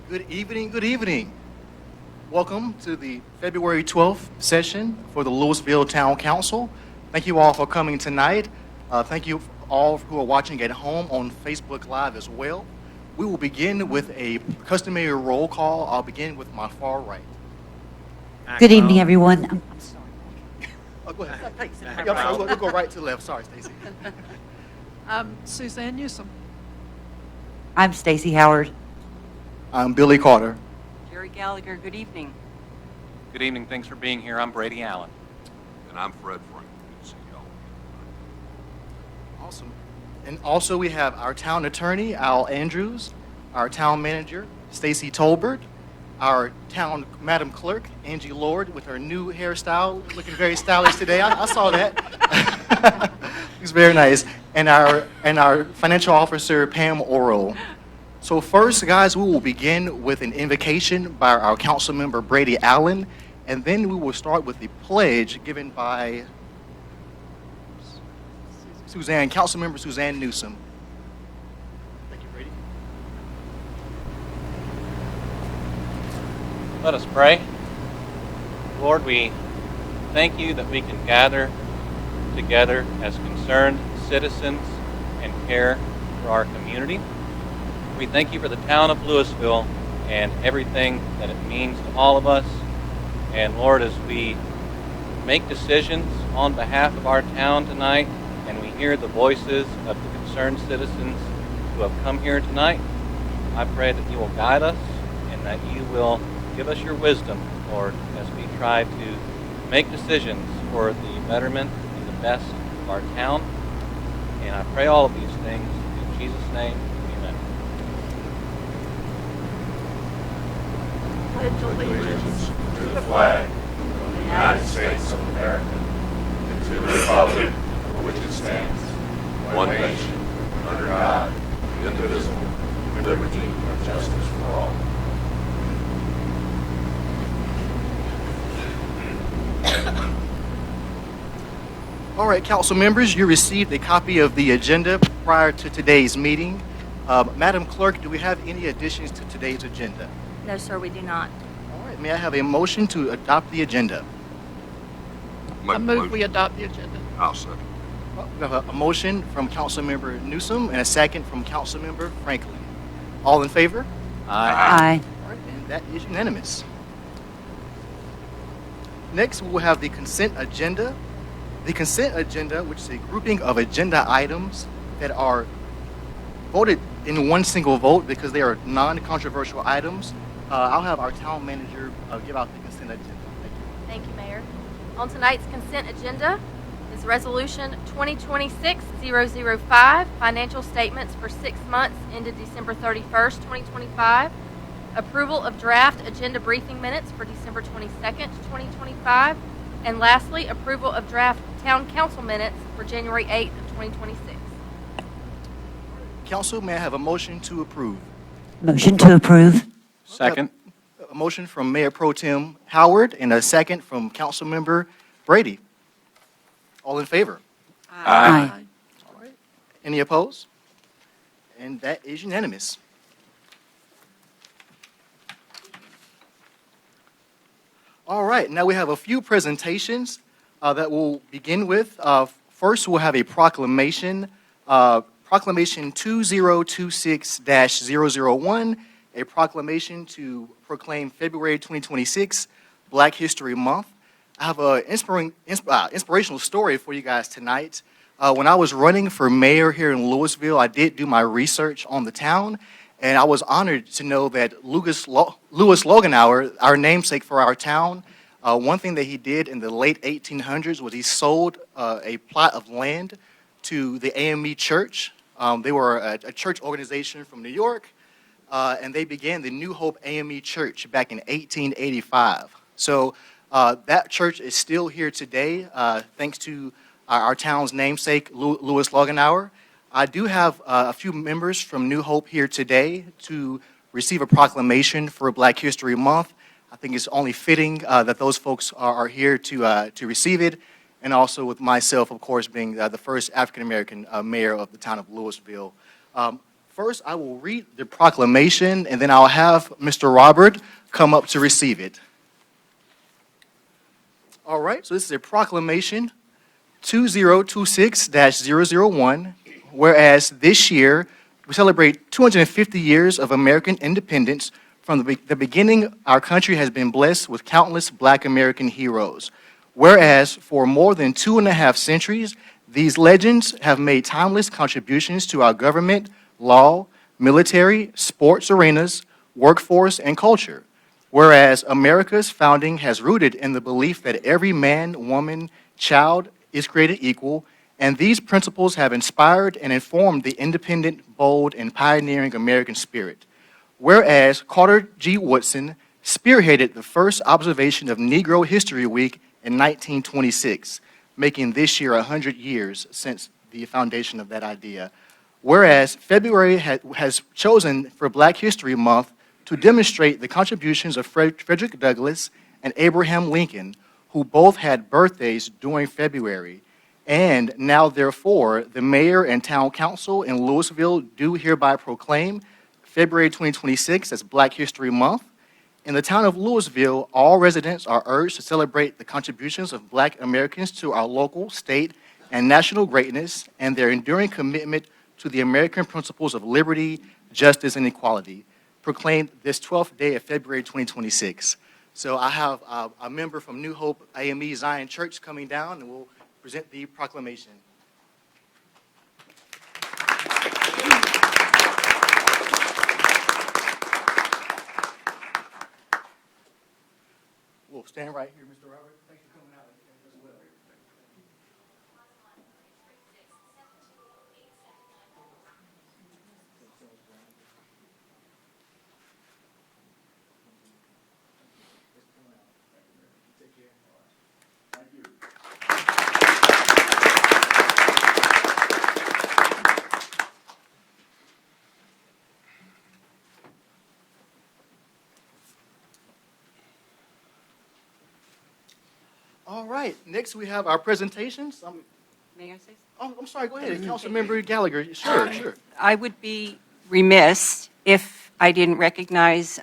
Good evening, good evening. Welcome to the February 12th session for the Lewisville Town Council. Thank you all for coming tonight. Thank you all who are watching at home on Facebook Live as well. We will begin with a customary roll call. I'll begin with my far right. Good evening, everyone. I'm sorry. Oh, go ahead. I'm sorry, we'll go right to left. Sorry, Stacy. Suzanne Newsom. I'm Stacy Howard. I'm Billy Carter. Jerry Gallagher, good evening. Good evening. Thanks for being here. I'm Brady Allen. And I'm Fred Frank. Good to see y'all. Awesome. And also we have our town attorney, Al Andrews, our town manager, Stacy Tolbert, our town Madam Clerk, Angie Lord, with her new hairstyle, looking very stylish today. I saw that. Looks very nice. And our financial officer, Pam Oro. So first, guys, we will begin with an invocation by our council member, Brady Allen, and then we will start with the pledge given by Council Member Suzanne Newsom. Thank you, Brady. Let us pray. Lord, we thank you that we can gather together as concerned citizens and care for our community. We thank you for the town of Lewisville and everything that it means to all of us. And Lord, as we make decisions on behalf of our town tonight and we hear the voices of the concerned citizens who have come here tonight, I pray that you will guide us and that you will give us your wisdom, Lord, as we try to make decisions for the betterment and the best of our town. And I pray all of these things in Jesus' name. Pledge allegiance To the flag of the United States of America and to the republic for which it stands, one nation, under God, indivisible, with liberty and justice for all. All right, council members, you received a copy of the agenda prior to today's meeting. Madam Clerk, do we have any additions to today's agenda? No, sir, we do not. All right, may I have a motion to adopt the agenda? I move we adopt the agenda. I'll second. We have a motion from Councilmember Newsom and a second from Councilmember Franklin. All in favor? Aye. All right, and that is unanimous. Next, we will have the consent agenda. The consent agenda, which is a grouping of agenda items that are voted in one single vote because they are non-controversial items. I'll have our town manager give out the consent agenda. Thank you. Thank you, Mayor. On tonight's consent agenda is Resolution 2026-005, financial statements for 6 months ended December 31st, 2025, approval of draft agenda briefing minutes for December 22nd, 2025, and lastly, approval of draft town council minutes for January 8th of 2026. Council, may I have a motion to approve? Motion to approve. Second. A motion from Mayor Pro Tem Howard and a second from Councilmember Brady. All in favor? Aye. All right. Any opposed? And that is unanimous. All right, now we have a few presentations that we'll begin with. First, we'll have a proclamation, Proclamation 2026-001, a proclamation to proclaim February 2026 Black History Month. I have an inspirational story for you guys tonight. When I was running for mayor here in Lewisville, I did do my research on the town, and I was honored to know that Louis Loganauer, our namesake for our town, one thing that he did in the late 1800s was he sold a plot of land to the AME Church. They were a church organization from New York, and they began the New Hope AME Church back in 1885. So that church is still here today, thanks to our town's namesake, Louis Loganauer. I do have a few members from New Hope here today to receive a proclamation for Black History Month. I think it's only fitting that those folks are here to receive it, and also with myself, of course, being the first African-American mayor of the town of Lewisville. first, I will read the proclamation, and then I'll have Mr. Robert come up to receive it. All right, so this is a proclamation 2026-001, whereas this year we celebrate 250 years of American independence. From the beginning, our country has been blessed with countless Black American heroes. Whereas for more than 2.5 centuries, these legends have made timeless contributions to our government, law, military, sports arenas, workforce, and culture. Whereas America's founding has rooted in the belief that every man, woman, child is created equal, and these principles have inspired and informed the independent, bold, and pioneering American spirit. Whereas Carter G. Woodson spearheaded the first observation of Negro History Week in 1926, making this year 100 years since the foundation of that idea. Whereas February has chosen for Black History Month to demonstrate the contributions of Frederick Douglass and Abraham Lincoln, who both had birthdays during February. And now, therefore, the mayor and town council in Lewisville do hereby proclaim February 2026 as Black History Month. In the town of Lewisville, all residents are urged to celebrate the contributions of Black Americans to our local, state, and national greatness and their enduring commitment to the American principles of liberty, justice, and equality, proclaimed this 12th day of February 2026. So I have a member from New Hope AME Zion Church coming down, and we'll present the proclamation. We'll stand right here, Mr. Robert. Thanks for coming out as well. Take care. Thank you. All right, next we have our presentations. May I say I'm sorry, go ahead, Councilmember Gallagher. Sure, sure. I would be remiss if I didn't recognize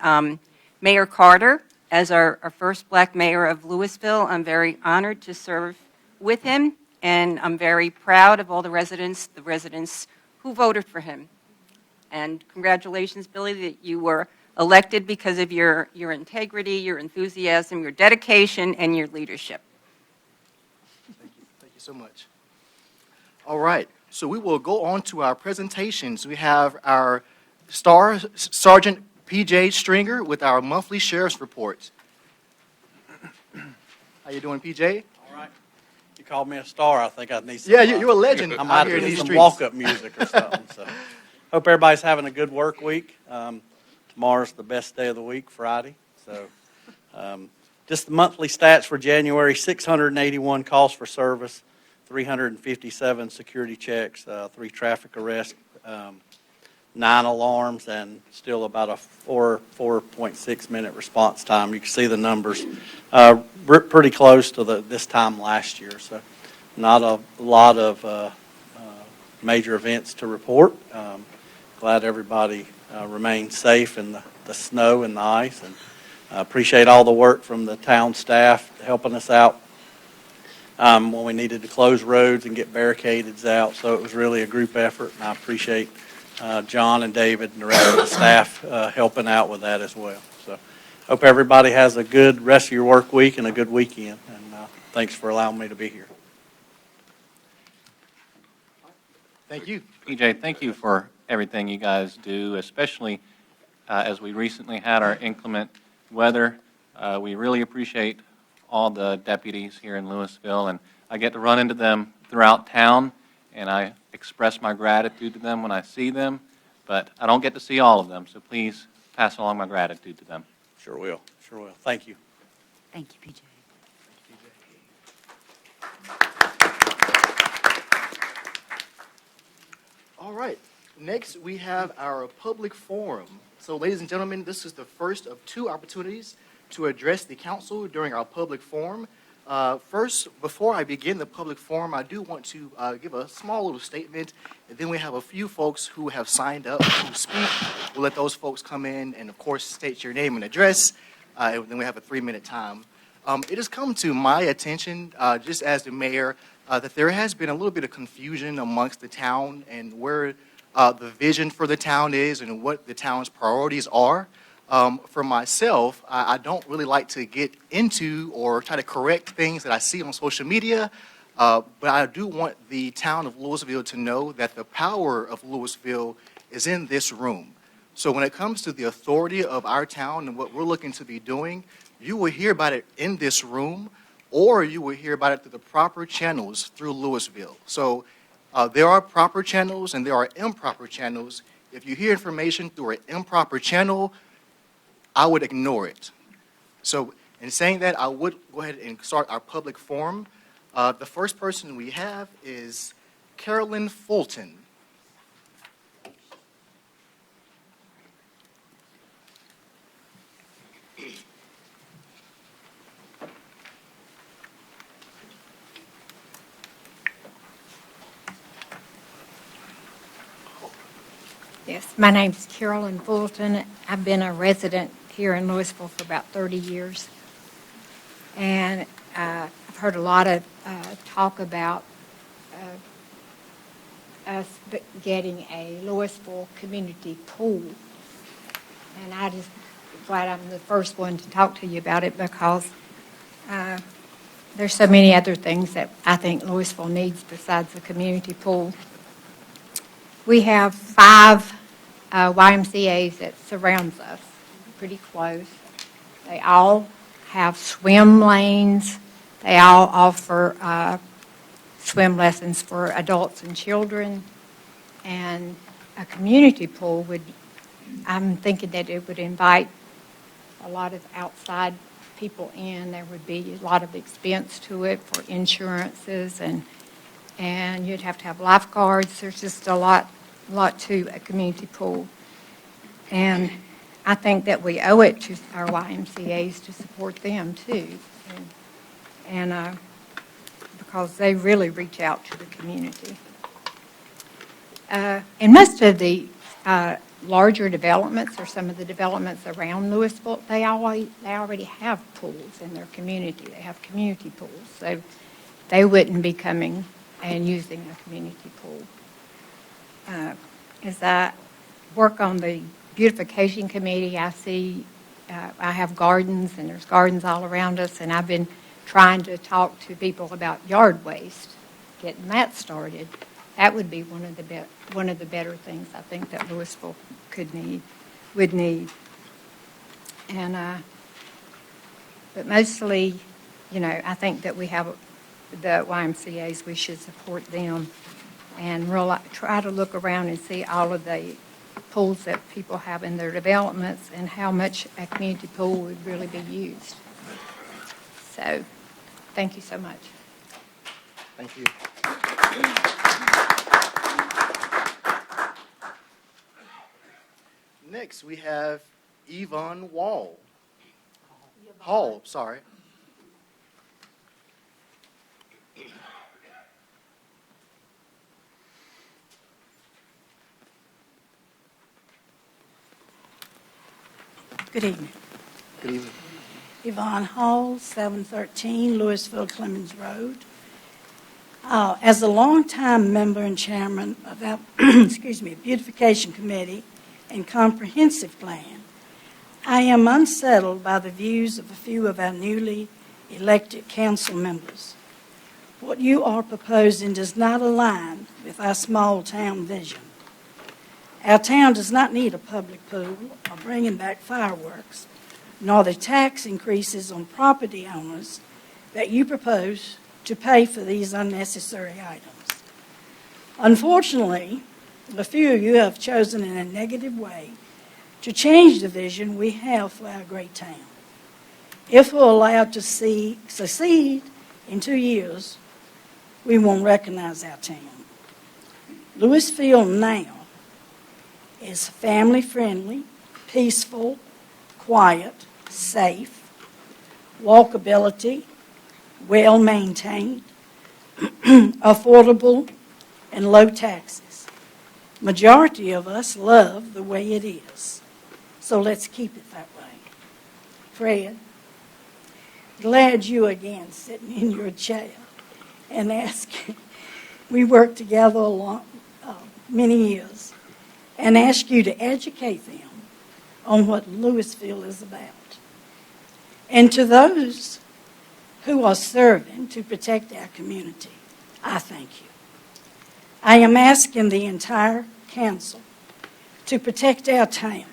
Mayor Carter as our first Black mayor of Lewisville. I'm very honored to serve with him, and I'm very proud of all the residents who voted for him. And congratulations, Billy, that you were elected because of your integrity, your enthusiasm, your dedication, and your leadership. Thank you so much. All right, so we will go on to our presentations. We have our Star Sergeant P.J. Stringer with our monthly sheriff's report. How you doing, P.J.? All right. You called me a star. I think I need some. Yeah, you're a legend I'm out out here in to these some streets. walk-up music or something. So, hope everybody's having a good work week. Tomorrow's the best day of the week, Friday. So, just the monthly stats for January: 681 calls for service, 357 security checks, 3 traffic arrests, 9 alarms, and still about a 4.6 minute response time. You can see the numbers pretty close to this time last year. So, not a lot of major events to report. Glad everybody remained safe in the snow and the ice, and appreciate all the work from the town staff helping us out when we needed to close roads and get barricades out. So it was really a group effort, and I appreciate John and David and the rest of the staff helping out with that as well. So hope everybody has a good rest of your work week and a good weekend, and thanks for allowing me to be here. Thank you. PJ, thank you for everything you guys do, especially as we recently had our inclement weather. We really appreciate all the deputies here in Lewisville, and I get to run into them throughout town, and I express my gratitude to them when I see them, but I don't get to see all of them, so please pass along my gratitude to them. Sure will. Sure will. Thank you. Thank you, PJ. All right, next we have our public forum. So, ladies and gentlemen, this is the first of 2 opportunities to address the council during our public forum. First, before I begin the public forum, I do want to give a small little statement, and then we have a few folks who have signed up to speak. We'll let those folks come in and, of course, state your name and address, and then we have a 3-minute time. It has come to my attention, just as the mayor, that there has been a little bit of confusion amongst the town and where the vision for the town is and what the town's priorities are. For myself, I don't really like to get into or try to correct things that I see on social media, but I do want the town of Lewisville to know that the power of Lewisville is in this room. So when it comes to the authority of our town and what we're looking to be doing, you will hear about it in this room, or you will hear about it through the proper channels through Lewisville. So there are proper channels and there are improper channels. If you hear information through an improper channel, I would ignore it. So in saying that, I would go ahead and start our public forum. The first person we have is Carolyn Fulton. Yes, my name's Carolyn Fulton. I've been a resident here in Lewisville for about 30 years. And I've heard a lot of talk about us getting a Lewisville community pool. And I just glad I'm the first one to talk to you about it because there's so many other things that I think Lewisville needs besides the community pool. We have 5 YMCAs that surrounds us, pretty close. They all have swim lanes. They all offer swim lessons for adults and children. And a community pool would, I'm thinking that it would invite a lot of outside people in. There would be a lot of expense to it for insurances, and you'd have to have lifeguards. There's just a lot to a community pool. And I think that we owe it to our YMCAs to support them too. And because they really reach out to the community. And most of the larger developments or some of the developments around Lewisville, they already have pools in their community. They have community pools. So they wouldn't be coming and using a community pool. As I work on the beautification committee, I see I have gardens, and there's gardens all around us, and I've been trying to talk to people about yard waste, getting that started. That would be one of the better things I think that Lewisville would need. And but mostly, I think that we have the YMCAs. We should support them. And try to look around and see all of the pools that people have in their developments and how much a community pool would really be used. So, thank you so much. Thank you. Next, we have Yvonne Hall, sorry. Good evening. Good evening. Yvonne Hall, 713 Lewisville Clemens Road. As a longtime member and chairman of our Beautification Committee and Comprehensive Plan, I am unsettled by the views of a few of our newly elected council members. What you are proposing does not align with our small town vision. Our town does not need a public pool or bringing back fireworks, nor the tax increases on property owners that you propose to pay for these unnecessary items. Unfortunately, a few of you have chosen in a negative way to change the vision we have for our great town. If we're allowed to succeed in 2 years, we won't recognize our town. Lewisville now is family-friendly, peaceful, quiet, safe, walkability, well-maintained, affordable, and low taxes. Majority of us love the way it is, so let's keep it that way. Fred, glad you again sitting in your chair and asking. We worked together many years, and ask you to educate them on what Lewisville is about. And to those who are serving to protect our community, I thank you. I am asking the entire council to protect our town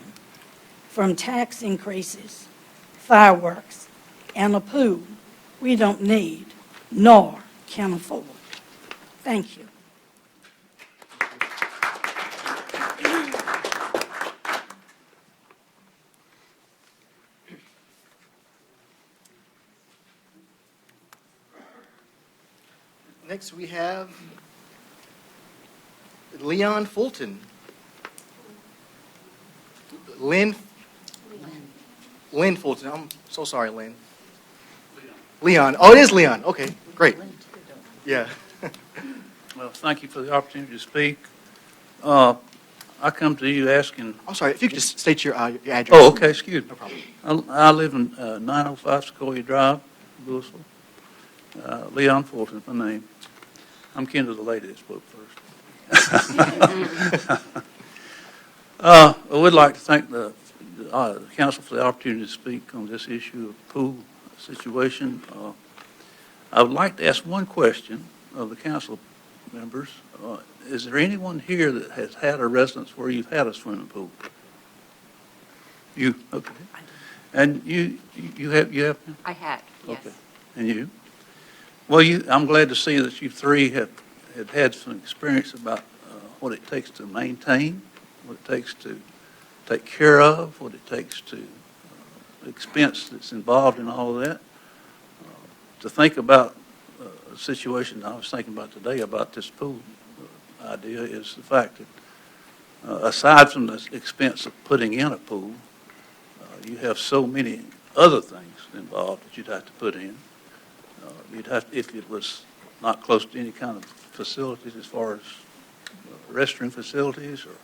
from tax increases, fireworks, and a pool we don't need nor can afford. Thank you. Next, we have Leon Fulton. Lynn Fulton. I'm so sorry, Lynn. Leon. Oh, it is Leon. Okay, great. Yeah. Well, thank you for the opportunity to speak. I come to you asking. I'm sorry, if you could just state your address. Oh, okay, excuse me. No problem. I live in 905 Sequoia Drive, Lewisville. Leon Fulton is my name. I'm kin to the lady that spoke first. I would like to thank the council for the opportunity to speak on this issue of pool situation. I would like to ask one question of the council members. Is there anyone here that has had a residence where you've had a swimming pool? You? Okay. And you have? I had, yes. Okay. And you? Well, I'm glad to see that you three have had some experience about what it takes to maintain, what it takes to take care of, what it takes to expense that's involved in all of that. To think about a situation I was thinking about today about this pool idea is the fact that aside from the expense of putting in a pool, you have so many other things involved that you'd have to put in. You'd have, if it was not close to any kind of facilities as far as restroom facilities or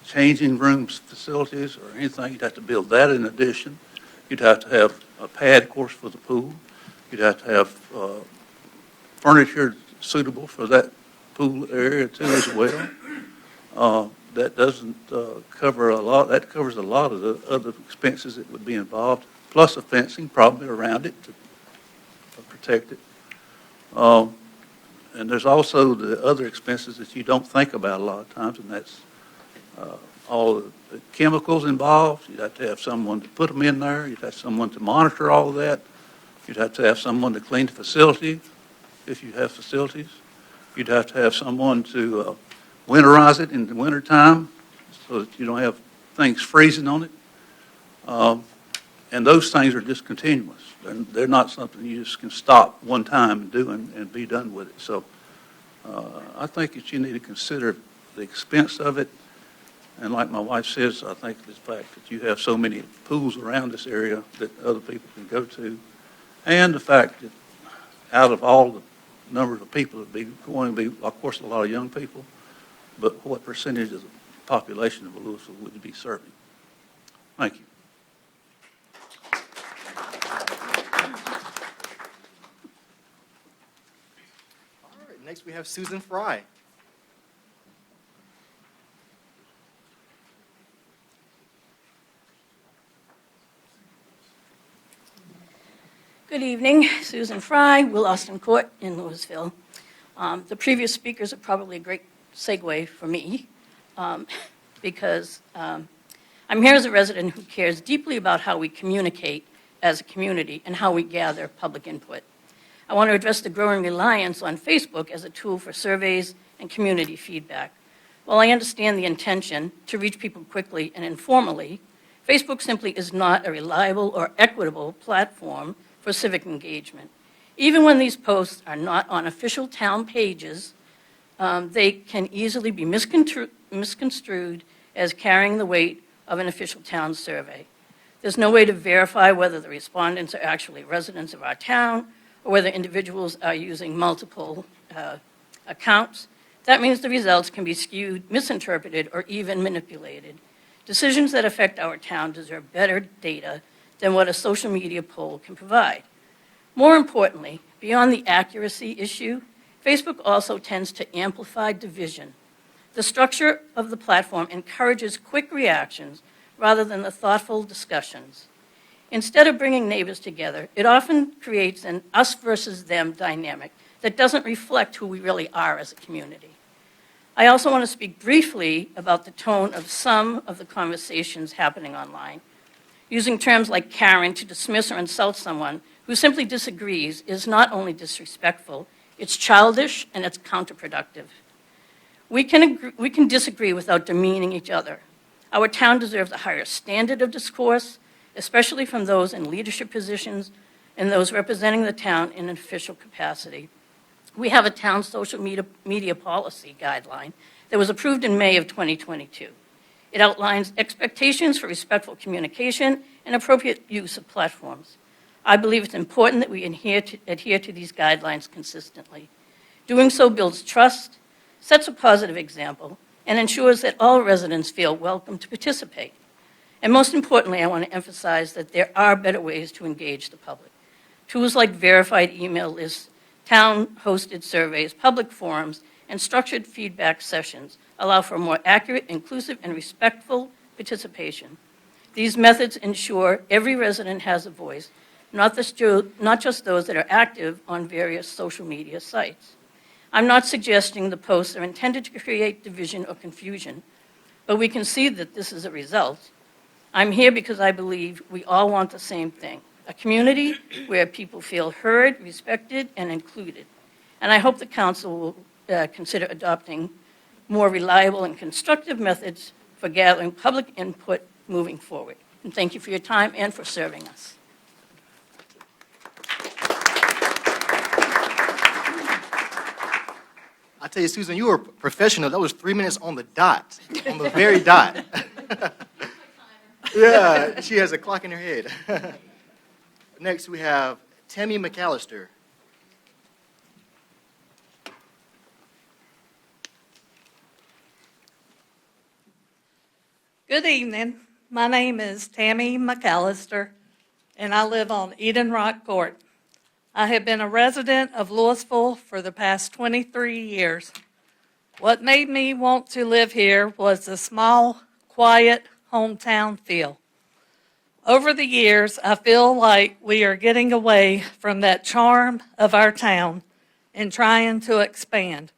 changing rooms facilities or anything, you'd have to build that in addition. You'd have to have a pad course for the pool. You'd have to have furniture suitable for that pool area too as well. That doesn't cover a lot. That covers a lot of the other expenses that would be involved, plus a fencing probably around it to protect it. And there's also the other expenses that you don't think about a lot of times, and that's all the chemicals involved. You'd have to have someone to put them in there. You'd have someone to monitor all of that. You'd have to have someone to clean the facility if you have facilities. You'd have to have someone to winterize it in the wintertime so that you don't have things freezing on it. And those things are just continuous. They're not something you just can stop one time and do and be done with it. So I think that you need to consider the expense of it. And like my wife says, I think the fact that you have so many pools around this area that other people can go to, and the fact that out of all the numbers of people that be going to be, of course, a lot of young people, but what percentage of the population of Lewisville would you be serving? Thank you. All right, next we have Susan Fry. Good evening, Susan Fry, Will Austin Court in Lewisville. The previous speakers are probably a great segue for me because I'm here as a resident who cares deeply about how we communicate as a community and how we gather public input. I want to address the growing reliance on Facebook as a tool for surveys and community feedback. While I understand the intention to reach people quickly and informally, Facebook simply is not a reliable or equitable platform for civic engagement. Even when these posts are not on official town pages, they can easily be misconstrued as carrying the weight of an official town survey. There's no way to verify whether the respondents are actually residents of our town or whether individuals are using multiple accounts. That means the results can be skewed, misinterpreted, or even manipulated. Decisions that affect our town deserve better data than what a social media poll can provide. More importantly, beyond the accuracy issue, Facebook also tends to amplify division. The structure of the platform encourages quick reactions rather than the thoughtful discussions. Instead of bringing neighbors together, it often creates an us versus them dynamic that doesn't reflect who we really are as a community. I also want to speak briefly about the tone of some of the conversations happening online. Using terms like Karen to dismiss or insult someone who simply disagrees is not only disrespectful, it's childish and it's counterproductive. We can disagree without demeaning each other. Our town deserves a higher standard of discourse, especially from those in leadership positions and those representing the town in an official capacity. We have a town social media policy guideline that was approved in May of 2022. It outlines expectations for respectful communication and appropriate use of platforms. I believe it's important that we adhere to these guidelines consistently. Doing so builds trust, sets a positive example, and ensures that all residents feel welcome to participate. And most importantly, I want to emphasize that there are better ways to engage the public. Tools like verified email lists, town-hosted surveys, public forums, and structured feedback sessions allow for more accurate, inclusive, and respectful participation. These methods ensure every resident has a voice, not just those that are active on various social media sites. I'm not suggesting the posts are intended to create division or confusion, but we can see that this is a result. I'm here because I believe we all want the same thing, a community where people feel heard, respected, and included. And I hope the council will consider adopting more reliable and constructive methods for gathering public input moving forward. And thank you for your time and for serving us. I tell you, Susan, you were professional. That was 3 minutes on the dot, on the very dot. Yeah, she has a clock in her head. Next, we have Tammy McAllister. Good evening. My name is Tammy McAllister, and I live on Eden Rock Court. I have been a resident of Lewisville for the past 23 years. What made me want to live here was the small, quiet hometown feel. Over the years, I feel like we are getting away from that charm of our town and trying to expand.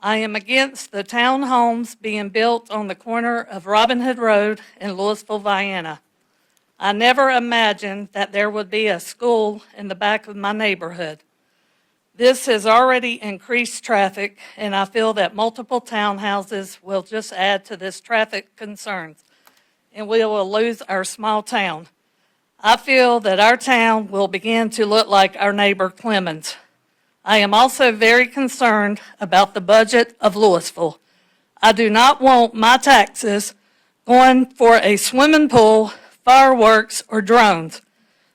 I am against the townhomes being built on the corner of Robin Hood Road and Lewisville, Vienna. I never imagined that there would be a school in the back of my neighborhood. This has already increased traffic, and I feel that multiple townhouses will just add to this traffic concerns, and we will lose our small town. I feel that our town will begin to look like our neighbor Clemens. I am also very concerned about the budget of Lewisville. I do not want my taxes going for a swimming pool, fireworks, or drones.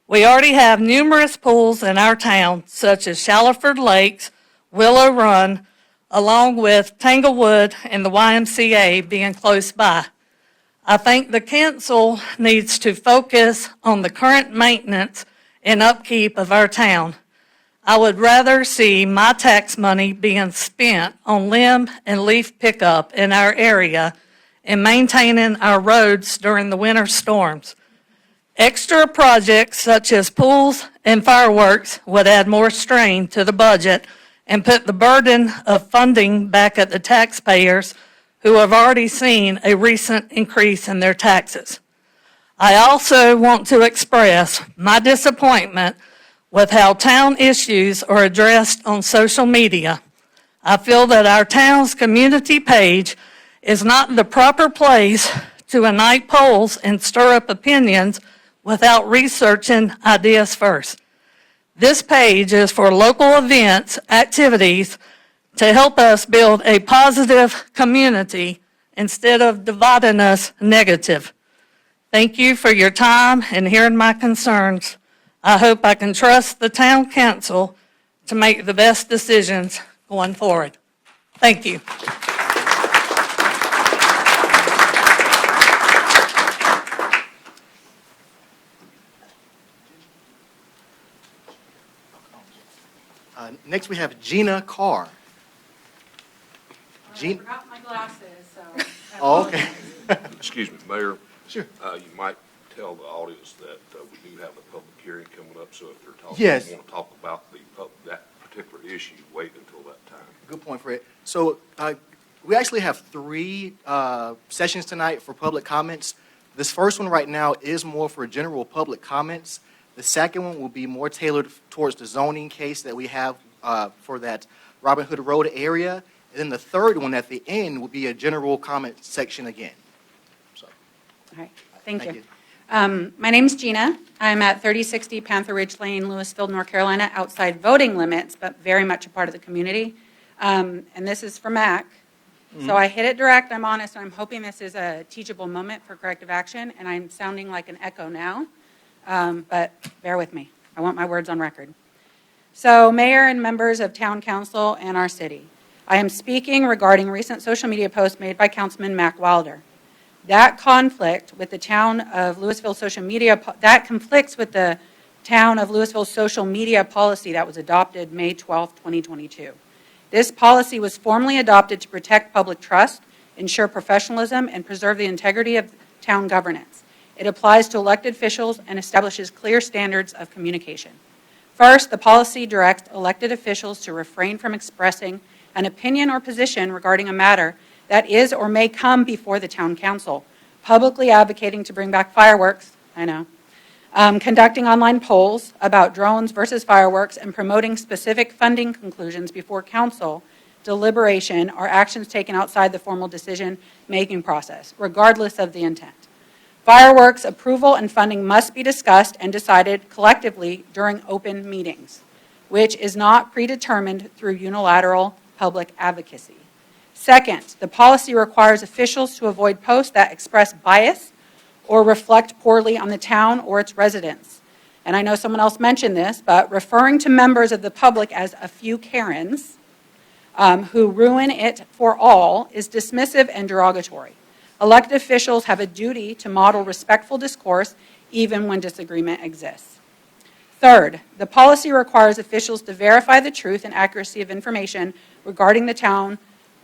We already have numerous pools in our town, such as Shallowford Lakes, Willow Run, along with Tanglewood and the YMCA being close by. I think the council needs to focus on the current maintenance and upkeep of our town. I would rather see my tax money being spent on limb and leaf pickup in our area and maintaining our roads during the winter storms. Extra projects such as pools and fireworks would add more strain to the budget and put the burden of funding back at the taxpayers who have already seen a recent increase in their taxes. I also want to express my disappointment with how town issues are addressed on social media. I feel that our town's community page is not the proper place to unite polls and stir up opinions without researching ideas first. This page is for local events, activities, to help us build a positive community instead of dividing us negative. Thank you for your time and hearing my concerns. I hope I can trust the town council to make the best decisions going forward. Thank you. Next, we have Gina Carr. I forgot my glasses, so. Oh, okay. Excuse me, Mayor. Sure. You might tell the audience that we do have a public hearing coming up, so if they're talking, Yes. want to talk about that particular issue, wait until that time. Good point, Fred. So we actually have 3 sessions tonight for public comments. This first one right now is more for general public comments. The second one will be more tailored towards the zoning case that we have for that Robin Hood Road area. And then the third one at the end will be a general comment section again. So, All right, thank you. My name's Gina. I'm at 3060 Panther Ridge Lane, Lewisville, North Carolina, outside voting limits, but very much a part of the community. And this is for Mac. So I hit it direct, I'm honest, and I'm hoping this is a teachable moment for corrective action, and I'm sounding like an echo now, but bear with me. I want my words on record. So, Mayor and members of Town Council and our city, I am speaking regarding recent social media posts made by Councilman Mac Wilder. That conflict with the town of Lewisville social media, that conflicts with the town of Lewisville social media policy that was adopted May 12, 2022. This policy was formally adopted to protect public trust, ensure professionalism, and preserve the integrity of town governance. It applies to elected officials and establishes clear standards of communication. First, the policy directs elected officials to refrain from expressing an opinion or position regarding a matter that is or may come before the town council, publicly advocating to bring back fireworks, I know, conducting online polls about drones versus fireworks, and promoting specific funding conclusions before council deliberation or actions taken outside the formal decision-making process, regardless of the intent. Fireworks approval and funding must be discussed and decided collectively during open meetings, which is not predetermined through unilateral public advocacy. Second, the policy requires officials to avoid posts that express bias or reflect poorly on the town or its residents. And I know someone else mentioned this, but referring to members of the public as a few Karens who ruin it for all is dismissive and derogatory. Elected officials have a duty to model respectful discourse even when disagreement exists. Third, the policy requires officials to verify the truth and accuracy of information regarding the town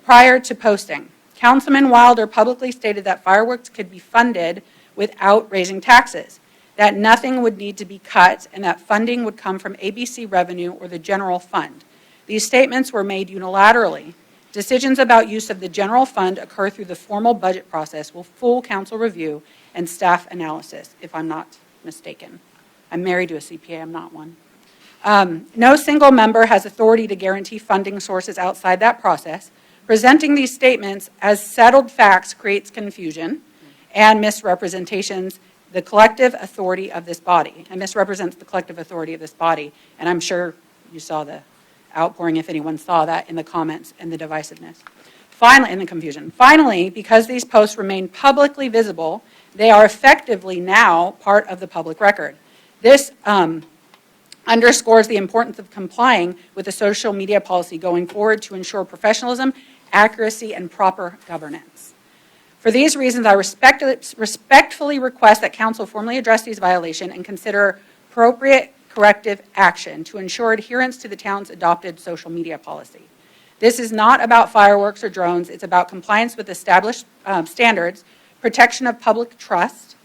prior to posting. Councilman Wilder publicly stated that fireworks could be funded without raising taxes, that nothing would need to be cut, and that funding would come from ABC revenue or the general fund. These statements were made unilaterally. Decisions about use of the general fund occur through the formal budget process with full council review and staff analysis, if I'm not mistaken. I'm married to a CPA, I'm not one. No single member has authority to guarantee funding sources outside that process. Presenting these statements as settled facts creates confusion and misrepresentations the collective authority of this body, and misrepresents the collective authority of this body. And I'm sure you saw the outpouring, if anyone saw that, in the comments and the divisiveness. Finally, in the confusion. Finally, because these posts remain publicly visible, they are effectively now part of the public record. This underscores the importance of complying with the social media policy going forward to ensure professionalism, accuracy, and proper governance. For these reasons, I respectfully request that council formally address these violations and consider appropriate corrective action to ensure adherence to the town's adopted social media policy. This is not about fireworks or drones. It's about compliance with established standards, protection of public trust,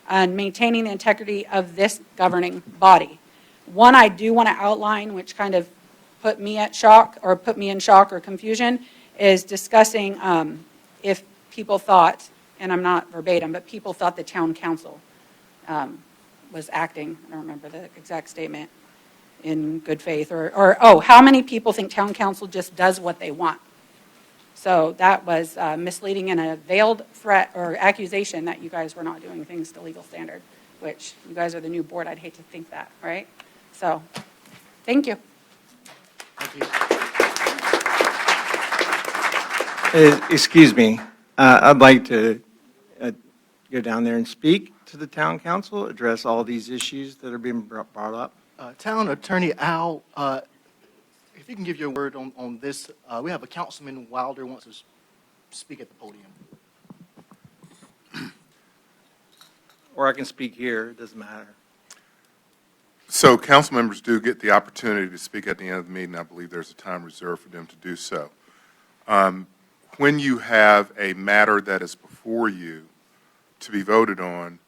and maintaining the integrity of this governing body. One I do want to outline, which kind of put me in shock or confusion, is discussing if people thought, and I'm not verbatim, but people thought the town council was acting, I don't remember the exact statement, in good faith, or how many people think town council just does what they want? So that was misleading and a veiled threat or accusation that you guys were not doing things to legal standard, which you guys are the new board. I'd hate to think that, right? So, thank you. Thank you. Excuse me. I'd like to go down there and speak. to the town council, address all these issues that are being brought up. Town Attorney Al, if you can give your word on this, we have a Councilman Wilder wants to speak at the podium. Or I can speak here, it doesn't matter. So council members do get the opportunity to speak at the end of the meeting. I believe there's a time reserved for them to do so. When you have a matter that is before you to be voted on,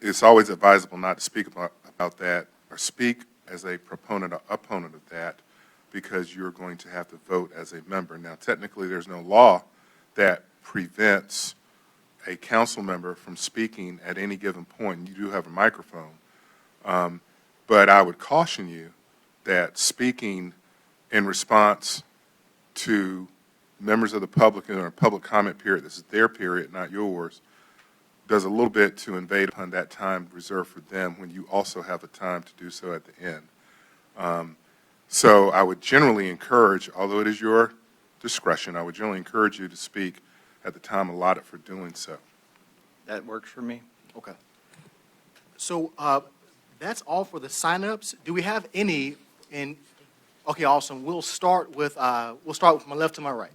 it's always advisable not to speak about that or speak as a proponent or opponent of that, because you're going to have to vote as a member. Now, technically, there's no law that prevents a council member from speaking at any given point. You do have a microphone. But I would caution you that speaking in response to members of the public in a public comment period, this is their period, not yours, does a little bit to invade upon that time reserved for them when you also have a time to do so at the end. So I would generally encourage, although it is your discretion, I would generally encourage you to speak at the time allotted for doing so. That works for me. Okay. So that's all for the signups. Do we have any in? Okay, awesome. We'll start with my left to my right.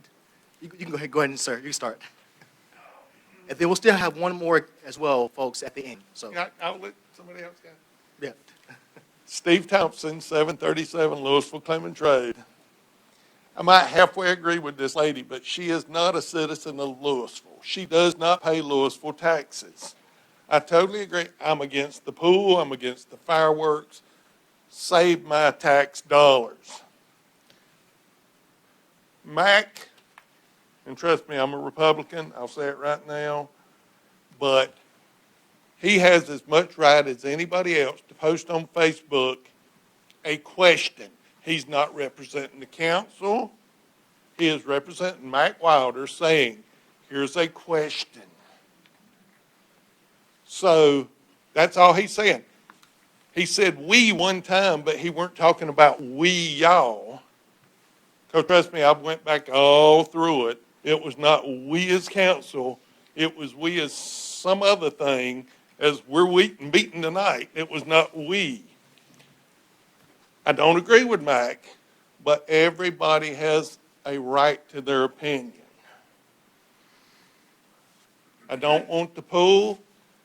You can go ahead, sir. You can start. And then we'll still have one more as well, folks, at the end. So I'll let somebody else go. yeah. Steve Thompson, 737 Lewisville Clemens Road. I might halfway agree with this lady, but she is not a citizen of Lewisville. She does not pay Lewisville taxes. I totally agree. I'm against the pool. I'm against the fireworks. Save my tax dollars. Mac, and trust me, I'm a Republican. I'll say it right now. But he has as much right as anybody else to post on Facebook a question. He's not representing the council. He is representing Mac Wilder saying, here's a question. So that's all he's saying. He said we one time, but he weren't talking about we y'all. Because trust me, I went back all through it. It was not we as council. It was we as some other thing, as we're beaten tonight. It was not we. I don't agree with Mac, but everybody has a right to their opinion. I don't want the pool.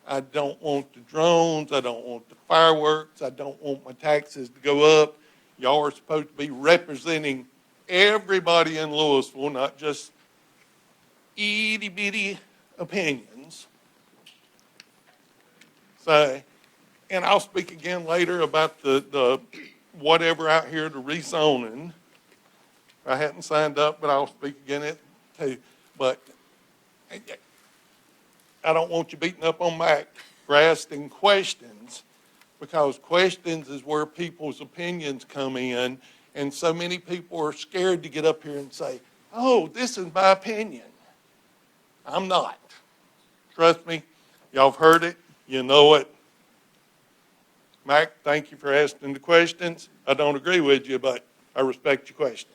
I don't want the drones. I don't want the fireworks. I don't want my taxes to go up. Y'all are supposed to be representing everybody in Lewisville, not just itty-bitty opinions. So, and I'll speak again later about the whatever out here, the rezoning. I hadn't signed up, but I'll speak again it too. But I don't want you beating up on Mac for asking questions, because questions is where people's opinions come in, and so many people are scared to get up here and say, oh, this is my opinion. I'm not. Trust me, y'all have heard it, you know it. Mac, thank you for asking the questions. I don't agree with you, but I respect your questions.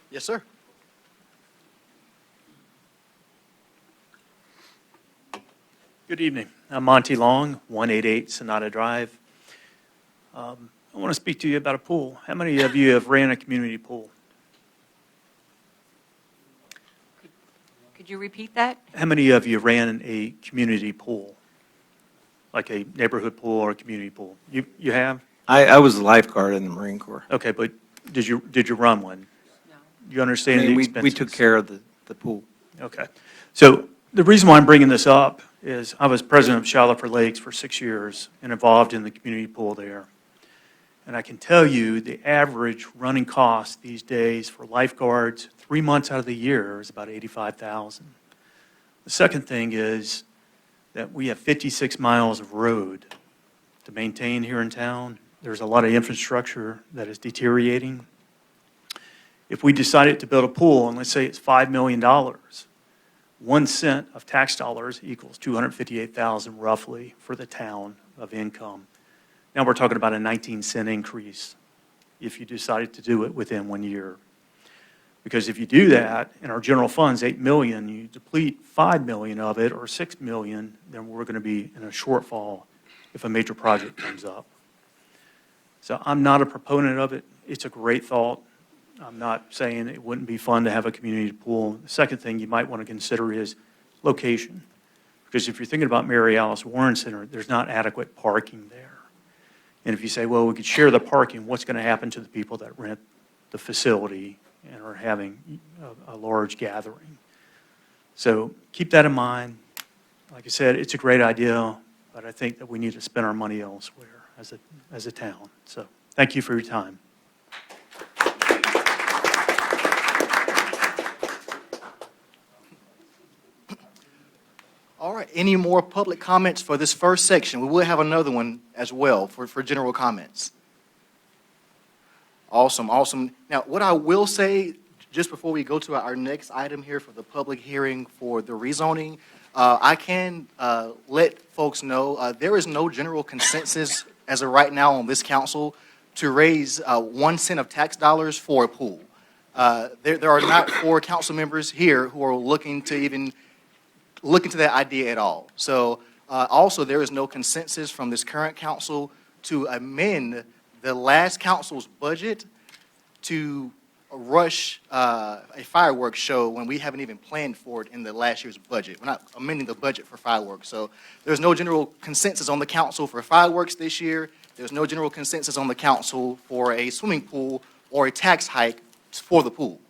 Yes, sir. Good evening. I'm Monty Long, 188 Sonata Drive. I want to speak to you about a pool. How many of you have ran a community pool? Could you repeat that? How many of you ran a community pool? Like a neighborhood pool or a community pool? You have? I was a lifeguard in the Marine Corps. Okay, but did you run one? No. You understand the expenses? We took care of the pool. Okay. So the reason why I'm bringing this up is I was president of Shallow Lakes for 6 years and involved in the community pool there. And I can tell you the average running cost these days for lifeguards 3 months out of the year is about $85,000. The second thing is that we have 56 miles of road to maintain here in town. There's a lot of infrastructure that is deteriorating. If we decided to build a pool, and let's say it's $5 million, 1 cent of tax dollars equals $258,000 roughly for the town of income. Now we're talking about a 19-cent increase if you decided to do it within 1 year. Because if you do that, and our general fund's 8 million, you deplete 5 million of it, or 6 million, then we're going to be in a shortfall if a major project comes up. So I'm not a proponent of it. It's a great thought. I'm not saying it wouldn't be fun to have a community pool. The second thing you might want to consider is location. Because if you're thinking about Mary Alice Warren Center, there's not adequate parking there. And if you say, well, we could share the parking, what's going to happen to the people that rent the facility and are having a large gathering? So keep that in mind. Like I said, it's a great idea, but I think that we need to spend our money elsewhere as a town. So thank you for your time. All right, any more public comments for this first section? We will have another one as well for general comments. Awesome, awesome. Now, what I will say, just before we go to our next item here for the public hearing for the rezoning, I can let folks know there is no general consensus as of right now on this council to raise 1 cent of tax dollars for a pool. There are not 4 council members here who are looking to even look into that idea at all. So also there is no consensus from this current council to amend the last council's budget to rush a fireworks show when we haven't even planned for it in the last year's budget. We're not amending the budget for fireworks. So there's no general consensus on the council for fireworks this year. There's no general consensus on the council for a swimming pool or a tax hike for the pool.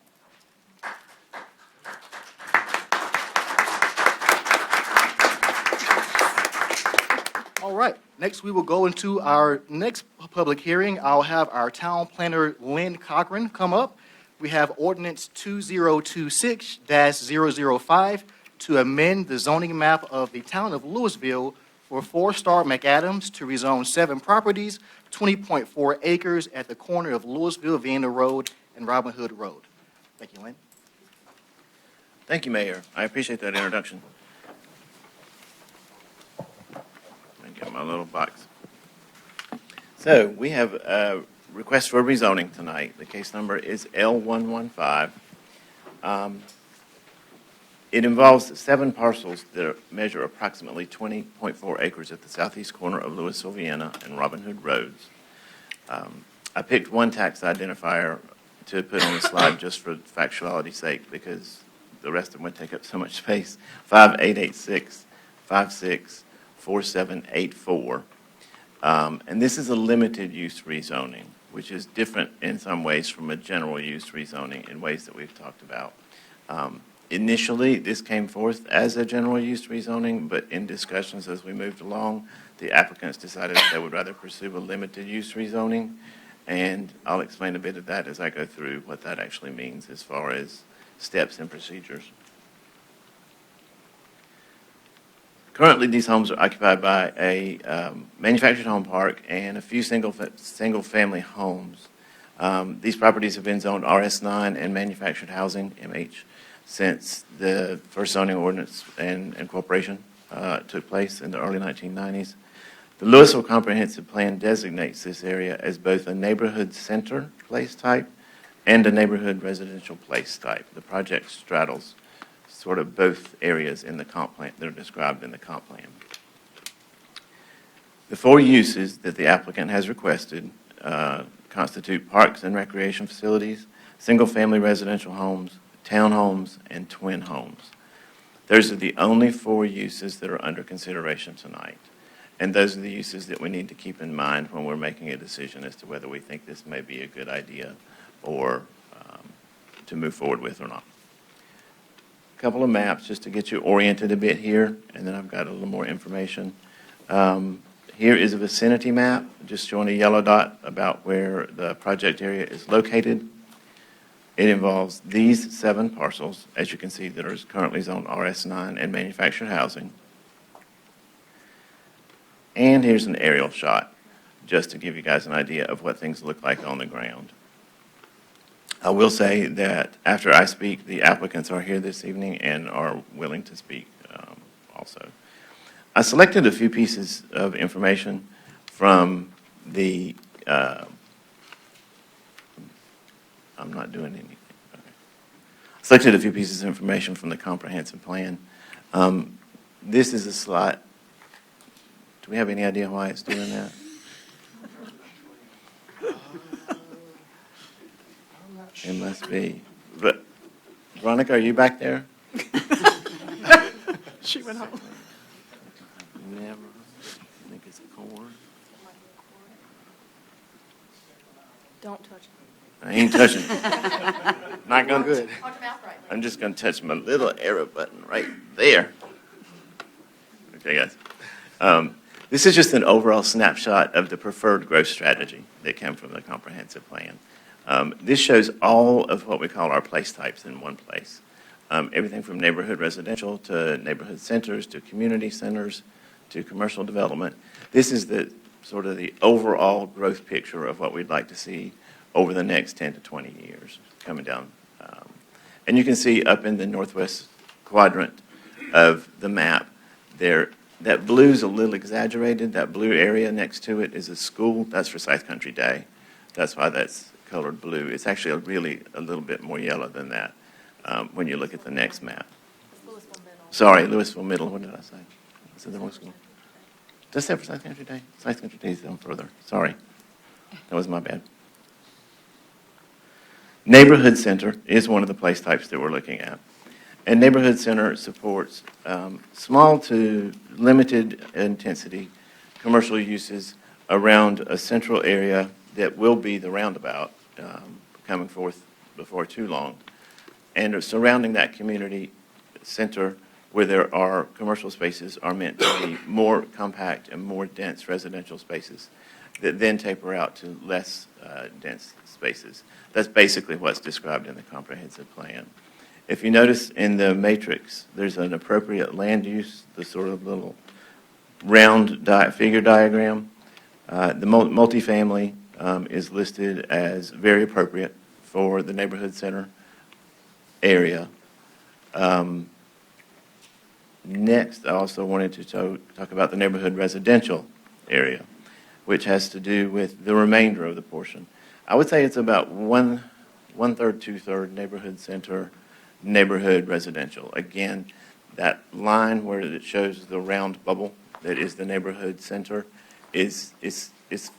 All right, next we will go into our next public hearing. I'll have our town planner, Lynn Cochran, come up. We have ordinance 2026-005 to amend the zoning map of the town of Lewisville for 4-Star McAdams to rezone 7 properties, 20.4 acres at the corner of Lewisville, Vienna Road and Robin Hood Road. Thank you, Lynn. Thank you, Mayor. I appreciate that introduction. Get my little box. So we have a request for rezoning tonight. The case number is L115. It involves 7 parcels that measure approximately 20.4 acres at the southeast corner of Lewisville, Vienna and Robin Hood Roads. I picked one tax identifier to put on the slide just for factuality's sake because the rest of them would take up so much space. 5886-564784. And this is a limited use rezoning, which is different in some ways from a general use rezoning in ways that we've talked about. Initially, this came forth as a general use rezoning, but in discussions as we moved along, the applicants decided that they would rather pursue a limited use rezoning. And I'll explain a bit of that as I go through what that actually means as far as steps and procedures. Currently, these homes are occupied by a manufactured home park and a few single-family homes. These properties have been zoned RS9 and manufactured housing, MH, since the first zoning ordinance and incorporation took place in the early 1990s. The Lewisville Comprehensive Plan designates this area as both a neighborhood center place type and a neighborhood residential place type. The project straddles sort of both areas in the comp plan that are described in the comp plan. The 4 uses that the applicant has requested constitute parks and recreation facilities, single-family residential homes, townhomes, and twin homes. Those are the only 4 uses that are under consideration tonight. And those are the uses that we need to keep in mind when we're making a decision as to whether we think this may be a good idea or to move forward with or not. Couple of maps just to get you oriented a bit here, and then I've got a little more information. Here is a vicinity map, just showing a yellow dot about where the project area is located. It involves these 7 parcels, as you can see, that are currently zoned RS9 and manufactured housing. And here's an aerial shot, just to give you guys an idea of what things look like on the ground. I will say that after I speak, the applicants are here this evening and are willing to speak also. I selected a few pieces of information from the, I'm not doing anything. Okay. selected a few pieces of information from the comprehensive plan. This is a slide. Do we have any idea why it's doing that? It must be. But Veronica, are you back there? She went home. Never. I think it's a cord. Don't touch it. I ain't touching it. Not gonna. Good. Hold your mouth right. I'm just gonna touch my little arrow button right there. Okay, guys. This is just an overall snapshot of the preferred growth strategy that came from the comprehensive plan. This shows all of what we call our place types in one place. Everything from neighborhood residential to neighborhood centers to community centers to commercial development. This is the sort of the overall growth picture of what we'd like to see over the next 10 to 20 years coming down. And you can see up in the northwest quadrant of the map there, that blue's a little exaggerated. That blue area next to it is a school. That's for South Country Day. That's why that's colored blue. It's actually really a little bit more yellow than that when you look at the next map. Sorry, Lewisville Middle. What did I say? I said the wrong school. Does that for South Country Day? South Country Day is down further. Sorry. That was my bad. Neighborhood center is one of the place types that we're looking at. And neighborhood center supports small to limited intensity commercial uses around a central area that will be the roundabout coming forth before too long. And surrounding that community center where there are commercial spaces are meant to be more compact and more dense residential spaces that then taper out to less dense spaces. That's basically what's described in the comprehensive plan. If you notice in the matrix, there's an appropriate land use, the sort of little round figure diagram. The multifamily is listed as very appropriate for the neighborhood center area. Next, I also wanted to talk about the neighborhood residential area, which has to do with the remainder of the portion. I would say it's about one-third, two-third neighborhood center, neighborhood residential. Again, that line where it shows the round bubble that is the neighborhood center is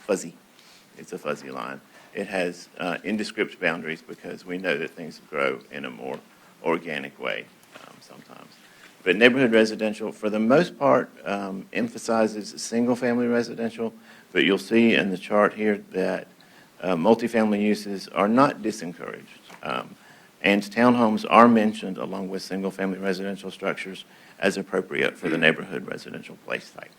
fuzzy. It's a fuzzy line. It has indescript boundaries because we know that things grow in a more organic way sometimes. But neighborhood residential, for the most part, emphasizes single-family residential, but you'll see in the chart here that multifamily uses are not disencouraged. And townhomes are mentioned along with single-family residential structures as appropriate for the neighborhood residential place type.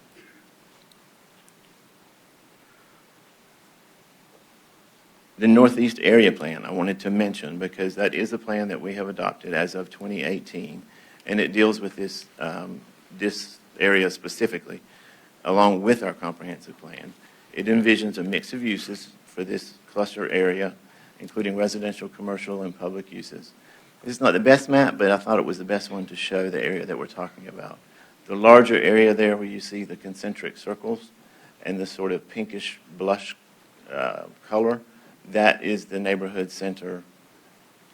The Northeast Area Plan I wanted to mention because that is a plan that we have adopted as of 2018, and it deals with this, this area specifically, along with our comprehensive plan. It envisions a mix of uses for this cluster area, including residential, commercial, and public uses. This is not the best map, but I thought it was the best one to show the area that we're talking about. The larger area there where you see the concentric circles and the sort of pinkish blush color, that is the neighborhood center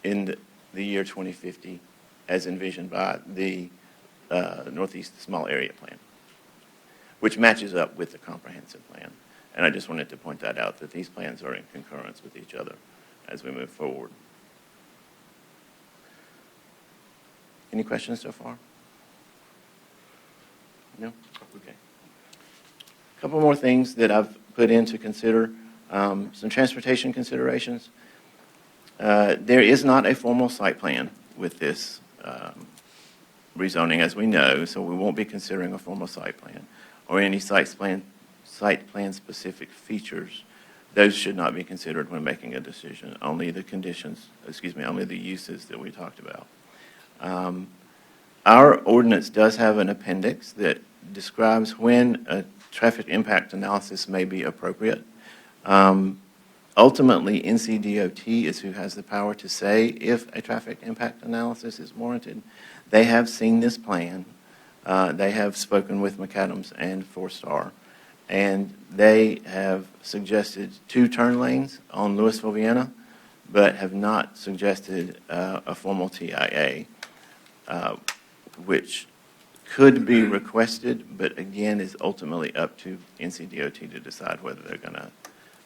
in the year 2050 as envisioned by the Northeast Small Area Plan, which matches up with the comprehensive plan. And I just wanted to point that out, that these plans are in concurrence with each other as we move forward. Any questions so far? No? Okay. A couple more things that I've put in to consider. Some transportation considerations. There is not a formal site plan with this rezoning, as we know, so we won't be considering a formal site plan or any site plan specific features. Those should not be considered when making a decision. Only the conditions, only the uses that we talked about. Our ordinance does have an appendix that describes when a traffic impact analysis may be appropriate. Ultimately, NCDOT is who has the power to say if a traffic impact analysis is warranted. They have seen this plan. They have spoken with McAdams and Four Star, and they have suggested 2 turn lanes on Lewisville, Vienna but have not suggested a formal TIA, which could be requested, but again is ultimately up to NCDOT to decide whether they're going to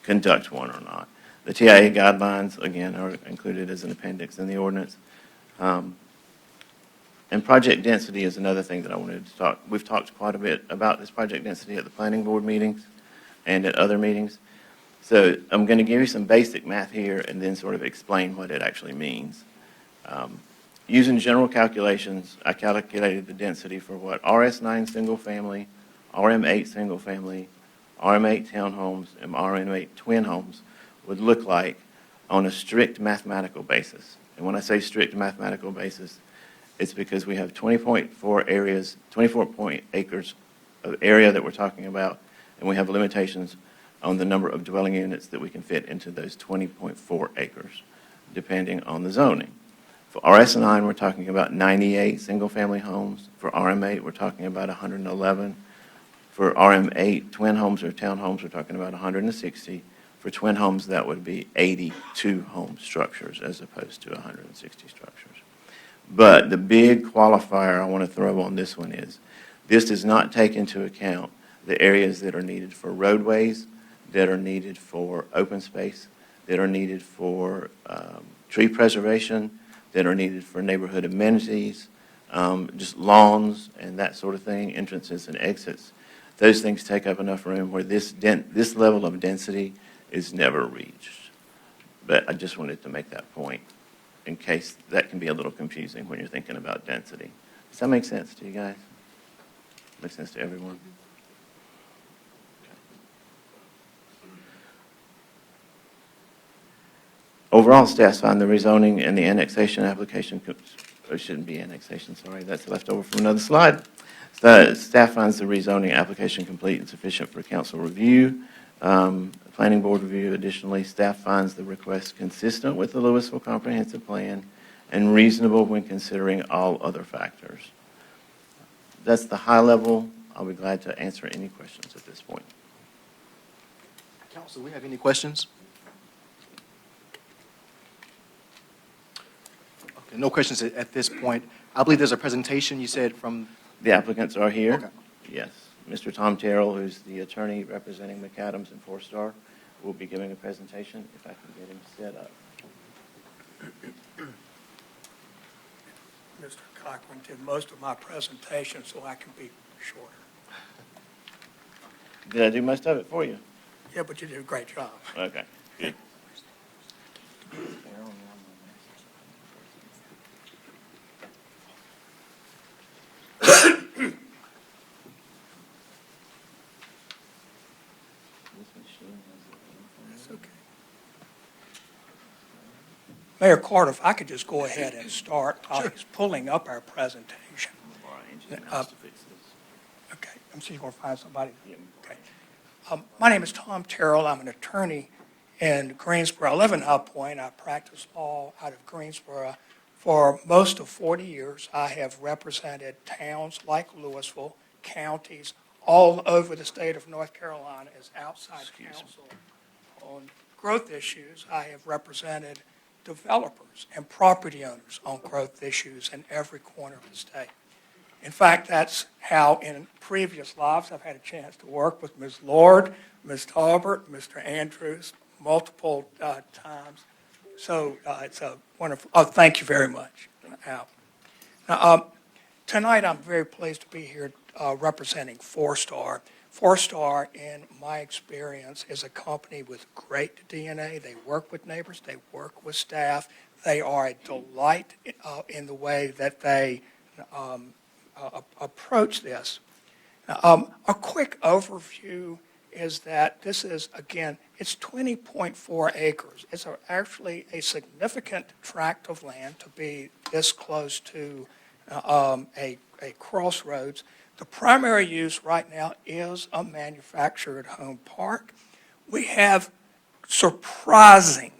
conduct one or not. The TIA guidelines, again, are included as an appendix in the ordinance. And project density is another thing that I wanted to talk. We've talked quite a bit about this project density at the planning board meetings and at other meetings. So I'm going to give you some basic math here and then sort of explain what it actually means. Using general calculations, I calculated the density for what RS9 single family, RM8 single family, RM8 townhomes, and RM8 twin homes would look like on a strict mathematical basis. And when I say strict mathematical basis, it's because we have 20.4 areas, 24 acres of area that we're talking about, and we have limitations on the number of dwelling units that we can fit into those 20.4 acres, depending on the zoning. For RS9, we're talking about 98 single-family homes. For RM8, we're talking about 111. For RM8 twin homes or townhomes, we're talking about 160. For twin homes, that would be 82 home structures as opposed to 160 structures. But the big qualifier I want to throw on this one is this does not take into account the areas that are needed for roadways, that are needed for open space, that are needed for tree preservation, that are needed for neighborhood amenities, just lawns and that sort of thing, entrances and exits. Those things take up enough room where this level of density is never reached. But I just wanted to make that point in case that can be a little confusing when you're thinking about density. Does that make sense to you guys? Make sense to everyone? Overall, staff find the rezoning and the annexation application, or it shouldn't be annexation, sorry, that's left over from another slide. Staff finds the rezoning application complete and sufficient for council review. Planning board review. Additionally, staff finds the request consistent with the Lewisville Comprehensive Plan and reasonable when considering all other factors. That's the high level. I'll be glad to answer any questions at this point. Council, do we have any questions? Okay, no questions at this point. I believe there's a presentation you said from... The applicants are here. Okay. Yes. Mr. Tom Terrell, who's the attorney representing McAdams and Four Star, will be giving a presentation if I can get him set up. Mr. Cochran did most of my presentation, so I can be shorter. Did I do most of it for you? Yeah, but you did a great job. Okay, good. That's okay. Mayor Carter, if I could just go ahead and start. He's pulling up our presentation. Okay, I'm sure you're going to find somebody. Okay. My name is Tom Terrell. I'm an attorney in Greensboro. I live in High Point. I practice law out of Greensboro. For most of 40 years, I have represented towns like Lewisville, counties all over the state of North Carolina as outside counsel on growth issues. I have represented developers and property owners on growth issues in every corner of the state. In fact, that's how in previous lives I've had a chance to work with Ms. Lord, Ms. Talbert, Mr. Andrews multiple times. So it's a wonderful, thank you very much. Now, tonight I'm very pleased to be here representing Four Star. Four Star, in my experience, is a company with great DNA. They work with neighbors. They work with staff. They are a delight in the way that they approach this. A quick overview is that this is, again, it's 20.4 acres. It's actually a significant tract of land to be this close to a crossroads. The primary use right now is a manufactured home park. We have surprising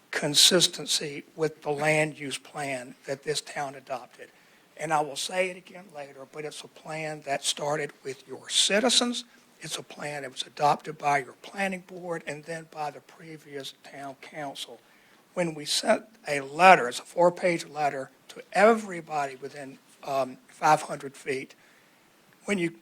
consistency with the land use plan that this town adopted. And I will say it again later, but it's a plan that started with your citizens. It's a plan that was adopted by your planning board and then by the previous town council. when we sent a letter, it's a 4-page letter, to everybody within 500 feet, when you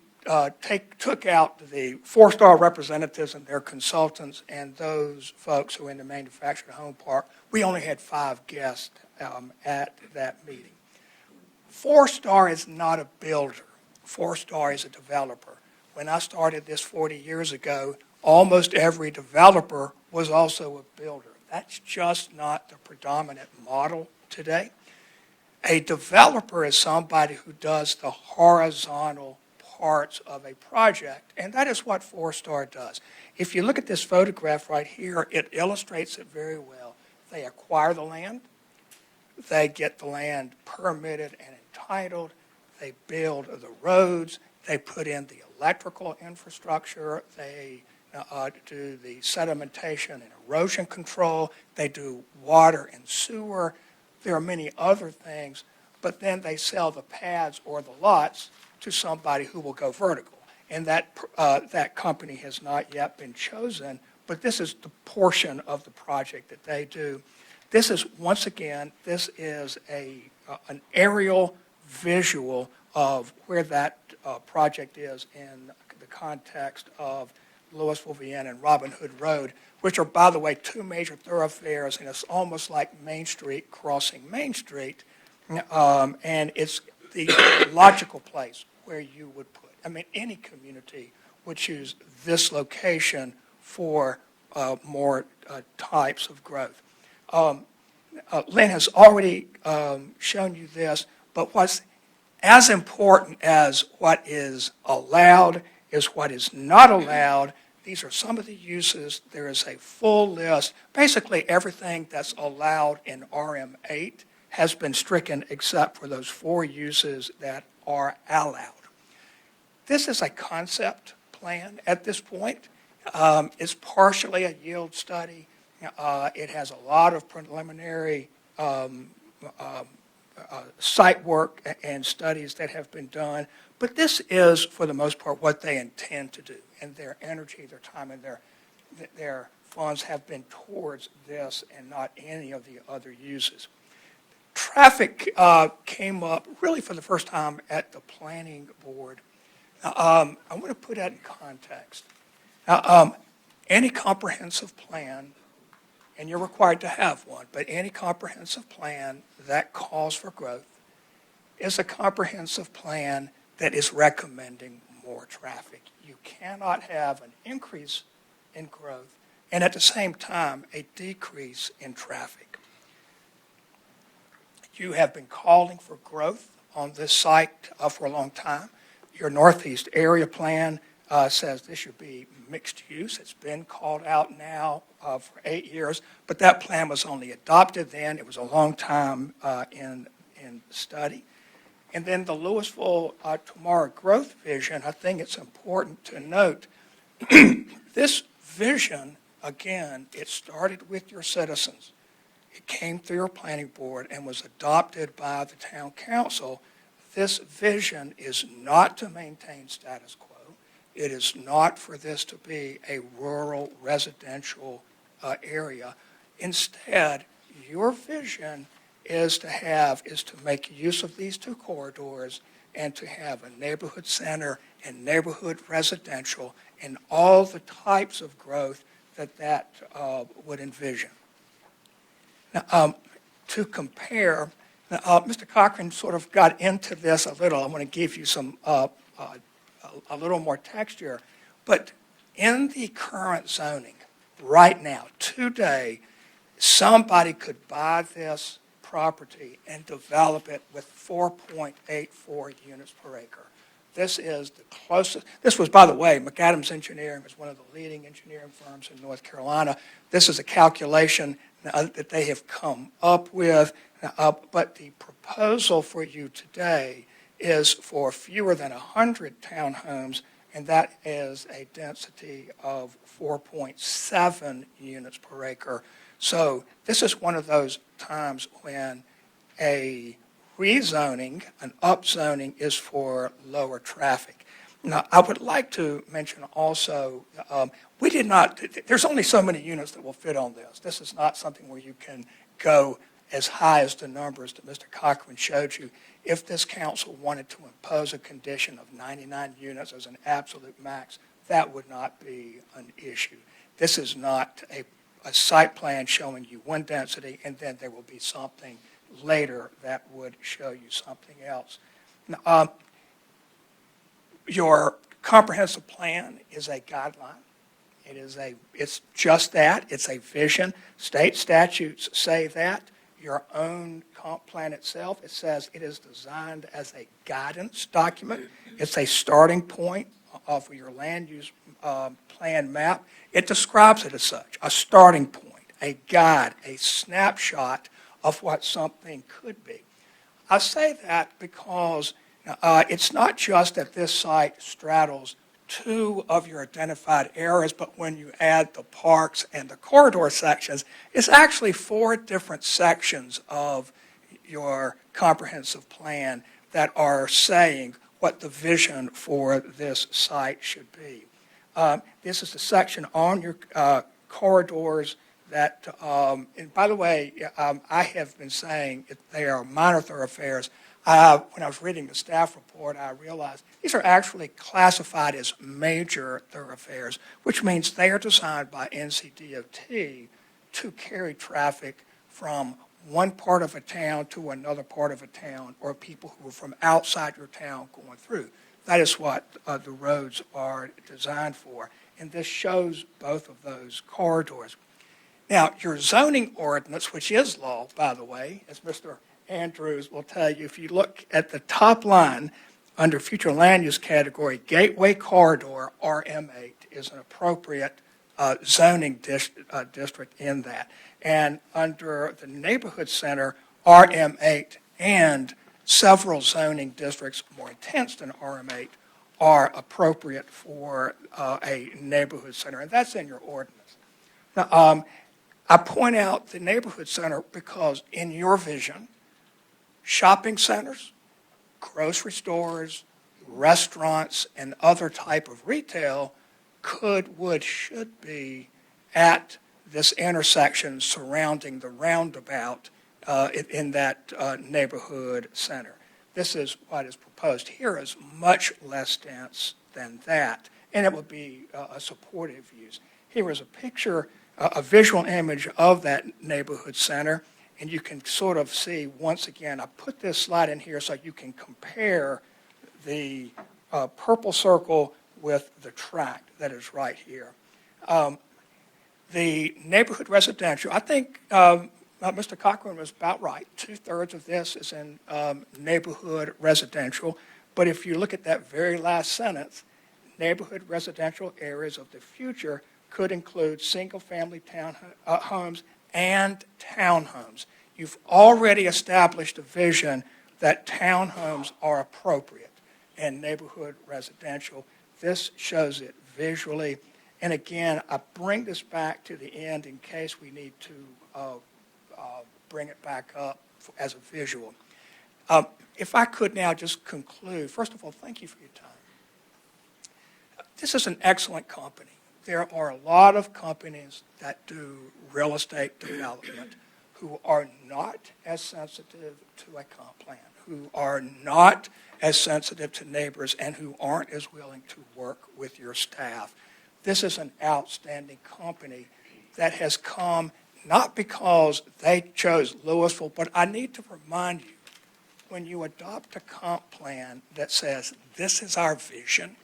took out the 4-star representatives and their consultants and those folks who are in the manufactured home park, we only had 5 guests at that meeting. 4-star is not a builder. 4-star is a developer. When I started this 40 years ago, almost every developer was also a builder. That's just not the predominant model today. A developer is somebody who does the horizontal parts of a project, and that is what 4-star does. If you look at this photograph right here, it illustrates it very well. They acquire the land, they get the land permitted and entitled, they build the roads, they put in the electrical infrastructure, they do the sedimentation and erosion control, they do water and sewer. There are many other things, but then they sell the pads or the lots to somebody who will go vertical. And that company has not yet been chosen, but this is the portion of the project that they do. This is, once again, this is an aerial visual of where that project is in the context of Lewisville, Vienna, and Robin Hood Road, which are, by the way, 2 major thoroughfares, and it's almost like Main Street crossing Main Street, and it's the logical place where you would put. I mean, any community would choose this location for more types of growth. Lynn has already shown you this, but what's as important as what is allowed is what is not allowed. These are some of the uses. There is a full list. Basically, everything that's allowed in RM8 has been stricken except for those 4 uses that are allowed. This is a concept plan at this point. It's partially a yield study. It has a lot of preliminary site work and studies that have been done. But this is, for the most part, what they intend to do. And their energy, their time, and their funds have been towards this and not any of the other uses. Traffic came up really for the first time at the planning board. I want to put that in context. Any comprehensive plan, and you're required to have one, but any comprehensive plan that calls for growth is a comprehensive plan that is recommending more traffic. You cannot have an increase in growth and at the same time a decrease in traffic. You have been calling for growth on this site for a long time. Your Northeast Area Plan says this should be mixed use. It's been called out now for 8 years, but that plan was only adopted then. It was a long time in study. And then the Lewisville Tomorrow Growth Vision, I think it's important to note, this vision, again, it started with your citizens. It came through your planning board and was adopted by the town council. This vision is not to maintain status quo. It is not for this to be a rural residential area. Instead, your vision is to make use of these 2 corridors and to have a neighborhood center and neighborhood residential and all the types of growth that would envision. Now, to compare, Mr. Cochran sort of got into this a little. I want to give you some a little more texture. But in the current zoning, right now, today, somebody could buy this property and develop it with 4.84 units per acre. This is the closest. This was, by the way, McAdams Engineering was one of the leading engineering firms in North Carolina. This is a calculation that they have come up with, but the proposal for you today is for fewer than 100 townhomes, and that is a density of 4.7 units per acre. So this is one of those times when a rezoning, an upzoning, is for lower traffic. Now, I would like to mention also, we did not, there's only so many units that will fit on this. This is not something where you can go as high as the numbers that Mr. Cochran showed you. If this council wanted to impose a condition of 99 units as an absolute max, that would not be an issue. This is not a site plan showing you one density, and then there will be something later that would show you something else. Now, your comprehensive plan is a guideline. It's just that. It's a vision. State statutes say that. Your own comp plan itself, it says it is designed as a guidance document. It's a starting point of your land use plan map. It describes it as such, a starting point, a guide, a snapshot of what something could be. I say that because it's not just that this site straddles two of your identified areas, but when you add the parks and the corridor sections, it's actually 4 different sections of your comprehensive plan that are saying what the vision for this site should be. This is the section on your corridors that, and by the way, I have been saying they are minor thoroughfares. When I was reading the staff report, I realized these are actually classified as major thoroughfares, which means they are designed by NCDOT to carry traffic from one part of a town to another part of a town, or people who are from outside your town going through. That is what the roads are designed for, and this shows both of those corridors. Now, your zoning ordinance, which is law, by the way, as Mr. Andrews will tell you, if you look at the top line under future land use category, Gateway Corridor, RM8, is an appropriate zoning district in that. And under the neighborhood center, RM8 and several zoning districts more intense than RM8 are appropriate for a neighborhood center, and that's in your ordinance. Now, I point out the neighborhood center because in your vision, shopping centers, grocery stores, restaurants, and other type of retail could, would, should be at this intersection surrounding the roundabout in that neighborhood center. This is what is proposed here is much less dense than that, and it would be a supportive use. Here is a picture, a visual image of that neighborhood center, and you can sort of see, once again, I put this slide in here so you can compare the purple circle with the tract that is right here. The neighborhood residential, I think Mr. Cochran was about right. 2/3 of this is in neighborhood residential. But if you look at that very last sentence, neighborhood residential areas of the future could include single-family homes and townhomes. You've already established a vision that townhomes are appropriate in neighborhood residential. This shows it visually. And again, I bring this back to the end in case we need to bring it back up as a visual. If I could now just conclude, first of all, thank you for your time. This is an excellent company. There are a lot of companies that do real estate development who are not as sensitive to a comp plan, who are not as sensitive to neighbors, and who aren't as willing to work with your staff. This is an outstanding company that has come not because they chose Lewisville, but I need to remind you, when you adopt a comp plan that says, this is our vision,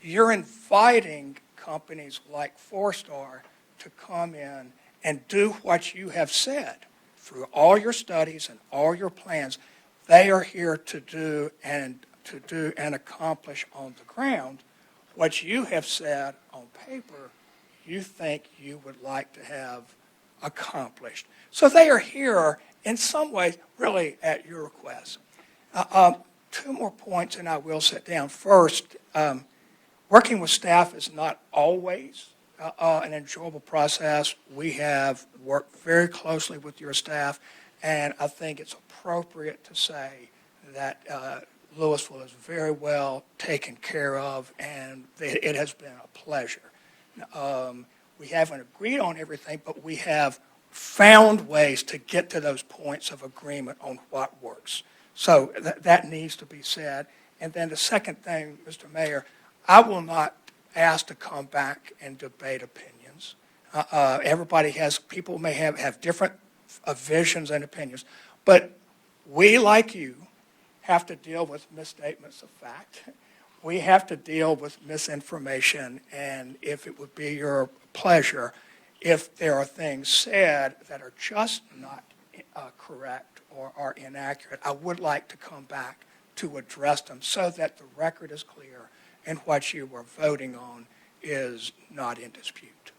you're inviting companies like Four-Star to come in and do what you have said through all your studies and all your plans. They are here to do and accomplish on the ground what you have said on paper you think you would like to have accomplished. So they are here in some ways really at your request. 2 more points and I will sit down. First, working with staff is not always an enjoyable process. We have worked very closely with your staff, and I think it's appropriate to say that Louisville is very well taken care of, and it has been a pleasure. We haven't agreed on everything, but we have found ways to get to those points of agreement on what works. So that needs to be said. And then the second thing, Mr. Mayor, I will not ask to come back and debate opinions. People may have different visions and opinions, but we, like you, have to deal with misstatements of fact. We have to deal with misinformation, and if it would be your pleasure, if there are things said that are just not correct or are inaccurate, I would like to come back to address them so that the record is clear and what you were voting on is not in dispute.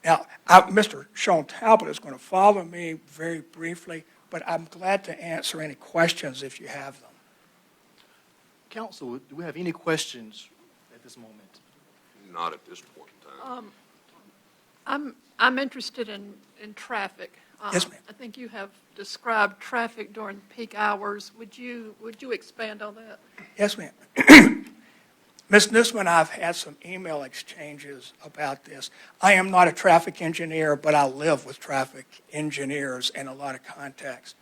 Now, Mr. Sean Talbot is going to follow me very briefly, but I'm glad to answer any questions if you have them. Council, do we have any questions at this moment? Not at this point in time. I'm interested in traffic. Yes, ma'am. I think you have described traffic during peak hours. Would you expand on that? Yes, ma'am. Ms. Nussman and I have had some email exchanges about this. I am not a traffic engineer, but I live with traffic engineers in a lot of contexts.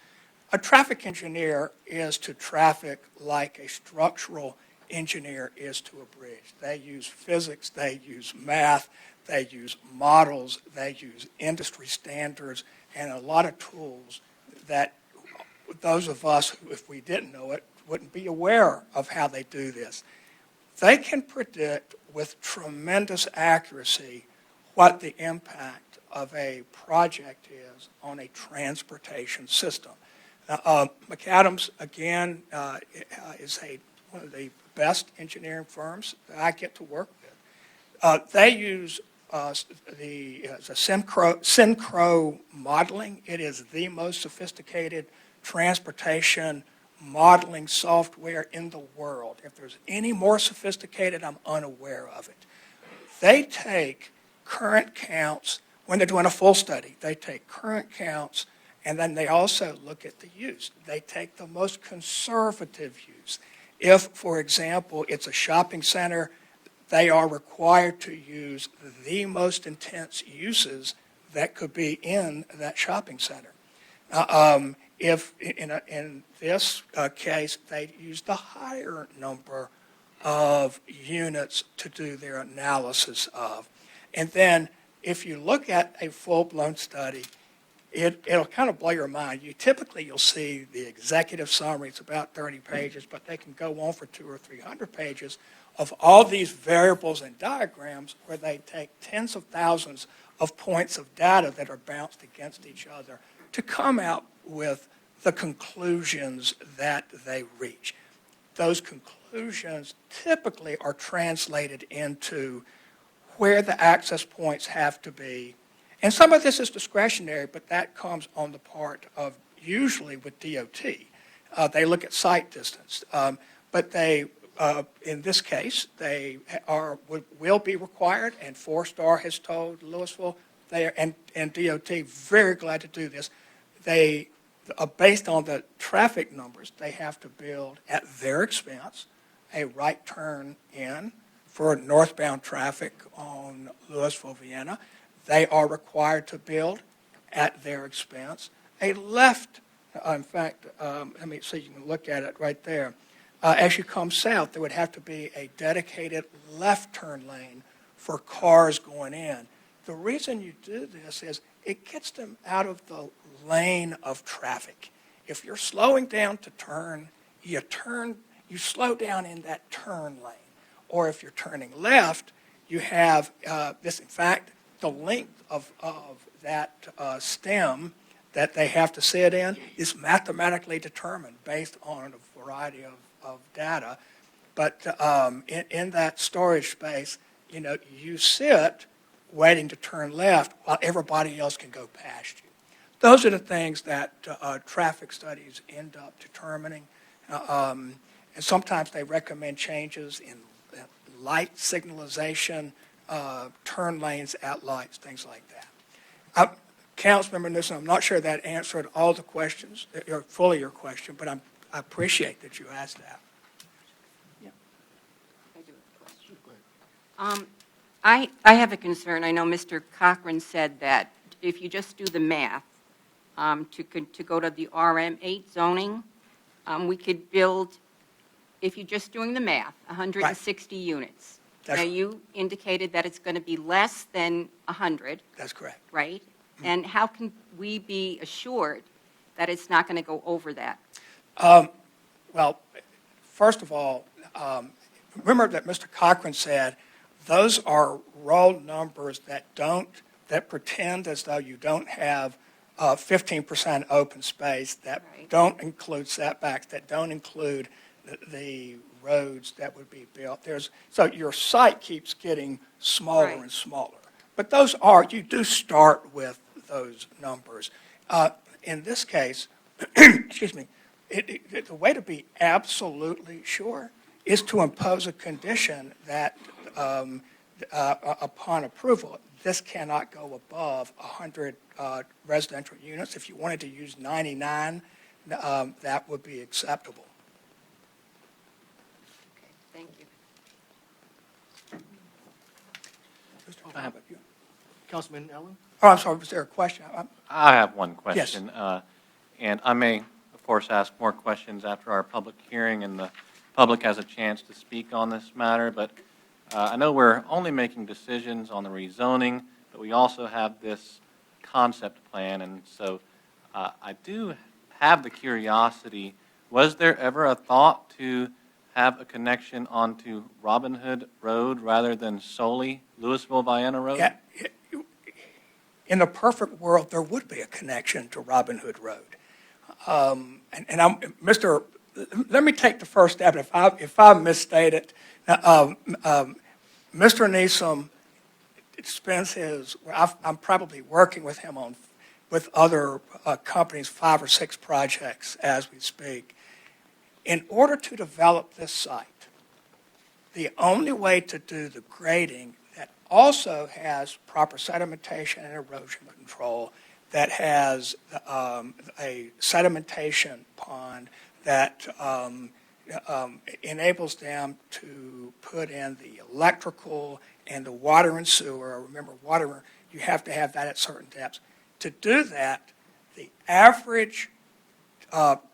A traffic engineer is to traffic like a structural engineer is to a bridge. They use physics, they use math, they use models, they use industry standards, and a lot of tools that those of us who, if we didn't know it, wouldn't be aware of how they do this. They can predict with tremendous accuracy what the impact of a project is on a transportation system. McAdams, again, is one of the best engineering firms that I get to work with. They use the Syncro modeling. It is the most sophisticated transportation modeling software in the world. If there's any more sophisticated, I'm unaware of it. They take current counts, when they're doing a full study, they take current counts, and then they also look at the use. They take the most conservative use. If, for example, it's a shopping center, they are required to use the most intense uses that could be in that shopping center. If in this case, they use the higher number of units to do their analysis of. And then if you look at a full-blown study, it'll kind of blow your mind. You'll see the executive summary. It's about 30 pages, but they can go on for 200 or 300 pages of all these variables and diagrams where they take tens of thousands of points of data that are bounced against each other to come out with the conclusions that they reach. Those conclusions typically are translated into where the access points have to be. And some of this is discretionary, but that comes on the part of usually with DOT. They look at site distance. But they, in this case, they will be required, and 4-Star has told Lewisville, and DOT, very glad to do this. They, based on the traffic numbers, they have to build at their expense a right turn in for northbound traffic on Lewisville-Vienna. They are required to build at their expense a left. In fact, let me see, you can look at it right there. As you come south, there would have to be a dedicated left turn lane for cars going in. The reason you do this is it gets them out of the lane of traffic. If you're slowing down to turn, you slow down in that turn lane. Or if you're turning left, you have this, in fact, the length of that stem that they have to sit in is mathematically determined based on a variety of data. But in that storage space, you sit waiting to turn left while everybody else can go past you. Those are the things that traffic studies end up determining. And sometimes they recommend changes in light signalization, turn lanes at lights, things like that. Councilmember Newsom, I'm not sure that answered all the questions, fully your question, but I appreciate that you asked that. I have a concern. I know Mr. Cochran said that if you just do the math, to go to the RM8 zoning, we could build, if you're just doing the math, 160 units. That's Now, right. you indicated that it's going to be less than 100, That's correct. right? And how can we be assured that it's not going to go over that? Well, first of all, remember that Mr. Cochran said those are raw numbers that pretend as though you don't have 15% open space, that don't include setbacks, that don't include the roads that would be built. So your site keeps getting smaller and smaller. But you do start with those numbers. In this case, excuse me, the way to be absolutely sure is to impose a condition that upon approval, this cannot go above 100 residential units. If you wanted to use 99, that would be acceptable. Thank you. Councilman Ellen? Oh, I'm sorry, was there a question? I have one question. And I may, of course, ask more questions after our public hearing and the public has a chance to speak on this matter, but I know we're only making decisions on the rezoning, but we also have this concept plan, and so I do have the curiosity, was there ever a thought to have a connection onto Robin Hood Road rather than solely Lewisville-Vienna Road? Yeah, in a perfect world, there would be a connection to Robin Hood Road. Let me take the first step. If I misstate it, Mr. Neeson spends I'm probably working with him with other companies, 5 or 6 projects as we speak. In order to develop this site, the only way to do the grading that also has proper sedimentation and erosion control, that has a sedimentation pond that enables them to put in the electrical and the water and sewer. Remember, water, you have to have that at certain depths. To do that, the average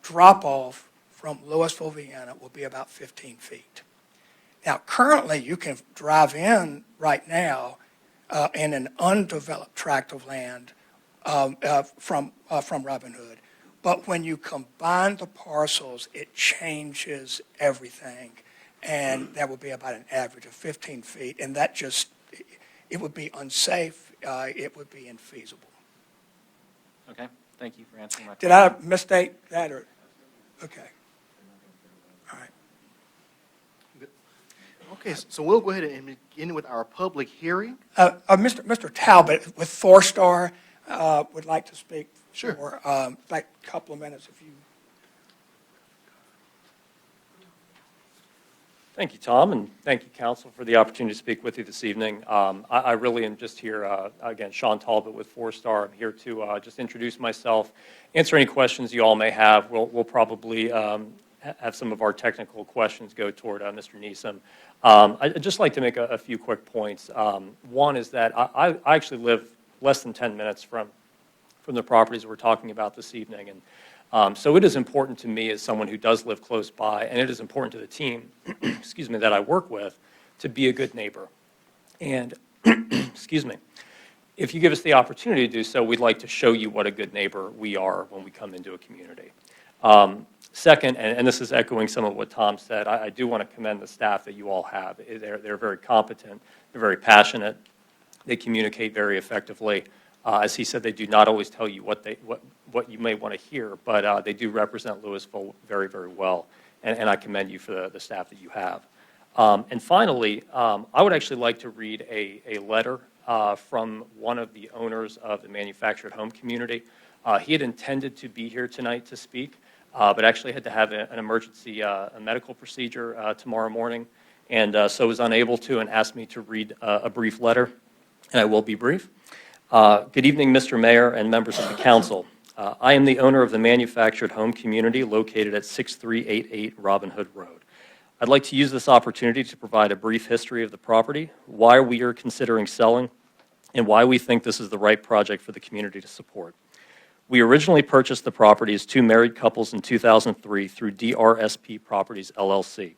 drop-off from Lewisville, Vienna will be about 15 feet. Now, currently, you can drive in right now in an undeveloped tract of land from Robin Hood. But when you combine the parcels, it changes everything. And that would be about an average of 15 feet. And that it would be unsafe. It would be infeasible. Okay, thank you for answering my question. Did I misstate that? Okay. All right. Okay, so we'll go ahead and begin with our public hearing. Mr. Talbot with 4-Star would like to speak for like a couple of minutes if you. Thank you, Tom, and thank you, Council, for the opportunity to speak with you this evening. I really am just here, again, Sean Talbot with 4-Star. I'm here to just introduce myself, answer any questions you all may have. We'll probably have some of our technical questions go toward Mr. Neeson. I'd just like to make a few quick points. One is that I actually live less than 10 minutes from the properties we're talking about this evening, and so it is important to me as someone who does live close by, and it is important to the team, excuse me, that I work with, to be a good neighbor. And, excuse me, if you give us the opportunity to do so, we'd like to show you what a good neighbor we are when we come into a community. Second, and this is echoing some of what Tom said, I do want to commend the staff that you all have. They're very competent, they're very passionate, they communicate very effectively. As he said, they do not always tell you what you may want to hear, but they do represent Lewisville very, very well, and I commend you for the staff that you have. And finally, I would actually like to read a letter from one of the owners of the manufactured home community. He had intended to be here tonight to speak, but actually had to have an emergency a medical procedure tomorrow morning, and so was unable to, and asked me to read a brief letter, and I will be brief. Good evening, Mr. Mayor and members of the council. I am the owner of the manufactured home community located at 6388 Robin Hood Road. I'd like to use this opportunity to provide a brief history of the property, why we are considering selling, and why we think this is the right project for the community to support. We originally purchased the property as two married couples in 2003 through DRSP Properties, LLC.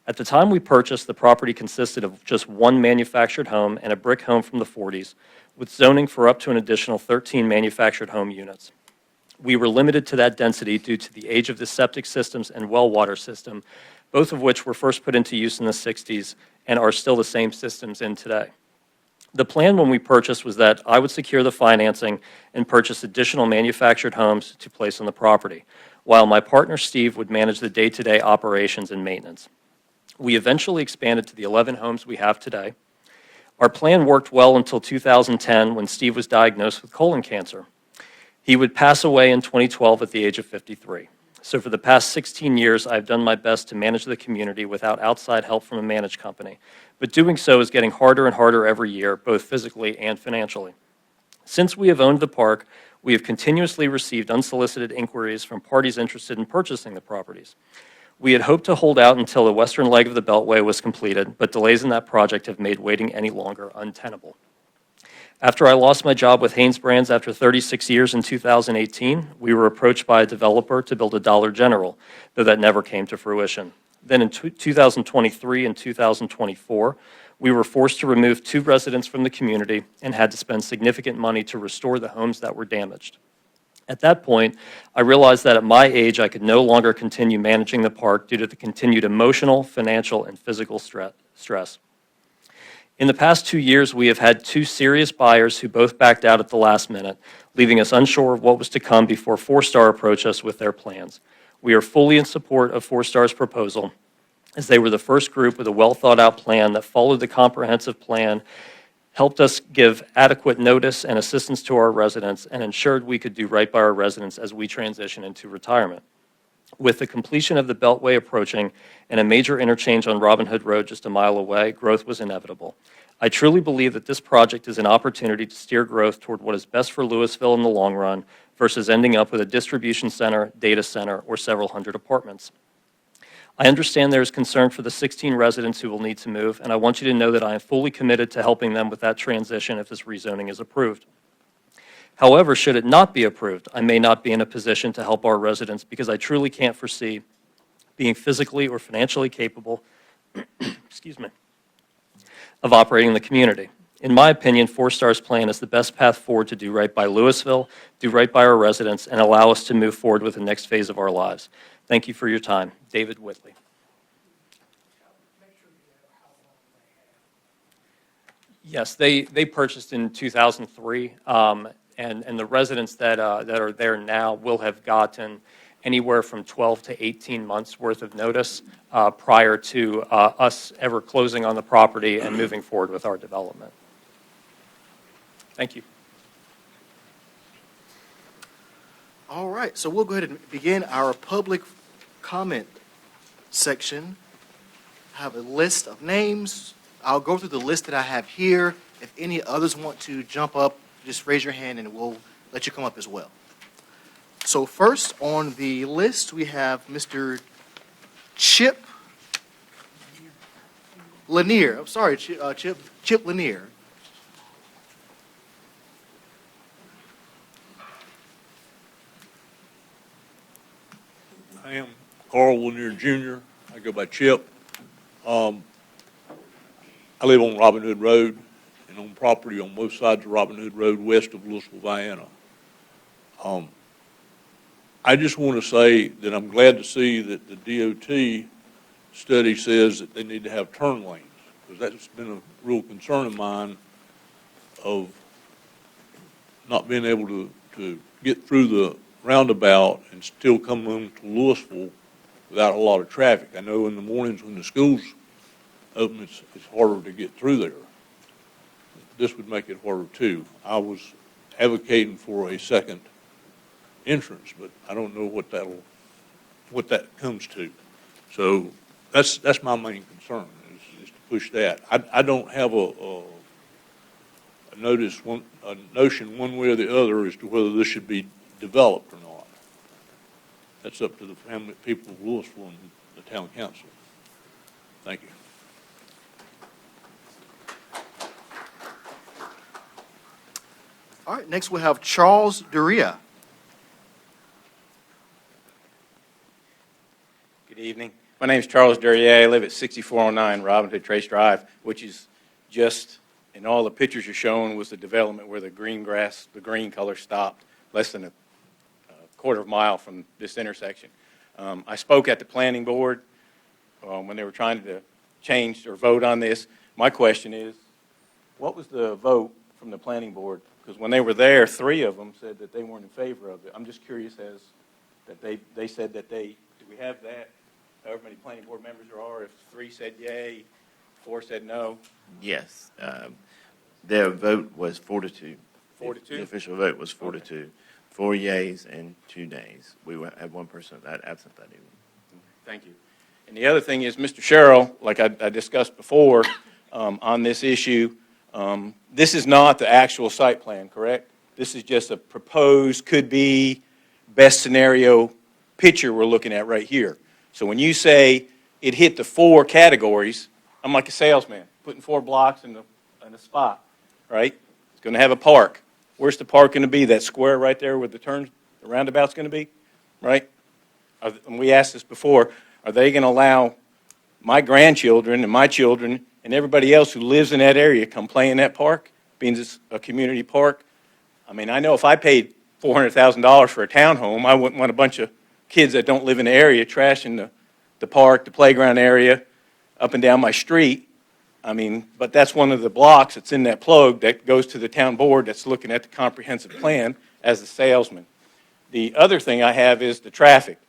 At the time we purchased, the property consisted of just one manufactured home and a brick home from the 40s, with zoning for up to an additional 13 manufactured home units. We were limited to that density due to the age of the septic systems and well water system, both of which were first put into use in the 60s and are still the same systems in today. The plan when we purchased was that I would secure the financing and purchase additional manufactured homes to place on the property, while my partner Steve would manage the day-to-day operations and maintenance. We eventually expanded to the 11 homes we have today. Our plan worked well until 2010 when Steve was diagnosed with colon cancer. He would pass away in 2012 at the age of 53. So for the past 16 years, I've done my best to manage the community without outside help from a managed company. But doing so is getting harder and harder every year, both physically and financially. Since we have owned the park, we have continuously received unsolicited inquiries from parties interested in purchasing the properties. We had hoped to hold out until the western leg of the Beltway was completed, but delays in that project have made waiting any longer untenable. After I lost my job with Hanes Brands after 36 years in 2018, we were approached by a developer to build a Dollar General, though that never came to fruition. Then in 2023 and 2024, we were forced to remove 2 residents from the community and had to spend significant money to restore the homes that were damaged. At that point, I realized that at my age, I could no longer continue managing the park due to the continued emotional, financial, and physical stress. In the past 2 years, we have had 2 serious buyers who both backed out at the last minute, leaving us unsure of what was to come before Four Star approached us with their plans. We are fully in support of Four Star's proposal, as they were the first group with a well-thought-out plan that followed the comprehensive plan, helped us give adequate notice and assistance to our residents, and ensured we could do right by our residents as we transition into retirement. With the completion of the Beltway approaching and a major interchange on Robin Hood Road just a mile away, growth was inevitable. I truly believe that this project is an opportunity to steer growth toward what is best for Lewisville in the long run versus ending up with a distribution center, data center, or several hundred apartments. I understand there is concern for the 16 residents who will need to move, and I want you to know that I am fully committed to helping them with that transition if this rezoning is approved. However, should it not be approved, I may not be in a position to help our residents because I truly can't foresee being physically or financially capable of operating the community. In my opinion, Four Star's plan is the best path forward to do right by Lewisville, do right by our residents, and allow us to move forward with the next phase of our lives. Thank you for your time. David Whitley. Yes, they purchased in 2003, and the residents that are there now will have gotten anywhere from 12 to 18 months worth of notice prior to us ever closing on the property and moving forward with our development. Thank you. All right, so we'll go ahead and begin our public comment section. I have a list of names. I'll go through the list that I have here. If any others want to jump up, just raise your hand and we'll let you come up as well. So first on the list, we have Mr. Chip Lanier. I'm sorry, Chip Lanier. I am Carl Lanier Jr. I go by Chip. I live on Robin Hood Road and own property on both sides of Robin Hood Road west of Lewisville, Vienna. I just want to say that I'm glad to see that the DOT study says that they need to have turn lanes, because that's been a real concern of mine of not being able to get through the roundabout and still come into Lewisville without a lot of traffic. I know in the mornings when the schools open, it's harder to get through there. This would make it harder too. I was advocating for a second entrance, but I don't know what that comes to. So that's my main concern is to push that. I don't have a notion one way or the other as to whether this should be developed or not. That's up to the people of Lewisville and the town council. Thank you. All right, next we'll have Charles Duria. Good evening. My name is Charles Duryea. I live at 6409 Robin Hood Trace Drive, which is just, in all the pictures you're showing, was the development where the green grass, the green color stopped less than a quarter of a mile from this intersection. I spoke at the planning board when they were trying to change or vote on this. My question is, what was the vote from the planning board? Because when they were there, 3 of them said that they weren't in favor of it. I'm just curious as that they said that do we have that? However many planning board members there are, if 3 said yay, 4 said no. Yes. Their vote was 4-2. 4-2? The official vote was 4-2. 4 yays and 2 nays. We had 1 person absent that evening. Thank you. And the other thing is, Mr. Sherrill, like I discussed before on this issue, this is not the actual site plan, correct? This is just a proposed, could be, best scenario picture we're looking at right here. So when you say it hit the 4 categories, I'm like a salesman, putting 4 blocks in a spot, right? It's going to have a park. Where's the park going to be? That square right there where the roundabout's going to be, right? And we asked this before, are they going to allow my grandchildren and my children and everybody else who lives in that area come play in that park, being it's a community park? I mean, I know if I paid $400,000 for a townhome, I wouldn't want a bunch of kids that don't live in the area trashing the park, the playground area, up and down my street. I mean, but that's one of the blocks that's in that plug that goes to the town board that's looking at the comprehensive plan as the salesman. The other thing I have is the traffic.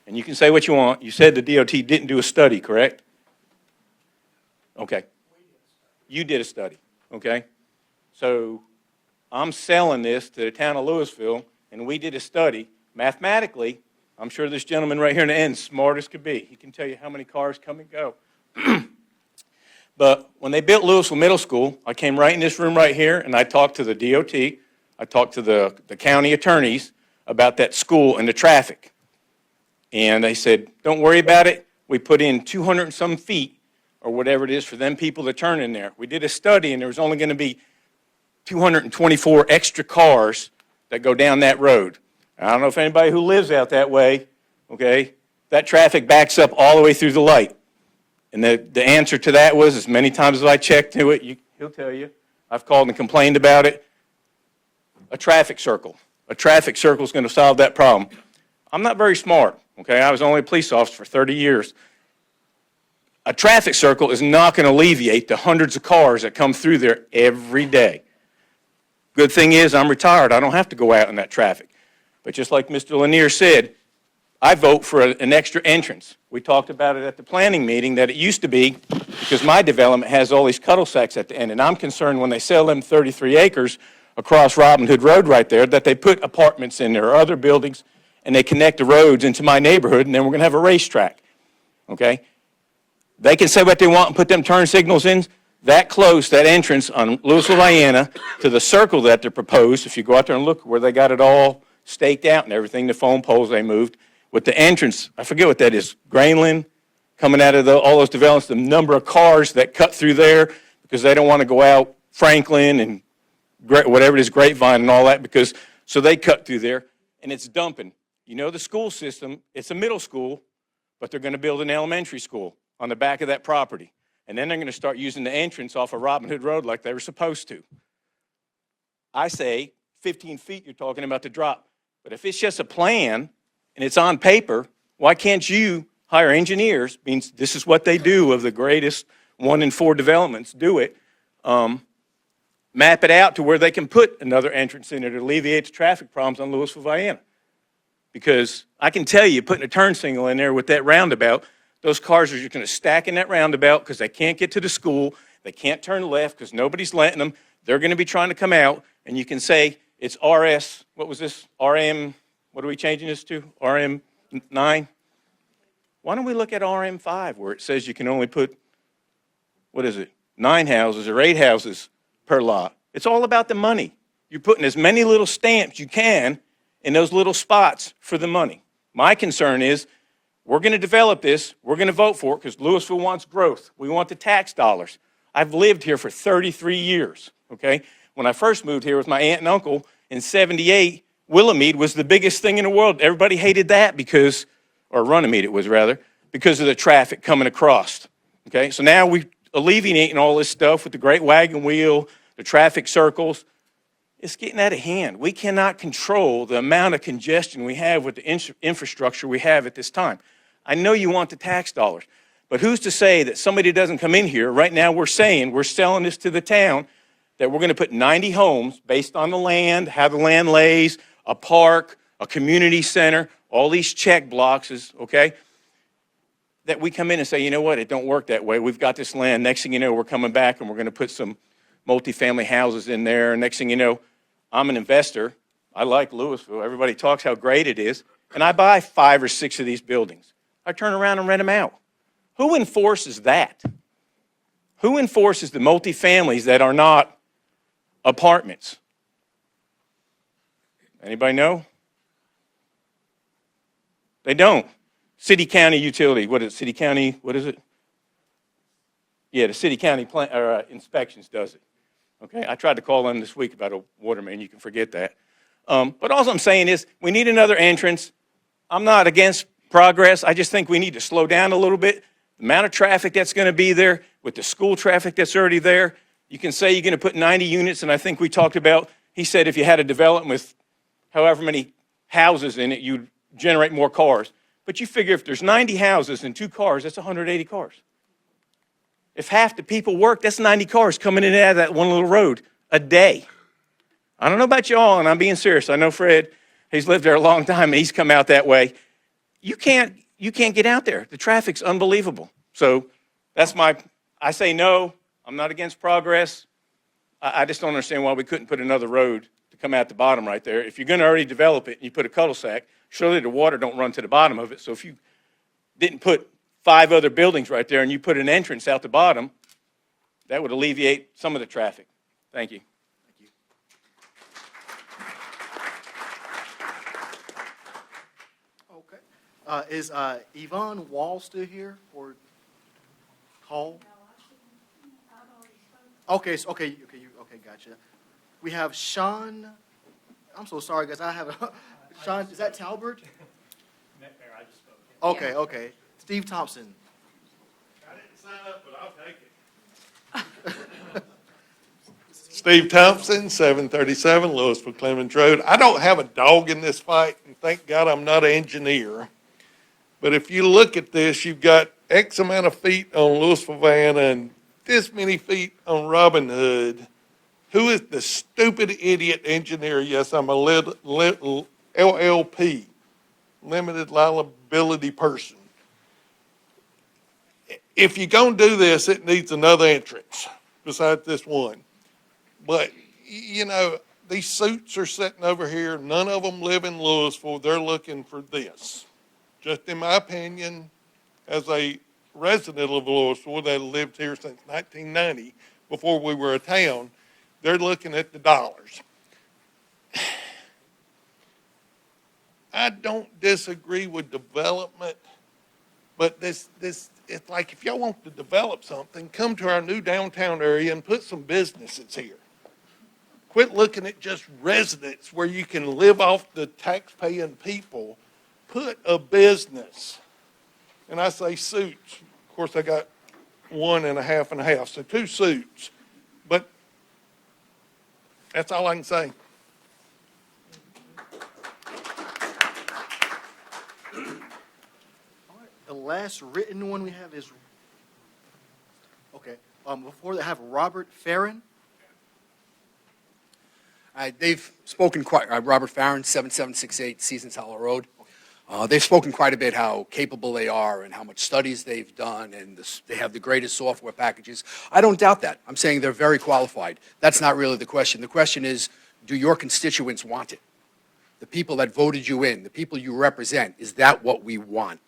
And you can say what you want. You said the DOT didn't do a study, correct? Okay. You did a study, okay? So I'm selling this to the town of Lewisville, and we did a study. Mathematically, I'm sure this gentleman right here in the end, smart as could be. He can tell you how many cars come and go. But when they built Lewisville Middle School, I came right in this room right here, and I talked to the DOT. I talked to the county attorneys about that school and the traffic. And they said, don't worry about it. We put in 200 and some feet, or whatever it is, for them people to turn in there. We did a study, and there was only going to be 224 extra cars that go down that road. I don't know if anybody who lives out that way, okay, that traffic backs up all the way through the light. And the answer to that was, as many times as I checked to it, he'll tell you, I've called and complained about it, a traffic circle. A traffic circle is going to solve that problem. I'm not very smart, okay? I was only a police officer for 30 years. A traffic circle is not going to alleviate the hundreds of cars that come through there every day. Good thing is I'm retired. I don't have to go out in that traffic. But just like Mr. Lanier said, I vote for an extra entrance. We talked about it at the planning meeting that it used to be, because my development has all these cul-de-sacs at the end, and I'm concerned when they sell them 33 acres across Robin Hood Road right there, that they put apartments in there or other buildings, and they connect the roads into my neighborhood, and then we're going to have a racetrack, okay? They can say what they want and put them turn signals in. That close, that entrance on Lewisville, Vienna, to the circle that they're proposed, if you go out there and look where they got it all staked out and everything, the phone poles they moved, with the entrance, I forget what that is, Grainland, coming out of all those developments, the number of cars that cut through there because they don't want to go out Franklin and whatever it is, Grapevine and all that, because so they cut through there, and it's dumping. You know the school system, it's a middle school, but they're going to build an elementary school on the back of that property. And then they're going to start using the entrance off of Robin Hood Road like they were supposed to. I say 15 feet you're talking about the drop. But if it's just a plan and it's on paper, why can't you hire engineers? Means this is what they do of the greatest 1 in 4 developments, do it. Map it out to where they can put another entrance in there to alleviate the traffic problems on Lewisville, Vienna. Because I can tell you, putting a turn signal in there with that roundabout, those cars are just going to stack in that roundabout because they can't get to the school. They can't turn left because nobody's letting them. They're going to be trying to come out, and you can say it's RS, what was this, RM, what are we changing this to, RM9? Why don't we look at RM5 where it says you can only put, 9 houses or 8 houses per lot? It's all about the money. You're putting as many little stamps you can in those little spots for the money. My concern is we're going to develop this, we're going to vote for it because Lewisville wants growth. We want the tax dollars. I've lived here for 33 years, okay? When I first moved here with my aunt and uncle in 78, Willamede was the biggest thing in the world. Everybody hated that because, or Runnymede it was rather, because of the traffic coming across, okay? So now we're alleviating all this stuff with the Great Wagon Wheel, the traffic circles. It's getting out of hand. We cannot control the amount of congestion we have with the infrastructure we have at this time. I know you want the tax dollars, but who's to say that somebody doesn't come in here? Right now we're saying, we're selling this to the town, that we're going to put 90 homes based on the land, how the land lays, a park, a community center, all these check boxes, okay? That we come in and say, you know what, it don't work that way. We've got this land. Next thing you know, we're coming back and we're going to put some multifamily houses in there. Next thing you know, I'm an investor. I like Lewisville. Everybody talks how great it is. And I buy 5 or 6 of these buildings. I turn around and rent them out. Who enforces that? Who enforces the multifamilies that are not apartments? Anybody know? They don't. City county utility. What is it? City county, what is it? Yeah, the city county inspections does it. Okay, I tried to call them this week about a water main. You can forget that. But all I'm saying is we need another entrance. I'm not against progress. I just think we need to slow down a little bit. The amount of traffic that's going to be there with the school traffic that's already there. You can say you're going to put 90 units, and I think we talked about, he said if you had a development with however many houses in it, you'd generate more cars. But you figure if there's 90 houses and 2 cars, that's 180 cars. If half the people work, that's 90 cars coming in and out of that one little road a day. I don't know about y'all, and I'm being serious. I know Fred, he's lived there a long time, and he's come out that way. You can't get out there. The traffic's unbelievable. So that's I say no. I'm not against progress. I just don't understand why we couldn't put another road to come out the bottom right there. If you're going to already develop it and you put a cul-de-sac, surely the water don't run to the bottom of it. So if you didn't put 5 other buildings right there and you put an entrance out the bottom, that would alleviate some of the traffic. Thank you. Okay. Is Yvonne Wall still here or Hall? Okay, okay, gotcha. We have Sean. I'm so sorry, guys. I have a Sean. Is that Talbert? Okay, okay. Steve Thompson. I didn't sign up, but I'll take it. Steve Thompson, 737 Lewisville Clemens Road. I don't have a dog in this fight, and thank God I'm not an engineer. But if you look at this, you've got X amount of feet on Lewisville Van and this many feet on Robin Hood. Who is the stupid idiot engineer? Yes, I'm a LLP, limited liability person. If you're going to do this, it needs another entrance besides this one. But, you know, these suits are sitting over here. None of them live in Lewisville. They're looking for this. Just in my opinion, as a resident of Lewisville that lived here since 1990, before we were a town, they're looking at the dollars. I don't disagree with development, but it's like if y'all want to develop something, come to our new downtown area and put some businesses here. Quit looking at just residents where you can live off the tax-paying people. Put a business. And I say suits. Of course, I got 1.5 so 2 suits. But that's all I can say. The last written one we have is, okay, before they have Robert Farron. They've spoken quite, Robert Farron, 7768 Seasons Hollow Road. They've spoken quite a bit how capable they are and how much studies they've done, and they have the greatest software packages. I don't doubt that. I'm saying they're very qualified. That's not really the question. The question is, do your constituents want it? The people that voted you in, the people you represent, is that what we want?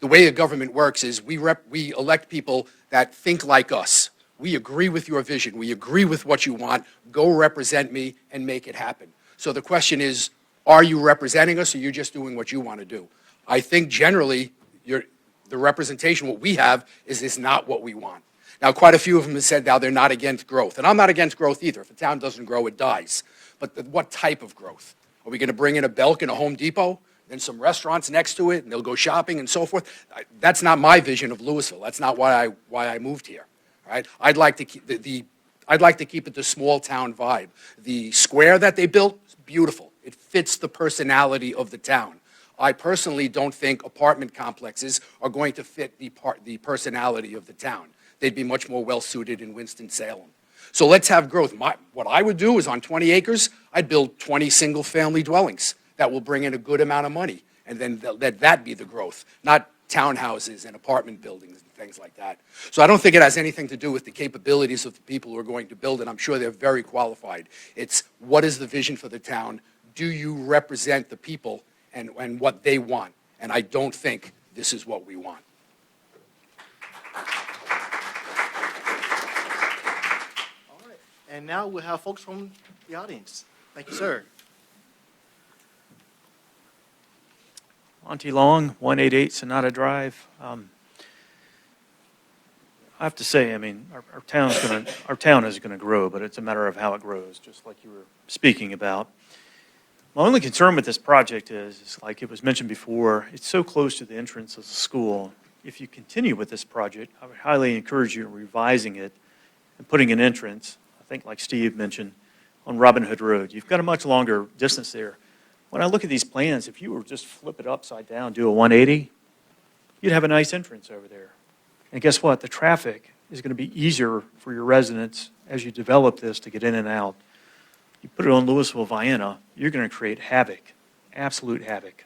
The way a government works is we elect people that think like us. We agree with your vision. We agree with what you want. Go represent me and make it happen. So the question is, are you representing us, or are you just doing what you want to do? I think generally the representation, what we have, is not what we want. Now, quite a few of them have said now they're not against growth, and I'm not against growth either. If a town doesn't grow, it dies. But what type of growth? Are we going to bring in a Belk and a Home Depot, then some restaurants next to it, and they'll go shopping and so forth? That's not my vision of Lewisville. That's not why I moved here. Right? I'd like to keep I'd like to keep it the small town vibe. The square that they built is beautiful. It fits the personality of the town. I personally don't think apartment complexes are going to fit the personality of the town. They'd be much more well-suited in Winston-Salem. So let's have growth. What I would do is on 20 acres, I'd build 20 single-family dwellings that will bring in a good amount of money, and then let that be the growth, not townhouses and apartment buildings and things like that. So I don't think it has anything to do with the capabilities of the people who are going to build it. I'm sure they're very qualified. It's what is the vision for the town? Do you represent the people and what they want? And I don't think this is what we want. And now we'll have folks from the audience. Thank you, sir. Monty Long, 188 Sonata Drive. I have to say, I mean, our town is going to grow, but it's a matter of how it grows, just like you were speaking about. My only concern with this project is like it was mentioned before, it's so close to the entrance of the school. If you continue with this project, I would highly encourage you revising it and putting an entrance, I think like Steve mentioned, on Robin Hood Road. You've got a much longer distance there. When I look at these plans, if you were just flip it upside down, do a 180, you'd have a nice entrance over there. And guess what? The traffic is going to be easier for your residents as you develop this to get in and out. You put it on Lewisville, Vienna, you're going to create havoc, absolute havoc.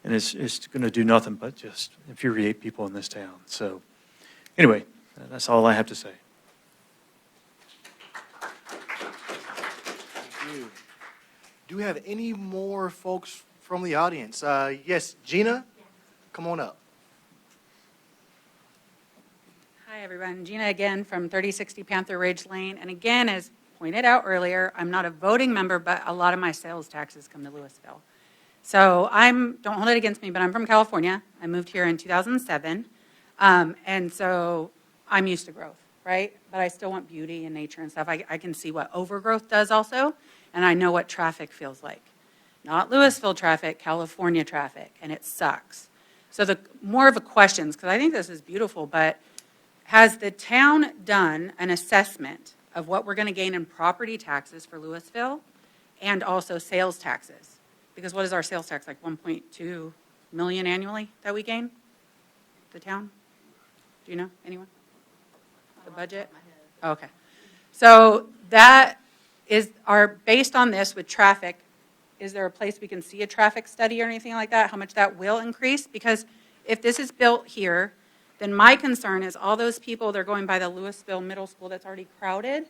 And it's going to do nothing but just infuriate people in this town. So anyway, that's all I have to say. Thank you. Do we have any more folks from the audience? Yes, Gina, come on up. Hi, everyone. Gina again from 3060 Panther Ridge Lane. And again, as pointed out earlier, I'm not a voting member, but a lot of my sales taxes come to Lewisville. So don't hold it against me, but I'm from California. I moved here in 2007. And so I'm used to growth, right? But I still want beauty and nature and stuff. I can see what overgrowth does also, and I know what traffic feels like. Not Lewisville traffic, California traffic, and it sucks. So more of a questions, because I think this is beautiful, but has the town done an assessment of what we're going to gain in property taxes for Lewisville and also sales taxes? Because what is our sales tax, like 1.2 million annually that we gain, the town? Do you know, anyone? The budget? Okay. So that based on this with traffic, is there a place we can see a traffic study or anything like that, how much that will increase? Because if this is built here, then my concern is all those people, they're going by the Lewisville Middle School that's already crowded.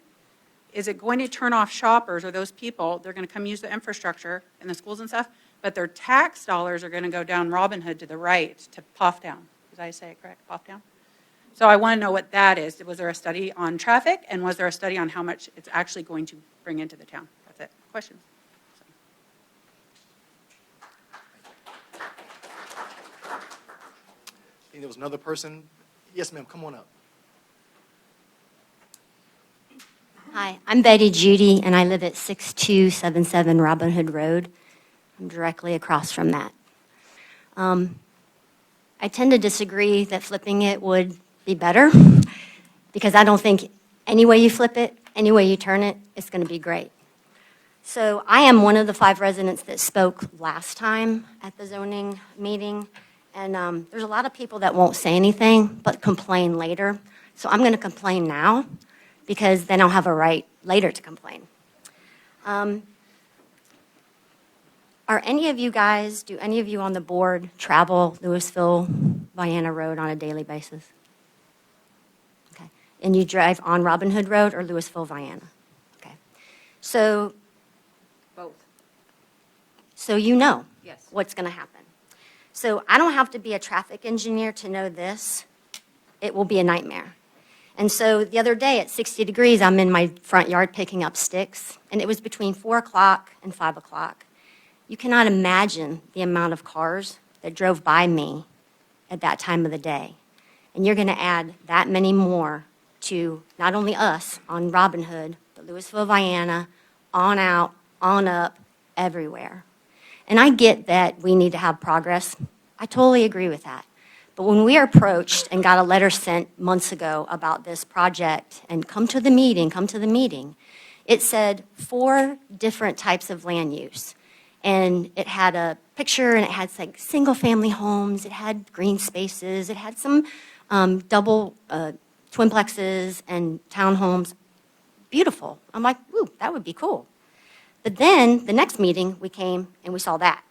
Is it going to turn off shoppers or those people? They're going to come use the infrastructure in the schools and stuff, but their tax dollars are going to go down Robin Hood to the right to Pufftown. Did I say it correct? Pufftown? So I want to know what that is. Was there a study on traffic, and was there a study on how much it's actually going to bring into the town? That's it. Questions? I think there was another person. Yes, ma'am, come on up. Hi, I'm Betty Judy, and I live at 6277 Robin Hood Road. I'm directly across from that. I tend to disagree that flipping it would be better, because I don't think any way you flip it, any way you turn it, it's going to be great. So I am one of the 5 residents that spoke last time at the zoning meeting, and there's a lot of people that won't say anything but complain later. So I'm going to complain now, because then I'll have a right later to complain. Are any of you guys, do any of you on the board travel Lewisville, Vienna Road on a daily basis? Okay. And you drive on Robin Hood Road or Lewisville, Vienna? Okay. So, both. So you know Yes. what's going to happen. So I don't have to be a traffic engineer to know this. It will be a nightmare. And so the other day at 60 degrees, I'm in my front yard picking up sticks, and it was between 4 o'clock and 5 o'clock. You cannot imagine the amount of cars that drove by me at that time of the day. And you're going to add that many more to not only us on Robin Hood, but Lewisville, Vienna, on out, on up, everywhere. And I get that we need to have progress. I totally agree with that. But when we are approached and got a letter sent months ago about this project and come to the meeting, it said 4 different types of land use. And it had a picture, and it had like single-family homes, it had green spaces, it had some double twinplexes and townhomes. Beautiful. I'm like, ooh, that would be cool. But then the next meeting, we came and we saw that,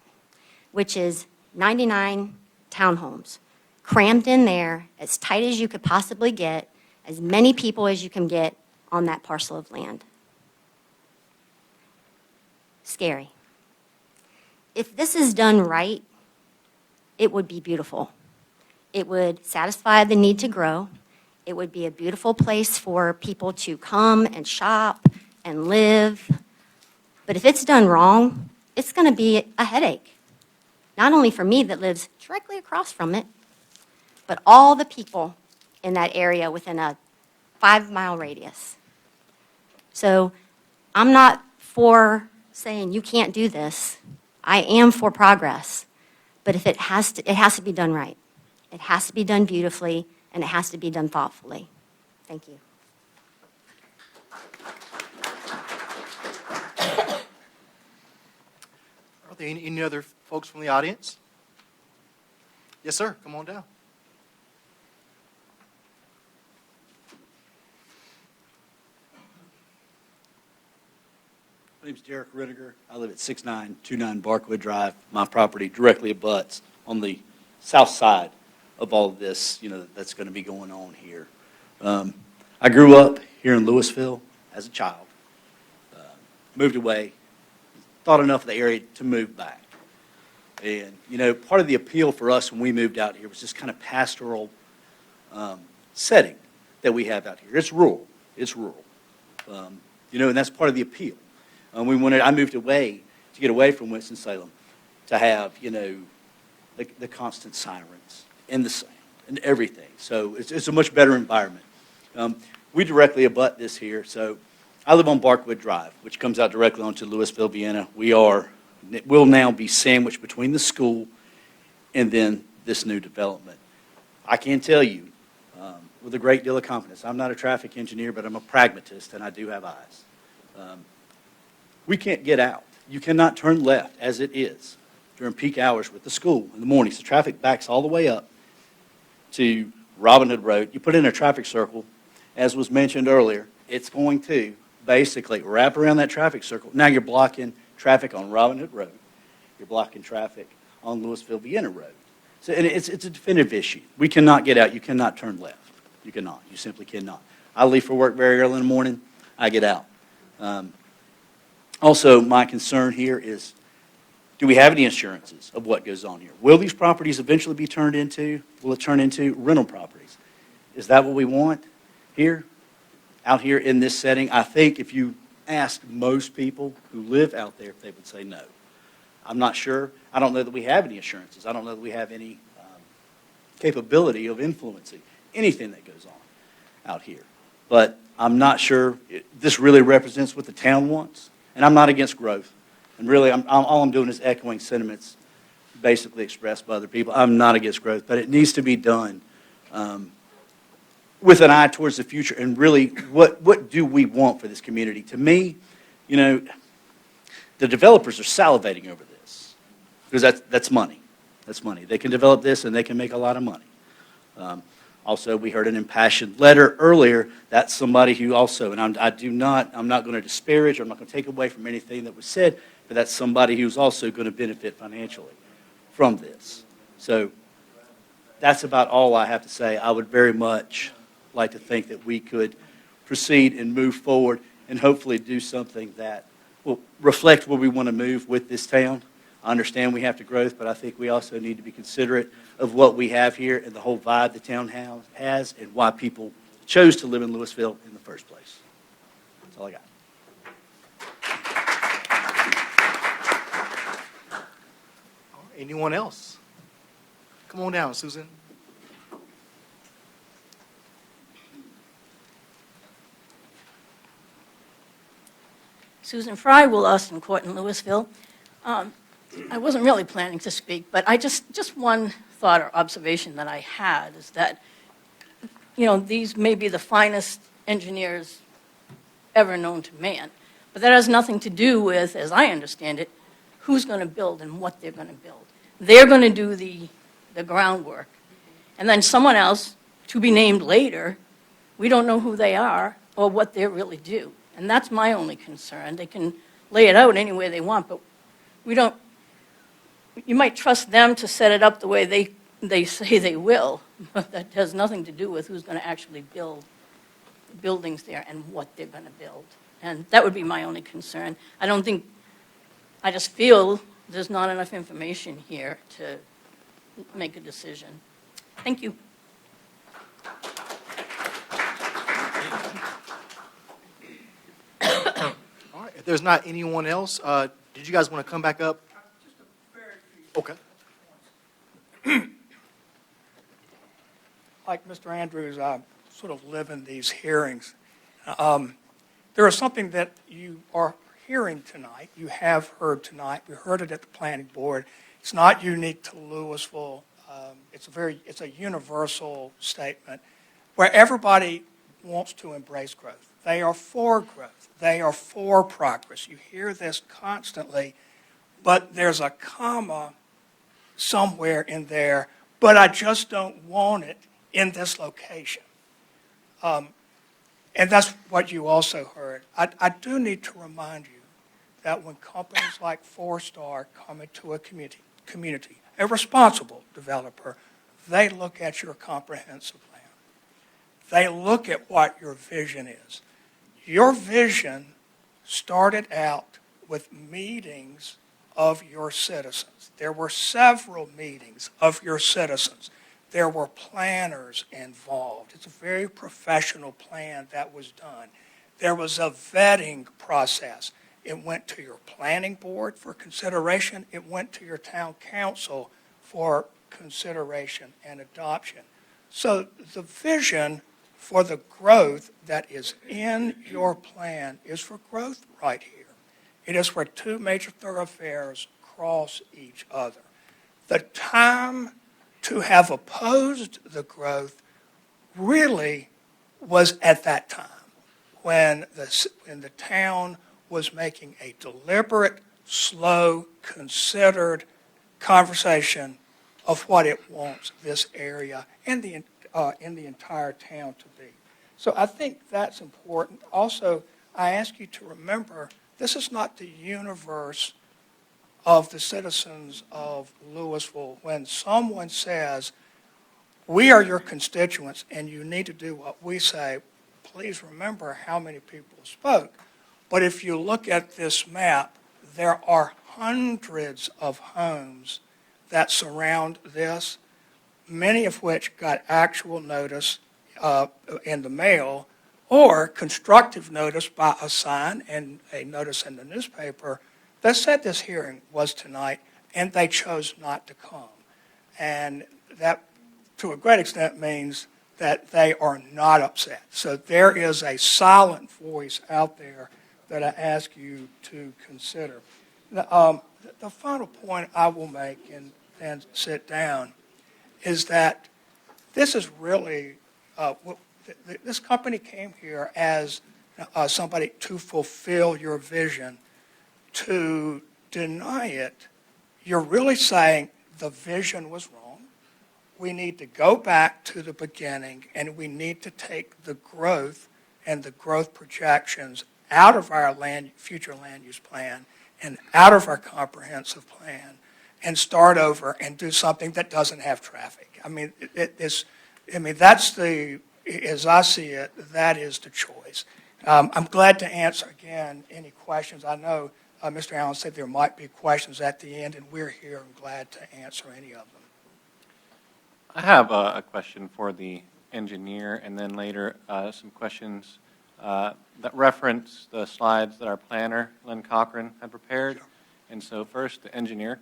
which is 99 townhomes crammed in there as tight as you could possibly get, as many people as you can get on that parcel of land. Scary. If this is done right, it would be beautiful. It would satisfy the need to grow. It would be a beautiful place for people to come and shop and live. But if it's done wrong, it's going to be a headache. Not only for me that lives directly across from it, but all the people in that area within a 5-mile radius. So I'm not for saying you can't do this. I am for progress. But if it has to be done right. It has to be done beautifully, and it has to be done thoughtfully. Thank you. Are there any other folks from the audience? Yes, sir. Come on down. My name's Derek Rittiger. I live at 6929 Barkwood Drive. My property directly abuts on the south side of all of this, that's going to be going on here. I grew up here in Lewisville as a child, moved away, thought enough of the area to move back. And, part of the appeal for us when we moved out here was this kind of pastoral setting that we have out here. It's rural. And that's part of the appeal. I moved away to get away from Winston-Salem to have, the constant sirens and the sound and everything. So it's a much better environment. We directly abut this here. So I live on Barkwood Drive, which comes out directly onto Lewisville, Vienna. We'll now be sandwiched between the school and then this new development. I can tell you with a great deal of confidence, I'm not a traffic engineer, but I'm a pragmatist, and I do have eyes. We can't get out. You cannot turn left as it is during peak hours with the school in the mornings. The traffic backs all the way up to Robin Hood Road. You put in a traffic circle, as was mentioned earlier, it's going to basically wrap around that traffic circle. Now you're blocking traffic on Robin Hood Road. You're blocking traffic on Lewisville Vienna Road. So and it's a definitive issue. We cannot get out. You cannot turn left. You cannot. You simply cannot. I leave for work very early in the morning. I get out. Also, my concern here is, do we have any assurances of what goes on here? Will these properties eventually be turned into, will it turn into rental properties? Is that what we want here, out here in this setting? I think if you ask most people who live out there, they would say no. I'm not sure. I don't know that we have any assurances. I don't know that we have any capability of influencing anything that goes on out here. But I'm not sure this really represents what the town wants. And I'm not against growth. And really, all I'm doing is echoing sentiments basically expressed by other people. I'm not against growth, but it needs to be done with an eye towards the future. And really, what do we want for this community? To me, the developers are salivating over this because that's money. That's money. They can develop this and they can make a lot of money. Also, we heard an impassioned letter earlier. That's somebody who also, and I'm not going to disparage, or I'm not going to take away from anything that was said, but that's somebody who's also going to benefit financially from this. So that's about all I have to say. I would very much like to think that we could proceed and move forward and hopefully do something that will reflect where we want to move with this town. I understand we have to grow, but I think we also need to be considerate of what we have here and the whole vibe the town has and why people chose to live in Lewisville in the first place. That's all I got. Anyone else? Come on down, Susan. Susan Fry, Will Austin Court in Louisville. I wasn't really planning to speak, but I just one thought or observation that I had is that, you know, these may be the finest engineers ever known to man, but that has nothing to do with, as I understand it, who's going to build and what they're going to build. They're going to do the groundwork. And then someone else, to be named later, we don't know who they are or what they really do. And that's my only concern. They can lay it out any way they want, but we don't, you might trust them to set it up the way they say they will, but that has nothing to do with who's going to actually build buildings there and what they're going to build. And that would be my only concern. I just feel there's not enough information here to make a decision. Thank you. All right, if there's not anyone else, did you guys want to come back up? Okay. Like Mr. Andrews, I sort of live in these hearings. There is something that you are hearing tonight, you have heard tonight, we heard it at the planning board. It's not unique to Louisville. It's a universal statement where everybody wants to embrace growth. They are for growth. They are for progress. You hear this constantly, but there's a comma somewhere in there, but I just don't want it in this location. And that's what you also heard. I do need to remind you that when companies like Four Star come into a community, a responsible developer, they look at your comprehensive plan. They look at what your vision is. Your vision started out with meetings of your citizens. There were several meetings of your citizens. There were planners involved. It's a very professional plan that was done. There was a vetting process. It went to your planning board for consideration. It went to your town council for consideration and adoption. So the vision for the growth that is in your plan is for growth right here. It is where two major thoroughfares cross each other. The time to have opposed the growth really was at that time when the town was making a deliberate, slow, considered conversation of what it wants this area and in the entire town to be. So I think that's important. Also, I ask you to remember, this is not the universe of the citizens of Louisville. When someone says, we are your constituents and you need to do what we say, please remember how many people spoke. But if you look at this map, there are hundreds of homes that surround this, many of which got actual notice in the mail or constructive notice by a sign and a notice in the newspaper that said this hearing was tonight, and they chose not to come. And that, to a great extent, means that they are not upset. So there is a silent voice out there that I ask you to consider. The final point I will make and then sit down is that this is really, this company came here as somebody to fulfill your vision. To deny it, you're really saying the vision was wrong. We need to go back to the beginning, and we need to take the growth and the growth projections out of our future land use plan and out of our comprehensive plan and start over and do something that doesn't have traffic. I mean, that's the, as I see it, that is the choice. I'm glad to answer, again, any questions. I know Mr. Allen said there might be questions at the end, and we're here and glad to answer any of them. I have a question for the engineer, and then later some questions that reference the slides that our planner, Lynn Cochran, had prepared. Sure. And so first, the engineer.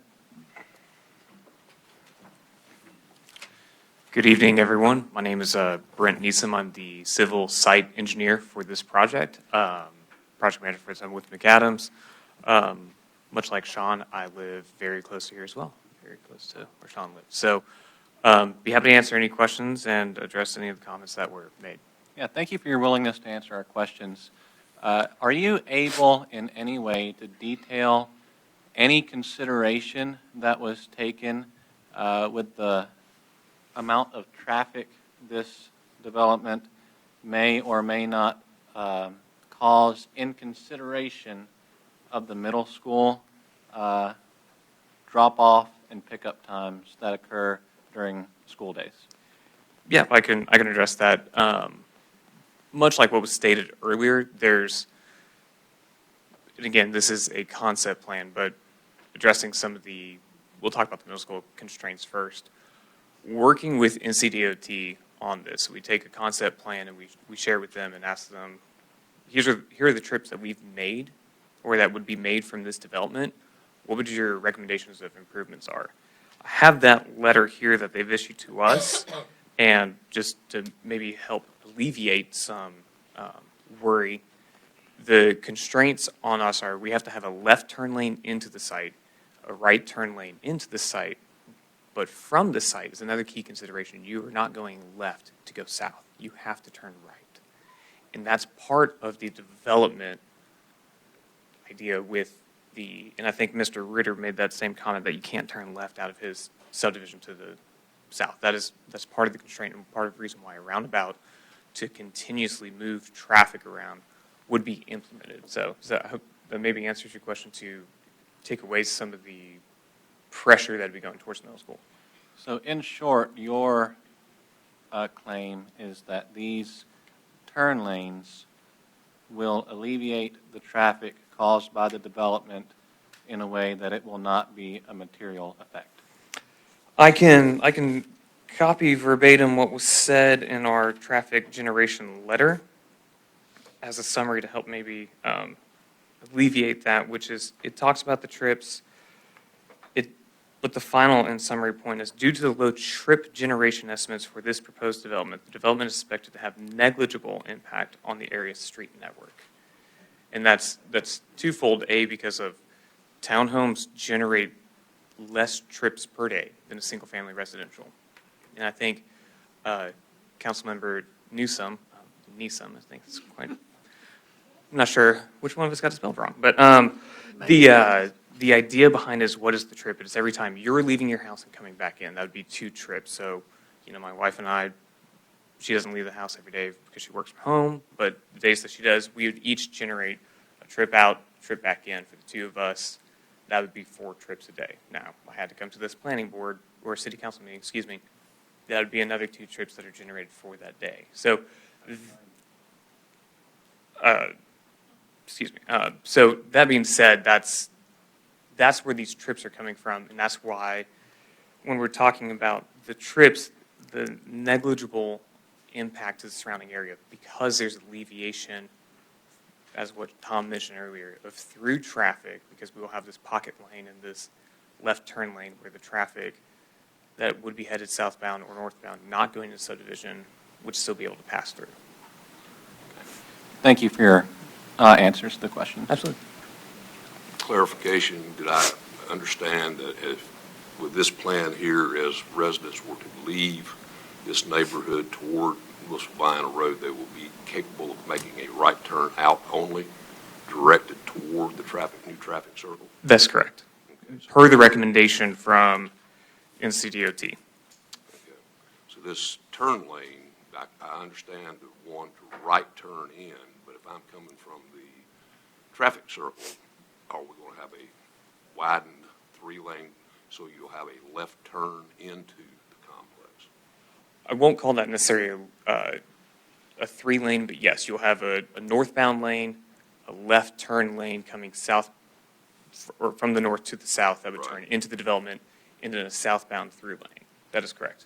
Good evening, everyone. My name is Brent Neeson. I'm the civil site engineer for this project. project manager for them with McAdams. Much like Sean, I live very close to here as well, very close to where Sean lives. So be happy to answer any questions and address any of the comments that were made. Yeah, thank you for your willingness to answer our questions. Are you able in any way to detail any consideration that was taken with the amount of traffic this development may or may not cause in consideration of the middle school drop-off and pickup times that occur during school days? Yeah, I can address that. Much like what was stated earlier, and again, this is a concept plan, but addressing some of we'll talk about the middle school constraints first. Working with NCDOT on this, we take a concept plan and we share with them and ask them, here are the trips that we've made or that would be made from this development. What would your recommendations of improvements are? I have that letter here that they've issued to us, and just to maybe help alleviate some worry, the constraints on us are we have to have a left turn lane into the site, a right turn lane into the site, but from the site is another key consideration. You are not going left to go south. You have to turn right. And that's part of the development idea with and I think Mr. Ritter made that same comment that you can't turn left out of his subdivision to the south. That's part of the constraint and part of the reason why a roundabout to continuously move traffic around would be implemented. So I hope that maybe answers your question to take away some of the pressure that would be going towards middle school. So in short, your claim is that these turn lanes will alleviate the traffic caused by the development in a way that it will not be a material effect. I can copy verbatim what was said in our traffic generation letter as a summary to help maybe alleviate that, which is, it talks about the trips, but the final and summary point is, due to the low trip generation estimates for this proposed development, the development is expected to have negligible impact on the area's street network. And that's twofold. A, because of townhomes generate less trips per day than a single-family residential. And I think Councilmember Newsom, I think it's quite, I'm not sure which one of us got it spelled wrong, but the idea behind is, what is the trip? It's every time you're leaving your house and coming back in. That would be 2 trips. So, my wife and I, she doesn't leave the house every day because she works from home, but the days that she does, we would each generate a trip out, trip back in for the 2 of us. That would be 4 trips a day. Now, I had to come to this planning board or city council meeting, that would be another 2 trips that are generated for that day. So, so that being said, that's where these trips are coming from, and that's why when we're talking about the trips, the negligible impact to the surrounding area, because there's alleviation, as what Tom mentioned earlier, of through traffic, because we will have this pocket lane and this left turn lane where the traffic that would be headed southbound or northbound, not going to subdivision, would still be able to pass through. Thank you for your answers to the question. Absolutely. Clarification, did I understand that if, with this plan here, as residents were to leave this neighborhood toward Lewisville Road, they will be capable of making a right turn out only, directed toward the new traffic circle? That's correct. Per the recommendation from NCDOT. Okay. So this turn lane, I understand the one to right turn in, but if I'm coming from the traffic circle, are we going to have a widened 3-lane so you'll have a left turn into the complex? I won't call that necessarily a 3-lane, but yes, you'll have a northbound lane, a left turn lane coming south, or from the north to the south that would turn into the development, and then a southbound through lane. That is correct.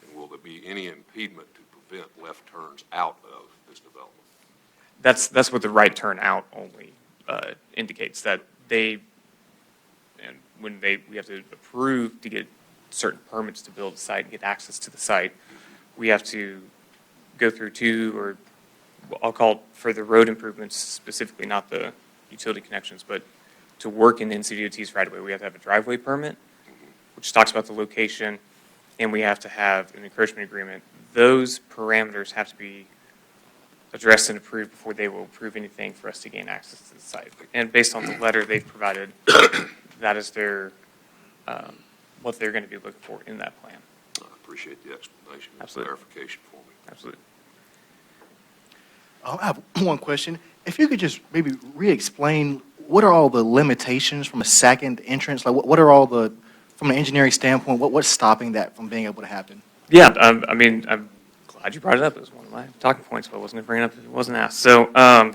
And will there be any impediment to prevent left turns out of this development? That's what the right turn out only indicates, that we have to approve to get certain permits to build a site and get access to the site. We have to go through 2 or I'll call it for the road improvements specifically, not the utility connections, but to work in NCDOT's right of way, we have to have a driveway permit, which talks about the location, and we have to have an encroachment agreement. Those parameters have to be addressed and approved before they will approve anything for us to gain access to the site. And based on the letter they've provided, that is their, what they're going to be looking for in that plan. I appreciate the explanation and Absolutely. clarification for me. Absolutely. I have one question. If you could just maybe re-explain, what are all the limitations from a second entrance? Like, what are all the, from an engineering standpoint, what's stopping that from being able to happen? Yeah, I mean, I'm glad you brought it up. It was one of my talking points, but I wasn't going to bring it up if it wasn't asked. So I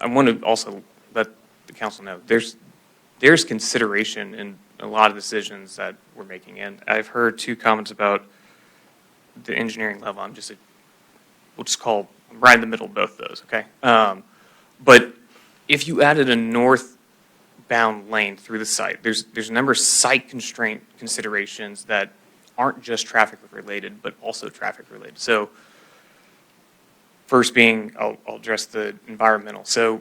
want to also let the council know, there's consideration in a lot of decisions that we're making. And I've heard two comments about the engineering level. We'll just call, I'm right in the middle of both those, okay? But if you added a northbound lane through the site, there's a number of site constraint considerations that aren't just traffic related, but also traffic related. So first being, I'll address the environmental. So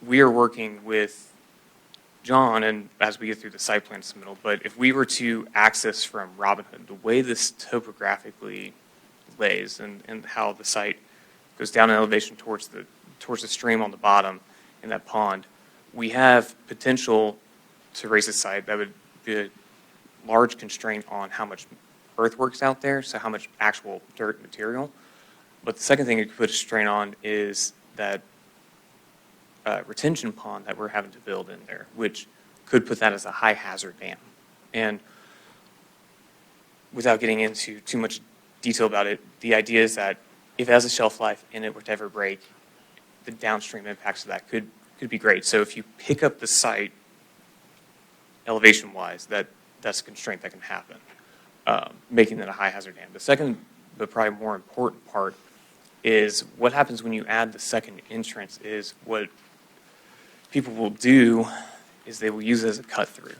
we are working with John, and as we get through the site plan submittal, but if we were to access from Robin Hood, the way this topographically lays and how the site goes down in elevation towards the stream on the bottom in that pond, we have potential to raise the site that would be a large constraint on how much earthworks out there, so how much actual dirt material. But the second thing it could put a strain on is that retention pond that we're having to build in there, which could put that as a high hazard dam. And without getting into too much detail about it, the idea is that if it has a shelf life and it were to ever break, the downstream impacts of that could be great. So if you pick up the site elevation-wise, that's a constraint that can happen, making it a high hazard dam. The second, but probably more important part, is what happens when you add the second entrance is what people will do is they will use it as a cut-through.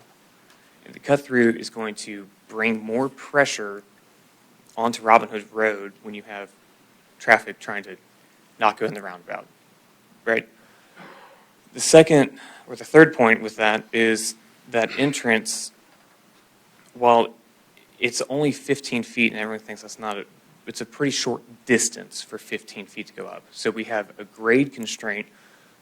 And the cut-through is going to bring more pressure onto Robin Hood Road when you have traffic trying to not go in the roundabout, right? The second, or the third point with that is that entrance, while it's only 15 feet and everyone thinks that's not it's a pretty short distance for 15 feet to go up. So we have a grade constraint,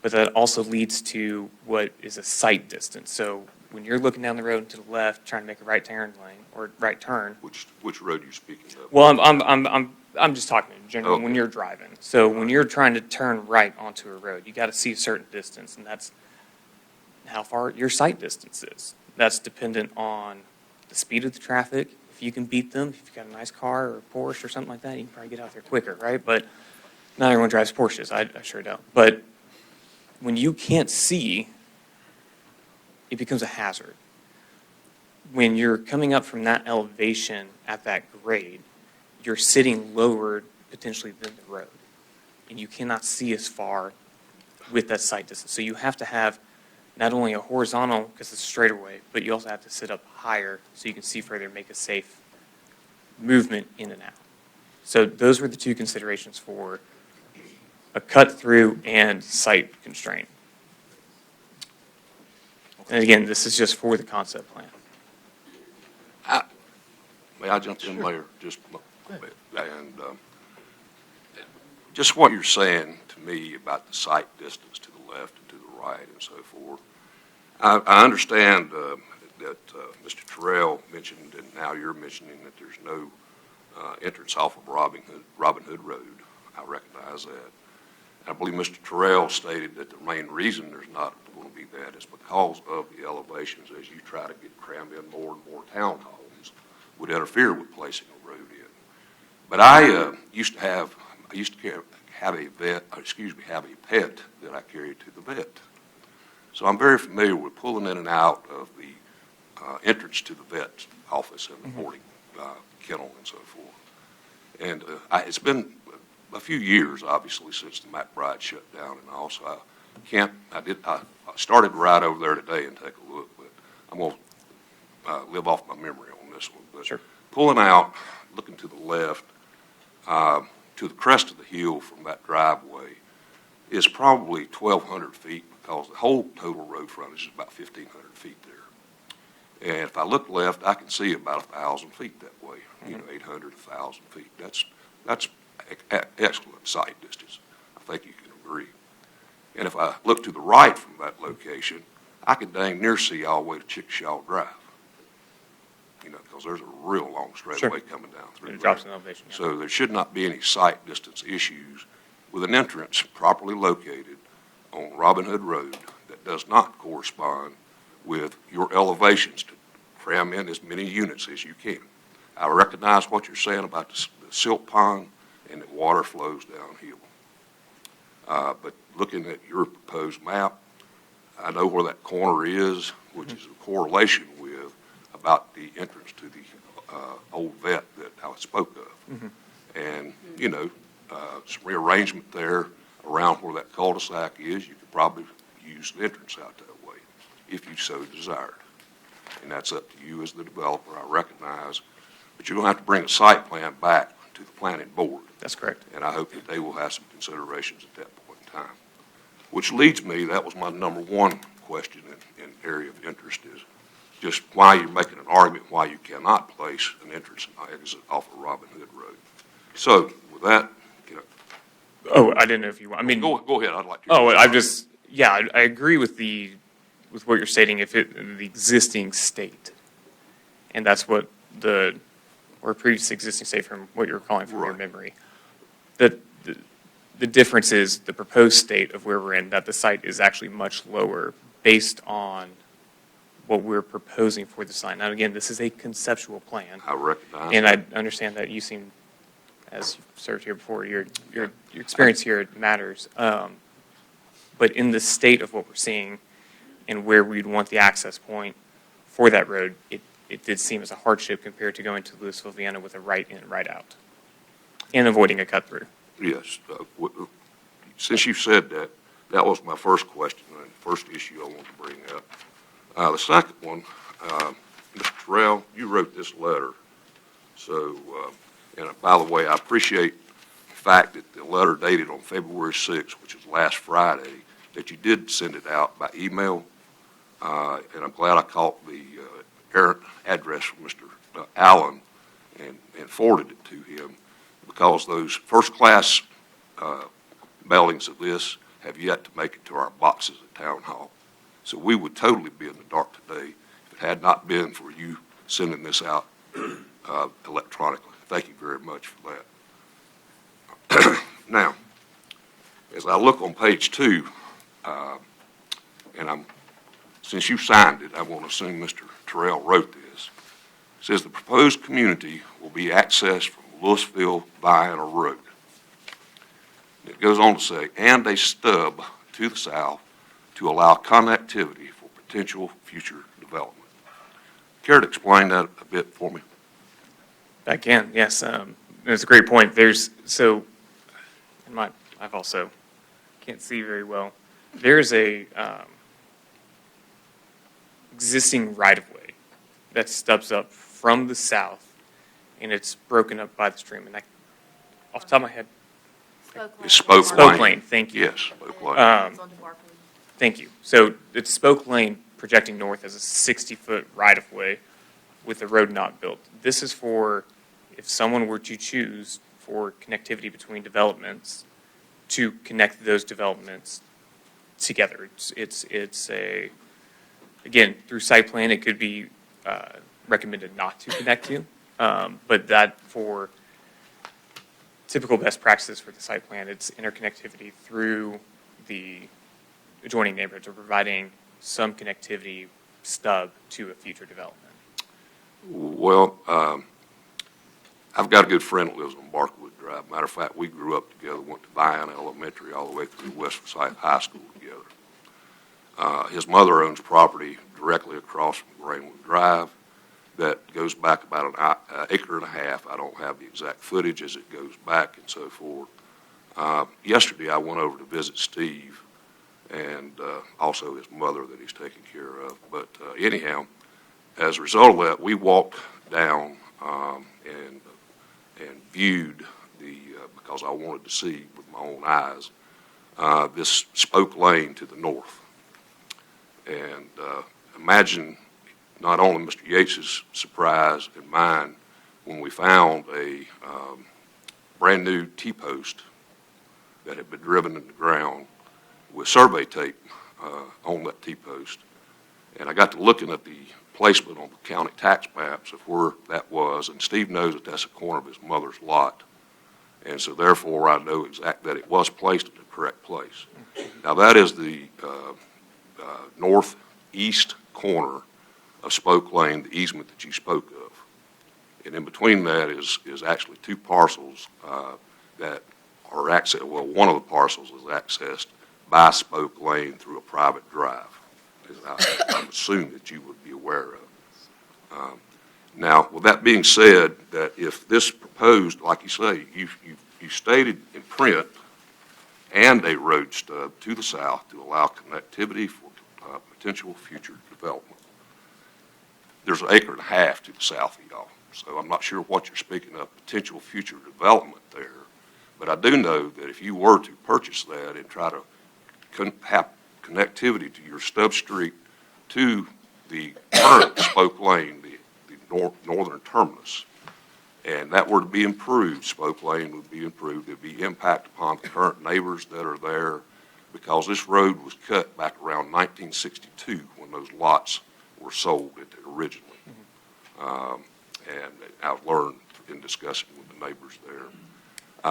but that also leads to what is a sight distance. So when you're looking down the road to the left, trying to make a right turn lane or right turn. Which road are you speaking of? Well, I'm just talking in general when Okay. you're driving. So when you're trying to turn right onto a road, you got to see a certain distance, and that's how far your sight distance is. That's dependent on the speed of the traffic. If you can beat them, if you've got a nice car or a Porsche or something like that, you can probably get out there quicker, right? But not everyone drives Porsches. I sure don't. But when you can't see, it becomes a hazard. When you're coming up from that elevation at that grade, you're sitting lower potentially than the road, and you cannot see as far with that sight distance. So you have to have not only a horizontal, because it's a straightaway, but you also have to sit up higher so you can see further and make a safe movement in and out. So those were the two considerations for a cut-through and sight constraint. And again, this is just for the concept plan. May I jump in, Mayor? Just just what you're saying to me about the sight distance to the left and to the right and so forth. I understand that Mr. Terrell mentioned, and now you're mentioning that there's no entrance off of Robin Hood Road. I recognize that. I believe Mr. Terrell stated that the main reason there's not going to be that is because of the elevations as you try to get crammed in more and more townhomes would interfere with placing a road in. But I used to have a pet that I carried to the vet. So I'm very familiar with pulling in and out of the entrance to the vet's office and the boarding kennel and so forth. And it's been a few years, obviously, since the McBride shut down, and also I started to ride over there today and take a look, but I'm going to live off my memory on this one. But sure. Pulling out, looking to the left, to the crest of the hill from that driveway is probably 1,200 feet because the whole total road frontage is about 1,500 feet there. And if I look left, I can see about 1,000 feet that way, 800, 1,000 feet. That's excellent sight distance. I think you can agree. And if I look to the right from that location, I can dang near see all the way to Chickasha Drive. Because there's a real long straightaway coming down through there. It drops in elevation. Yeah. So there should not be any sight distance issues with an entrance properly located on Robin Hood Road that does not correspond with your elevations to cram in as many units as you can. I recognize what you're saying about the silt pond and that water flows downhill. But looking at your proposed map, I know where that corner is, which is a correlation with about the entrance to the old vet that I spoke of. And, some rearrangement there around where that cul-de-sac is, you could probably use the entrance out that way if you so desired. And that's up to you as the developer, I recognize. But you're going to have to bring a site plan back to the planning board. That's correct. And I hope that they will have some considerations at that point in time. Which leads me, that was my number one question in area of interest is just why you're making an argument why you cannot place an entrance and exit off of Robin Hood Road. So with that, Oh, I didn't know if you want, go ahead, I'd like to. I agree with what you're stating, if the existing state. And that's what or previous existing state from what you're calling from your memory. The difference is the proposed state of where we're in, that the site is actually much lower based on what we're proposing for the sign. Now, again, this is a conceptual plan. I recognize And that. I understand that you seem, as you've served here before, your experience here matters. But in the state of what we're seeing and where we'd want the access point for that road, it did seem as a hardship compared to going to Lewisville, Vienna with a right in, right out, and avoiding a cut through. Yes. Since you said that, that was my first question, and the first issue I want to bring up. The second one, Mr. Terrell, you wrote this letter. So, and by the way, I appreciate the fact that the letter dated on February 6th, which is last Friday, that you did send it out by email. And I'm glad I caught the errant address from Mr. Allen and forwarded it to him, because those first-class mailings of this have yet to make it to our boxes at Town Hall. So we would totally be in the dark today if it had not been for you sending this out electronically. Thank you very much for that. Now, as I look on page 2, and since you signed it, I want to assume Mr. Terrell wrote this. It says the proposed community will be accessed from Lewisville Vienna Road. It goes on to say, and a stub to the south to allow connectivity for potential future development. Care to explain that a bit for me? I can, yes. It's a great point. I've also can't see very well. There's a existing right-of-way that stubs up from the south, and it's broken up by the stream. And off the top of my head, Spoke Lane. Thank you. Yes, Spoke Lane. Thank you. So it's Spoke Lane projecting north as a 60-foot right-of-way with the road not built. This is for if someone were to choose for connectivity between developments to connect those developments together. It's again, through site plan, it could be recommended not to connect to, but that for typical best practices for the site plan, it's interconnectivity through the adjoining neighborhoods or providing some connectivity stub to a future development. Well, I've got a good friend that lives on Barkwood Drive. Matter of fact, we grew up together, went to Vienna Elementary all the way through West Forsyth High School together. His mother owns property directly across from Greenwood Drive that goes back about an acre and a half. I don't have the exact footage as it goes back and so forth. Yesterday, I went over to visit Steve and also his mother that he's taking care of. But anyhow, as a result of that, we walked down and viewed because I wanted to see with my own eyes this spoke lane to the north. And imagine not only Mr. Yates's surprise and mine when we found a brand new T-post that had been driven in the ground with survey tape on that T-post. And I got to looking at the placement on the county tax maps of where that was, and Steve knows that that's a corner of his mother's lot. And so therefore I know that it was placed in the correct place. Now that is the northeast corner of Spoke Lane, the easement that you spoke of. And in between that is actually two parcels that are accessed, well, one of the parcels is accessed by Spoke Lane through a private drive, as I assume that you would be aware of. Now, with that being said, that if this proposed, like you say, you stated in print and a road stub to the south to allow connectivity for potential future development. There's an acre and a half to the south of y'all, so I'm not sure what you're speaking of potential future development there, but I do know that if you were to purchase that and try to have connectivity to your stub street to the current Spoke Lane, the northern terminus, and that were to be improved, Spoke Lane would be improved. There'd be impact upon the current neighbors that are there, because this road was cut back around 1962 when those lots were sold originally. And I've learned in discussing with the neighbors there.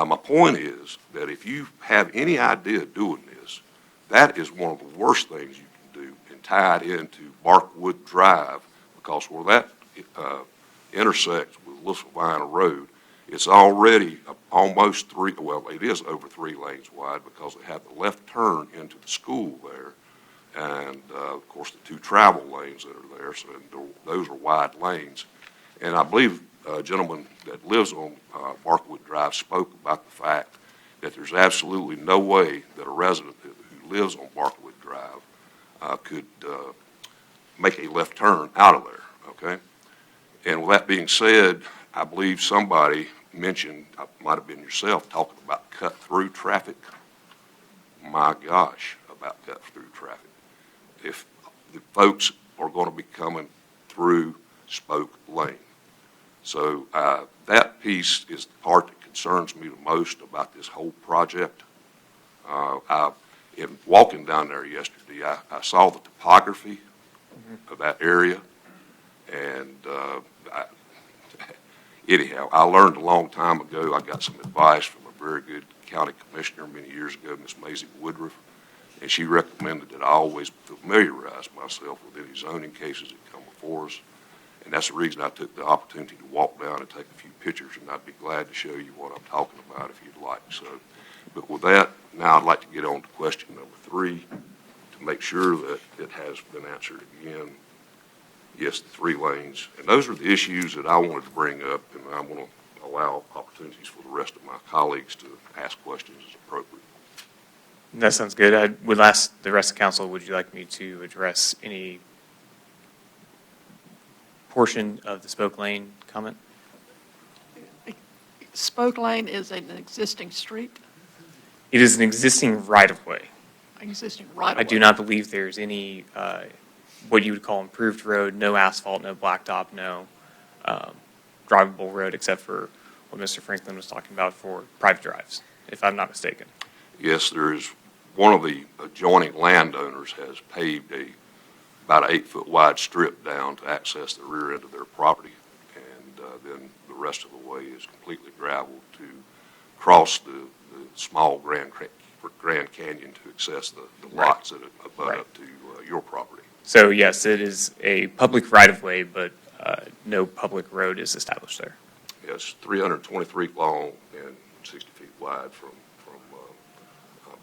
My point is that if you have any idea of doing this, that is one of the worst things you can do, and tie it into Barkwood Drive, because where that intersects with Lewisville Road, it's already almost it is over 3 lanes wide, because they have the left turn into the school there, and of course the 2 travel lanes that are there, so those are wide lanes. And I believe a gentleman that lives on Barkwood Drive spoke about the fact that there's absolutely no way that a resident who lives on Barkwood Drive could make a left turn out of there, okay? And with that being said, I believe somebody mentioned, it might have been yourself, talking about cut-through traffic. My gosh, about cut-through traffic. If the folks are going to be coming through Spoke Lane. So that piece is the part that concerns me the most about this whole project. In walking down there yesterday, I saw the topography of that area, and anyhow, I learned a long time ago, I got some advice from a very good county commissioner many years ago, Miss Maisie Woodruff, and she recommended that I always familiarize myself with any zoning cases that come before us. And that's the reason I took the opportunity to walk down and take a few pictures, and I'd be glad to show you what I'm talking about if you'd like. So, but with that, now I'd like to get on to question number 3 to make sure that it has been answered again. Yes, the 3 lanes. And those are the issues that I wanted to bring up, and I'm going to allow opportunities for the rest of my colleagues to ask questions as appropriate. That sounds good. I would ask the rest of council, would you like me to address any portion of the Spoke Lane comment? Spoke Lane is an existing street, It is an existing right-of-way. existing right-of-way. I do not believe there's any, what you would call improved road, no asphalt, no blacktop, no drivable road, except for what Mr. Franklin was talking about for private drives, if I'm not mistaken. Yes, there is. One of the adjoining landowners has paved about an 8-foot wide strip down to access the rear end of their property, and then the rest of the way is completely gravel to cross the small Grand Canyon to access the lots that abut up to your property. So yes, it is a public right-of-way, but no public road is established there. Yes, 323 feet long and 60 feet wide from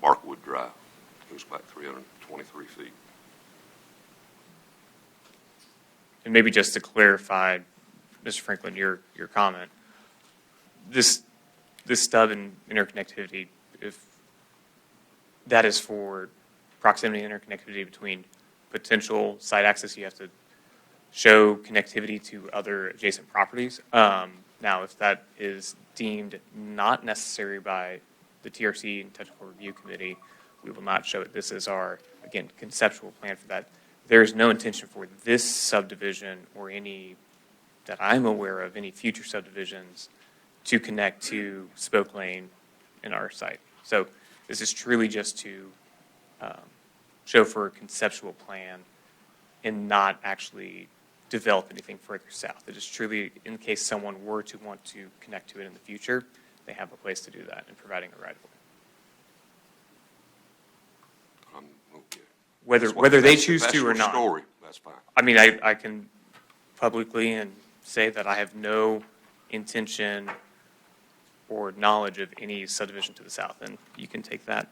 Barkwood Drive. It goes back 323 feet. And maybe just to clarify, Mr. Franklin, your comment, this stub and interconnectivity, if that is for proximity and interconnectivity between potential site access, you have to show connectivity to other adjacent properties. Now, if that is deemed not necessary by the TRC and Technical Review Committee, we will not show it. This is our, again, conceptual plan for that. There is no intention for this subdivision or any that I'm aware of, any future subdivisions to connect to Spoke Lane in our site. So this is truly just to show for a conceptual plan and not actually develop anything further south. It is truly in case someone were to want to connect to it in the future, they have a place to do that in providing a right of way. Okay. Whether they That's- choose that's to or your not. story, that's fine. I mean, I can publicly and say that I have no intention or knowledge of any subdivision to the south, and you can take that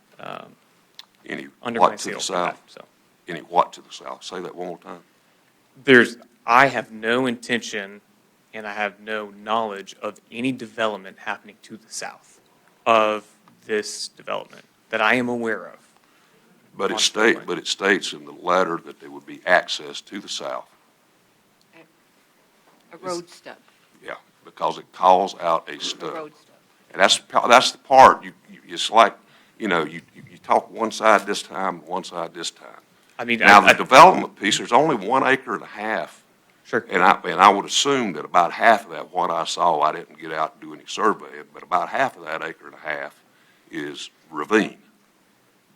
Any under my what to seal the for that. south? So Any what to the south? Say that one more time. I have no intention and I have no knowledge of any development happening to the south of this development that I am aware of. But it states in the letter that there would be access to the south. A road stub. Yeah, because it calls out a A stub. road stub. And that's the part, it's like, you talk one side this time, one side this time. I mean, Now, the development piece, there's only 1.5 acres. Sure. And I would assume that about half of that, what I saw, I didn't get out and do any surveying, but about half of that 1.5 acres is ravine,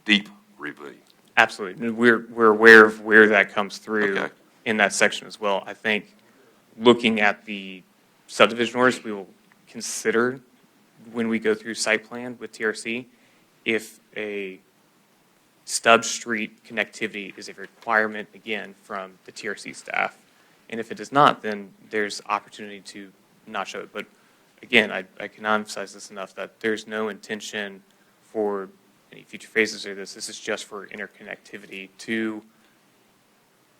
deep ravine. Absolutely. And we're aware of where that comes through Okay. in that section as well. I think looking at the subdivision orders, we will consider when we go through site plan with TRC, if a stub street connectivity is a requirement, again, from the TRC staff. And if it is not, then there's opportunity to not show it. But again, I cannot emphasize this enough that there's no intention for any future phases of this. This is just for interconnectivity to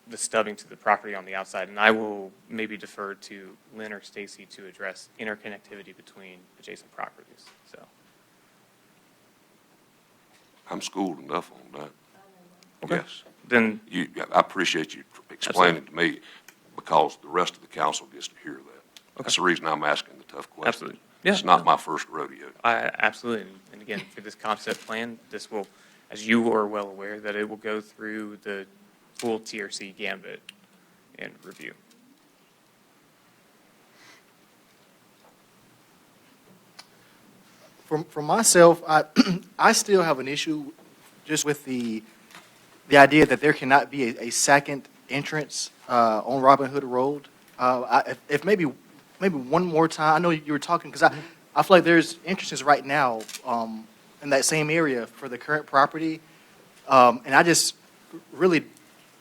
the stubbing to the property on the outside. And I will maybe defer to Lynn or Stacy to address interconnectivity between adjacent properties. So. I'm schooled enough on that. Okay. Yes. Then I appreciate you explaining to me, because the rest of the council gets to hear that. That's the reason I'm asking the tough questions. Absolutely. Yeah. It's not my first rodeo. Absolutely. And again, for this concept plan, this will, as you are well aware, that it will go through the full TRC gambit and review. For myself, I still have an issue just with the idea that there cannot be a second entrance on Robin Hood Road. If maybe one more time, I know you were talking, because I feel like there's entrances right now in that same area for the current property. And I just really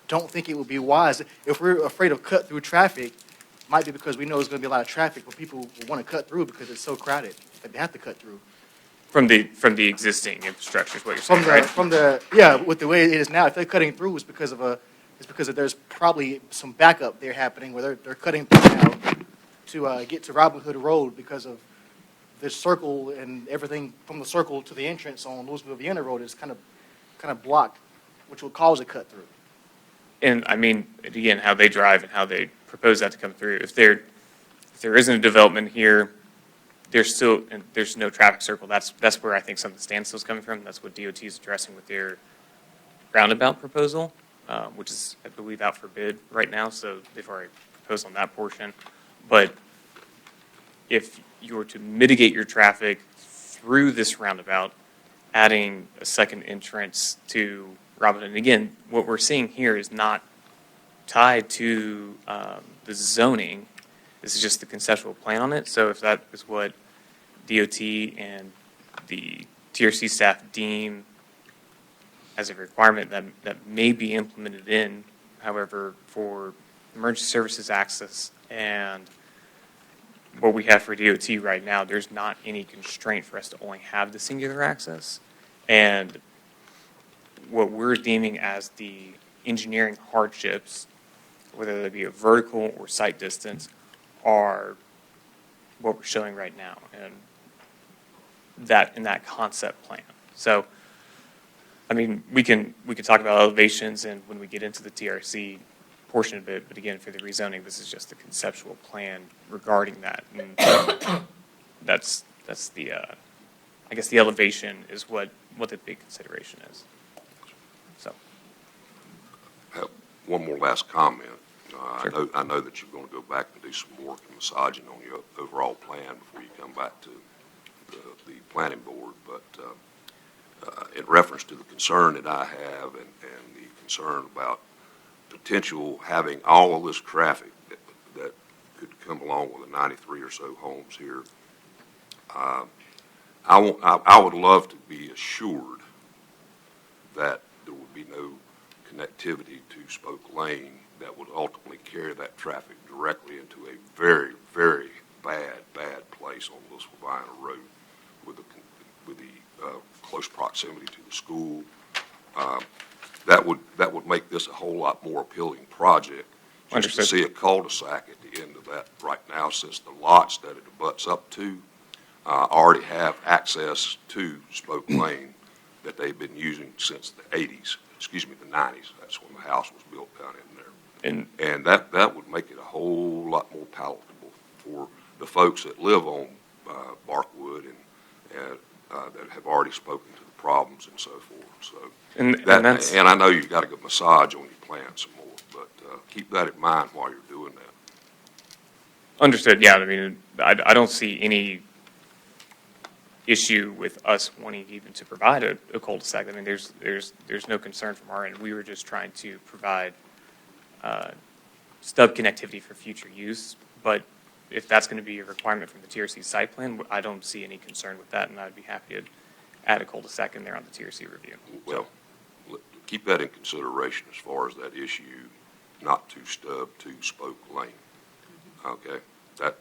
don't think it would be wise. If we're afraid of cut-through traffic, it might be because we know there's going to be a lot of traffic, but people will want to cut through because it's so crowded that they have to cut through. From the existing infrastructure is what you're saying, right? Yeah, with the way it is now, if they're cutting through, it's because of there's probably some backup there happening where they're cutting through now to get to Robin Hood Road because of the circle and everything from the circle to the entrance on Lewisville Vienna Road is kind of blocked, which will cause a cut through. And I mean, again, how they drive and how they propose that to come through. If there isn't a development here, there's no traffic circle. That's where I think some of the standstill is coming from. That's what DOT is addressing with their roundabout proposal, which is, I believe, out for bid right now. So they've already proposed on that portion. But if you were to mitigate your traffic through this roundabout, adding a second entrance to Robin Hood, and again, what we're seeing here is not tied to the zoning. This is just the conceptual plan on it. So if that is what DOT and the TRC staff deem as a requirement that may be implemented in, however, for emergency services access and what we have for DOT right now, there's not any constraint for us to only have the singular access. And what we're deeming as the engineering hardships, whether they be a vertical or site distance, are what we're showing right now, and that in that concept plan. So, I mean, we can talk about elevations and when we get into the TRC portion of it, but again, for the rezoning, this is just the conceptual plan regarding that. And that's the, I guess the elevation is what the big consideration is. So. I have one more last comment. Sure. I know that you're going to go back and do some work and massaging on your overall plan before you come back to the planning board, but in reference to the concern that I have and the concern about potential having all of this traffic that could come along with the 93 or so homes here, I would love to be assured that there would be no connectivity to Spoke Lane that would ultimately carry that traffic directly into a very, very bad place on Lewisville Road with the close proximity to the school. That would make this a whole lot more appealing project. Just to see a cul-de-sac at the end of that right now, since the lots that it abuts up to already have access to Spoke Lane that they've been using since the 80s, excuse me, the 90s. That's when the house was built down in there. And that would make it a whole lot more palatable for the folks that live on Barkwood and that have already spoken to the problems and so forth. So, and I know you've got to go massage on your plan some more, but keep that in mind while you're doing that. Understood. Yeah, I mean, I don't see any issue with us wanting even to provide a cul-de-sac. I mean, there's no concern from our end. We were just trying to provide stub connectivity for future use, but if that's going to be a requirement from the TRC site plan, I don't see any concern with that, and I'd be happy to add a cul-de-sac in there on the TRC review. Well, keep that in consideration as far as that issue, not to stub to Spoke Lane. Okay? That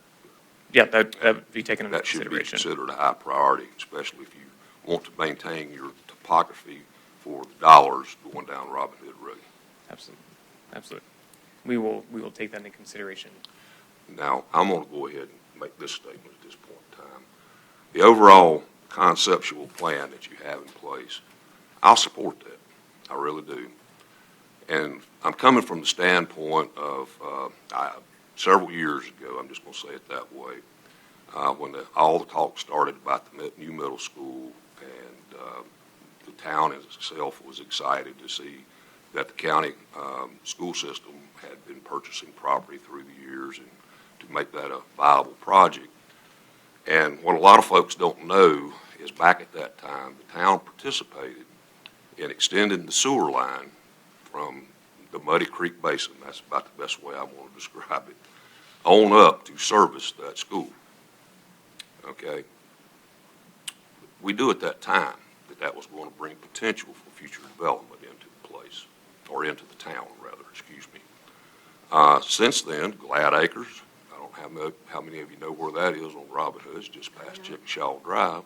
would be taken into consideration. That should be considered a high priority, especially if you want to maintain your topography for the dollars going down Robin Hood Road. Absolutely. Absolutely. We will take that into consideration. Now, I'm going to go ahead and make this statement at this point in time. The overall conceptual plan that you have in place, I'll support that. I really do. And I'm coming from the standpoint of several years ago, I'm just going to say it that way, when all the talk started about the new middle school, and the town itself was excited to see that the county school system had been purchasing property through the years and to make that a viable project. And what a lot of folks don't know is back at that time, the town participated in extending the sewer line from the Muddy Creek Basin, that's about the best way I want to describe it, on up to service that school. Okay? We knew at that time that that was going to bring potential for future development into the place, or into the town, rather, excuse me. Since then, Glad Acres, I don't know how many of you know where that is on Robin Hood, it's just past Chickenshaw Drive.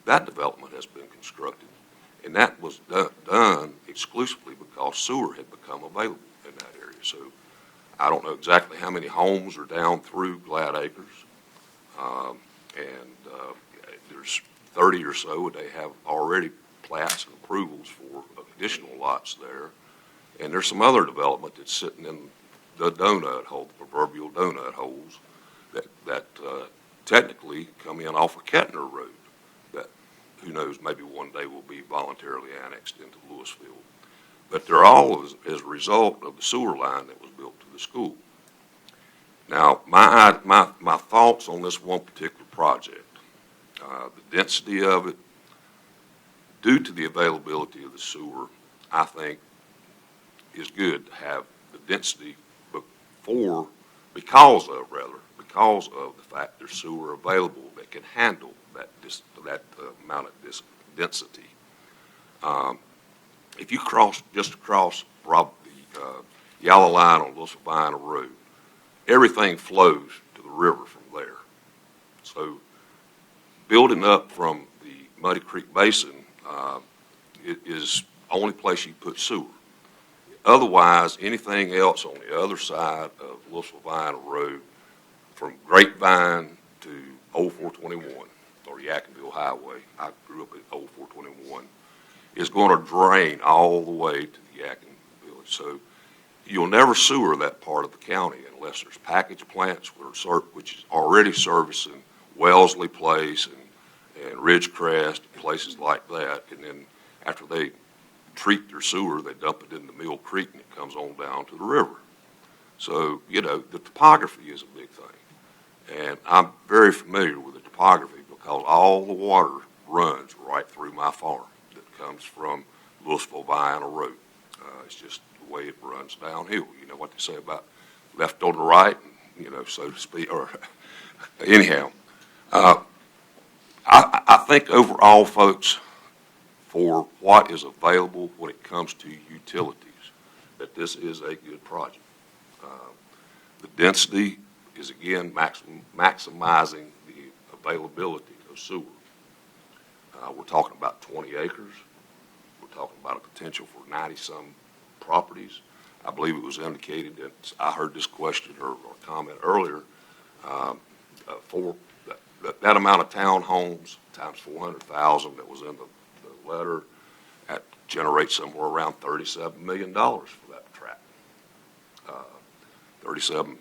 That development has been constructed, and that was done exclusively because sewer had become available in that area. So I don't know exactly how many homes are down through Glad Acres, and there's 30 or so. They have already plats and approvals for additional lots there, and there's some other development that's sitting in the donut hole, the proverbial donut holes, that technically come in off of Kettner Road, that who knows, maybe one day will be voluntarily annexed into Lewisville. But they're all as a result of the sewer line that was built to the school. Now, my thoughts on this one particular project, the density of it, due to the availability of the sewer, I think is good to have the density because of the fact there's sewer available that can handle that amount of density. If you just across the yellow line on Lewisville Road, everything flows to the river from there. So building up from the Muddy Creek Basin is the only place you put sewer. Otherwise, anything else on the other side of Lewisville Road, from Grapevine to Old 421 or Yadkinville Highway, I grew up at Old 421, is going to drain all the way to the Yadkin Village. So you'll never sewer that part of the county unless there's package plants which is already servicing Wellesley Place and Ridgecrest, places like that. And then after they treat their sewer, they dump it into Mill Creek and it comes on down to the river. So, you know, the topography is a big thing. And I'm very familiar with the topography because all the water runs right through my farm that comes from Lewisville Vienna Road. It's just the way it runs downhill. You know what they say about left on the right, you know, so to speak, or anyhow. I think overall, folks, for what is available when it comes to utilities, that this is a good project. The density is, again, maximizing the availability of sewer. We're talking about 20 acres. We're talking about a potential for 90-some properties. I believe it was indicated that I heard this question or comment earlier. For that amount of townhomes times 400,000 that was in the letter, that generates somewhere around $37 million for that tract. $37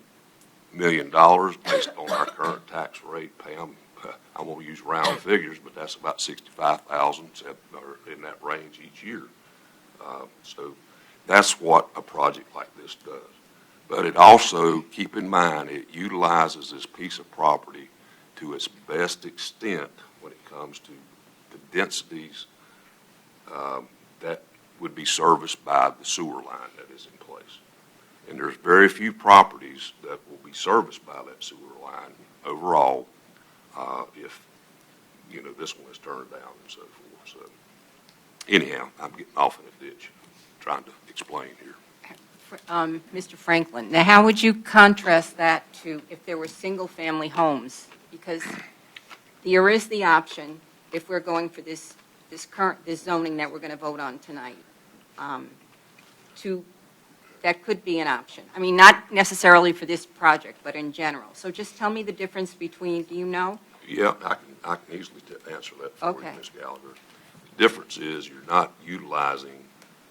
million based on our current tax rate. Pam, I won't use round figures, but that's about $65,000 or in that range each year. So that's what a project like this does. But it also, keep in mind, it utilizes this piece of property to its best extent when it comes to the densities that would be serviced by the sewer line that is in place. And there's very few properties that will be serviced by that sewer line overall if, you know, this one is turned down and so forth. So anyhow, I'm getting off in a ditch trying to explain here. Mr. Franklin, now how would you contrast that to if there were single-family homes? Because there is the option, if we're going for this zoning that we're going to vote on tonight, that could be an option. I mean, not necessarily for this project, but in general. So just tell me the difference between, do you know? Yeah, I can easily answer that for Okay. you, Ms. Gallagher. The difference is you're not utilizing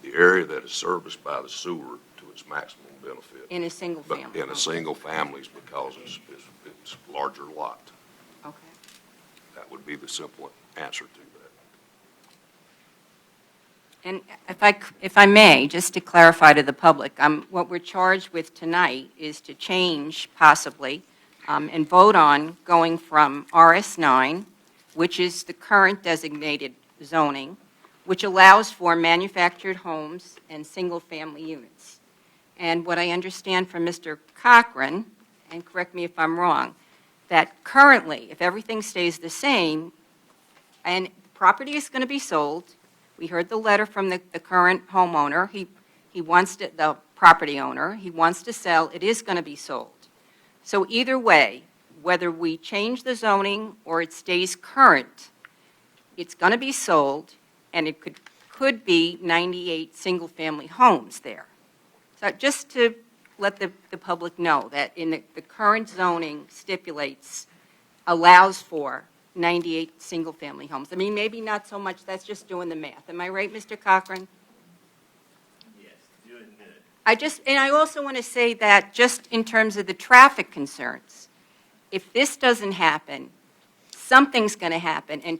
the area that is serviced by the sewer to its maximum benefit. In a single But family? in a single families because it's larger lot. Okay. That would be the simple answer to that. And if I may, just to clarify to the public, what we're charged with tonight is to change possibly and vote on going from RS9, which is the current designated zoning, which allows for manufactured homes and single-family units. And what I understand from Mr. Cochran, and correct me if I'm wrong, that currently, if everything stays the same, and property is going to be sold, we heard the letter from the current homeowner, he wants to, the property owner, he wants to sell, it is going to be sold. So either way, whether we change the zoning or it stays current, it's going to be sold, and it could be 98 single-family homes there. So just to let the public know that in the current zoning stipulates, allows for 98 single-family homes. I mean, maybe not so much, that's just doing the math. Am I right, Mr. Cochran? Yes, doing good. And I also want to say that just in terms of the traffic concerns, if this doesn't happen, something's going to happen, and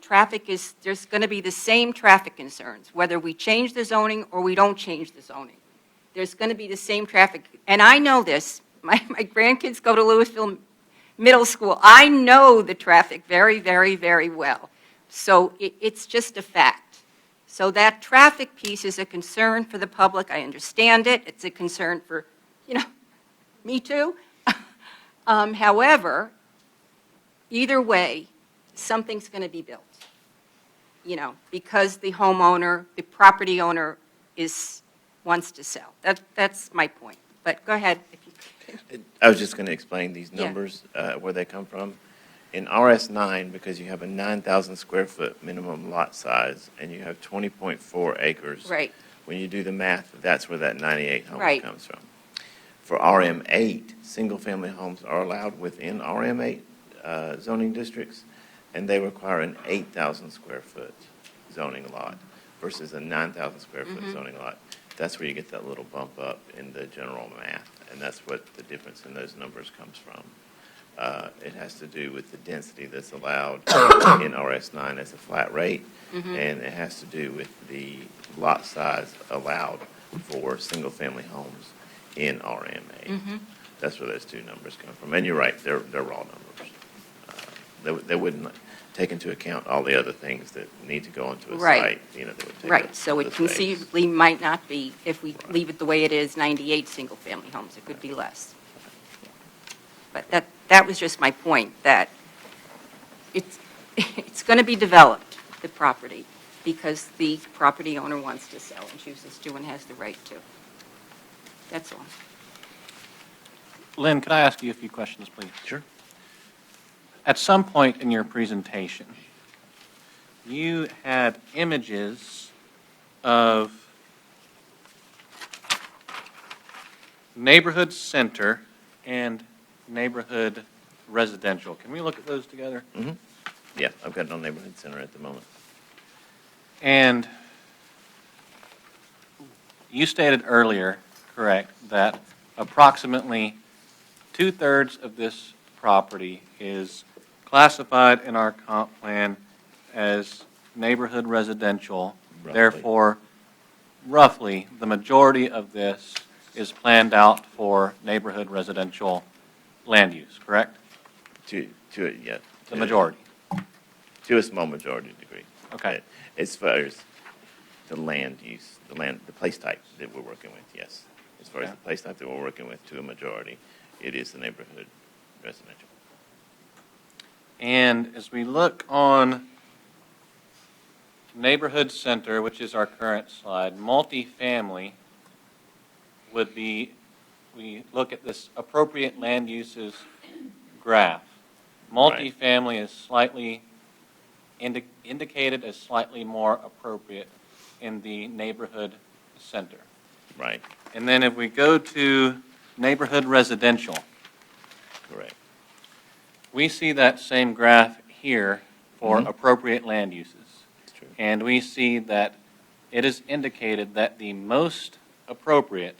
there's going to be the same traffic concerns, whether we change the zoning or we don't change the zoning. There's going to be the same traffic. And I know this. My grandkids go to Lewisville Middle School. I know the traffic very, very, very well. So it's just a fact. So that traffic piece is a concern for the public. I understand it. It's a concern for, me too. However, either way, something's going to be built, because the homeowner, the property owner wants to sell. That's my point. But go ahead. If you I was just going to explain these Yeah. numbers, where they come from. In RS9, because you have a 9,000 square foot minimum lot size and you have 20.4 acres. Right. When you do the math, that's where that 98 homes Right. comes from. For RM8, single-family homes are allowed within RM8 zoning districts, and they require an 8,000 square foot zoning lot versus a 9,000 square foot zoning lot. that's where you get that little bump up in the general math, and that's what the difference in those numbers comes from. It has to do with the density that's allowed in RS9 as a flat rate, and it has to do with the lot size allowed for single-family homes in RMA. That's where those two numbers come from. And you're right, they're raw numbers. They wouldn't take into account all the other things that need to go onto a Right. site, that would take Right, up so the it space. conceivably might not be, if we leave it the way it is, 98 single-family homes. It could be less. But that was just my point, that it's going to be developed, the property, because the property owner wants to sell and chooses to and has the right to. That's all. Lynn, could I ask you a few questions, please? Sure. At some point in your presentation, you had images of neighborhood center and neighborhood residential. Can we look at those together? Yeah, I've got it on neighborhood center at the moment. And you stated earlier, correct, that approximately 2/3 of this property is classified in our comp plan as neighborhood residential. Roughly. Therefore, roughly, the majority of this is planned out for neighborhood residential land use, correct? Yeah. The majority. To a small majority degree. Okay. As far as the land use, the place type that we're working with, yes. As far as the place type that we're working with, to a majority, it is the neighborhood residential. And as we look on neighborhood center, which is our current slide, multifamily would be, we look at this appropriate land uses graph. Multifamily is slightly indicated as slightly more appropriate in the neighborhood center. Right. And then if we go to neighborhood residential, Correct. we see that same graph here for appropriate land uses. True. And we see that it is indicated that the most appropriate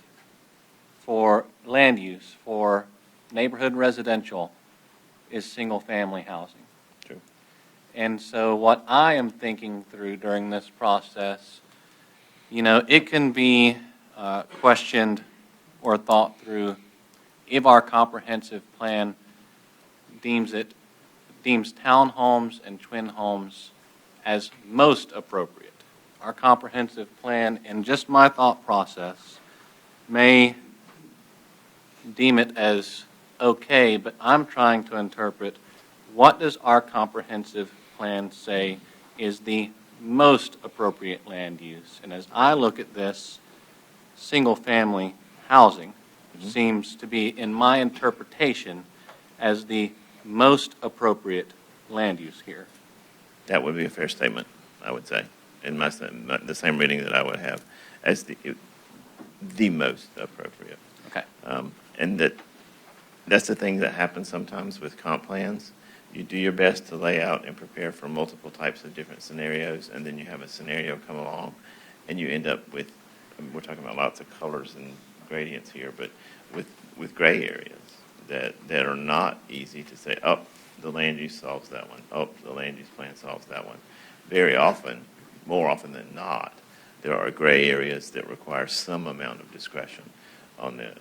for land use for neighborhood residential is single-family housing. True. And so what I am thinking through during this process, it can be questioned or thought through if our comprehensive plan deems townhomes and twin homes as most appropriate. Our comprehensive plan, in just my thought process, may deem it as okay, but I'm trying to interpret what does our comprehensive plan say is the most appropriate land use. And as I look at this, single-family housing seems to be, in my interpretation, as the most appropriate land use here. That would be a fair statement, I would say, in the same reading that I would have as the most appropriate. Okay. And that's the thing that happens sometimes with comp plans. You do your best to lay out and prepare for multiple types of different scenarios, and then you have a scenario come along, and you end up with, we're talking about lots of colors and gradients here, but with gray areas that are not easy to say, oh, the land use solves that one. Oh, the land use plan solves that one. Very often, more often than not, there are gray areas that require some amount of discretion on the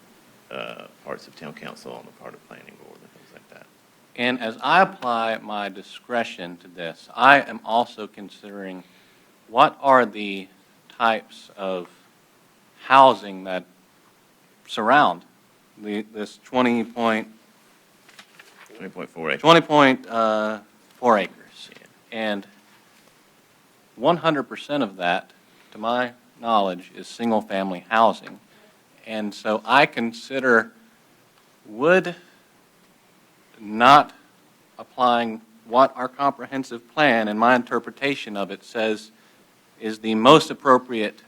parts of town council, on the part of planning board, and things like that. And as I apply my discretion to this, I am also considering what are the types of housing that surround this 20.4 acres. And 100% of that, to my knowledge, is single-family housing. And so I consider, would not applying what our comprehensive plan and my interpretation of it says is the most appropriate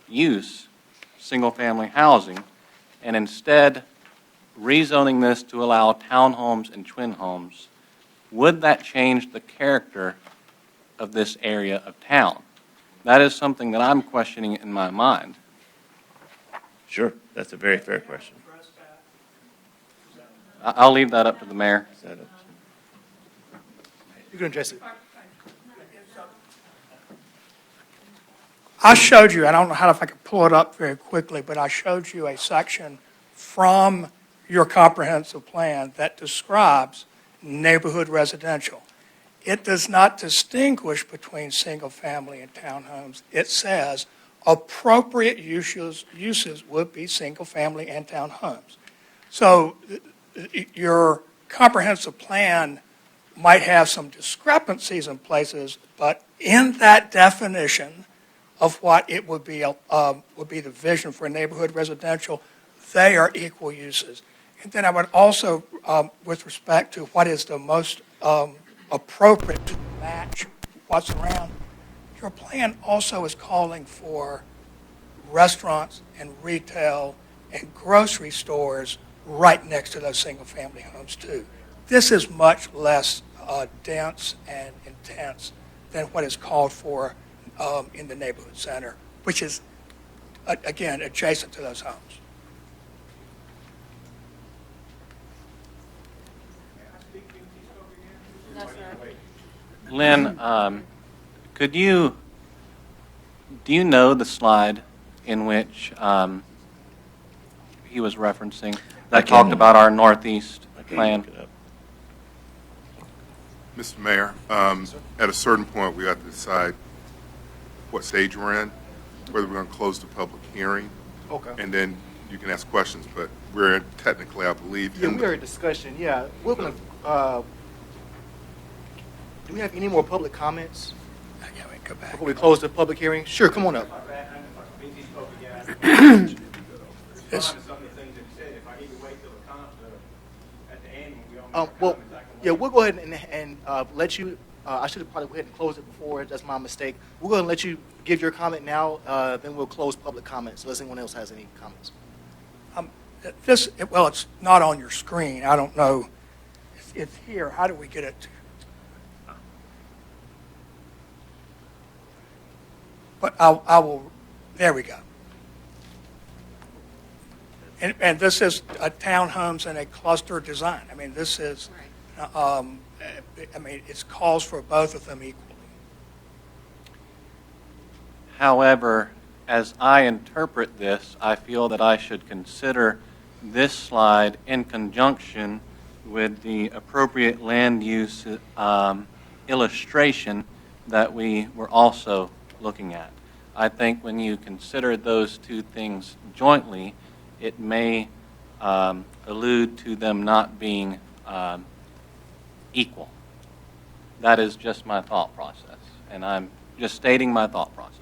use, single-family housing, and instead rezoning this to allow townhomes and twin homes, would that change the character of this area of town? That is something that I'm questioning in my mind. Sure, that's a very fair question. I'll leave that up to the mayor. Is that up to- You can address it. I showed you, I don't know if I could pull it up very quickly, but I showed you a section from your comprehensive plan that describes neighborhood residential. It does not distinguish between single-family and townhomes. It says appropriate uses would be single-family and townhomes. So your comprehensive plan might have some discrepancies in places, but in that definition of what it would be the vision for neighborhood residential, they are equal uses. And then I would also, with respect to what is the most appropriate to match what's around, your plan also is calling for restaurants and retail and grocery stores right next to those single-family homes too. This is much less dense and intense than what is called for in the neighborhood center, which is, again, adjacent to those homes. No, sir. Lynn, do you know the slide in which he was referencing that talked about our northeast plan? Mr. Mayor, at a certain point, we have to decide what stage we're in, whether we're going to close the public hearing. Okay. And then you can ask questions, but we're technically, I believe, Yeah, in we are in discussion, yeah. We're going to, do we have any more public comments Yeah, we go back. before we close the public hearing? Sure, come on up. Yes. Well, yeah, we'll go ahead and let you, I should have probably go ahead and closed it before, that's my mistake. We'll go ahead and let you give your comment now, then we'll close public comments, unless anyone else has any comments. Well, it's not on your screen. I don't know. It's here. How do we get it? But I will, there we go. And this is a townhomes and a cluster design. I mean, this is, it calls for both of them equally. However, as I interpret this, I feel that I should consider this slide in conjunction with the appropriate land use illustration that we were also looking at. I think when you consider those two things jointly, it may allude to them not being equal. That is just my thought process, and I'm just stating my thought process.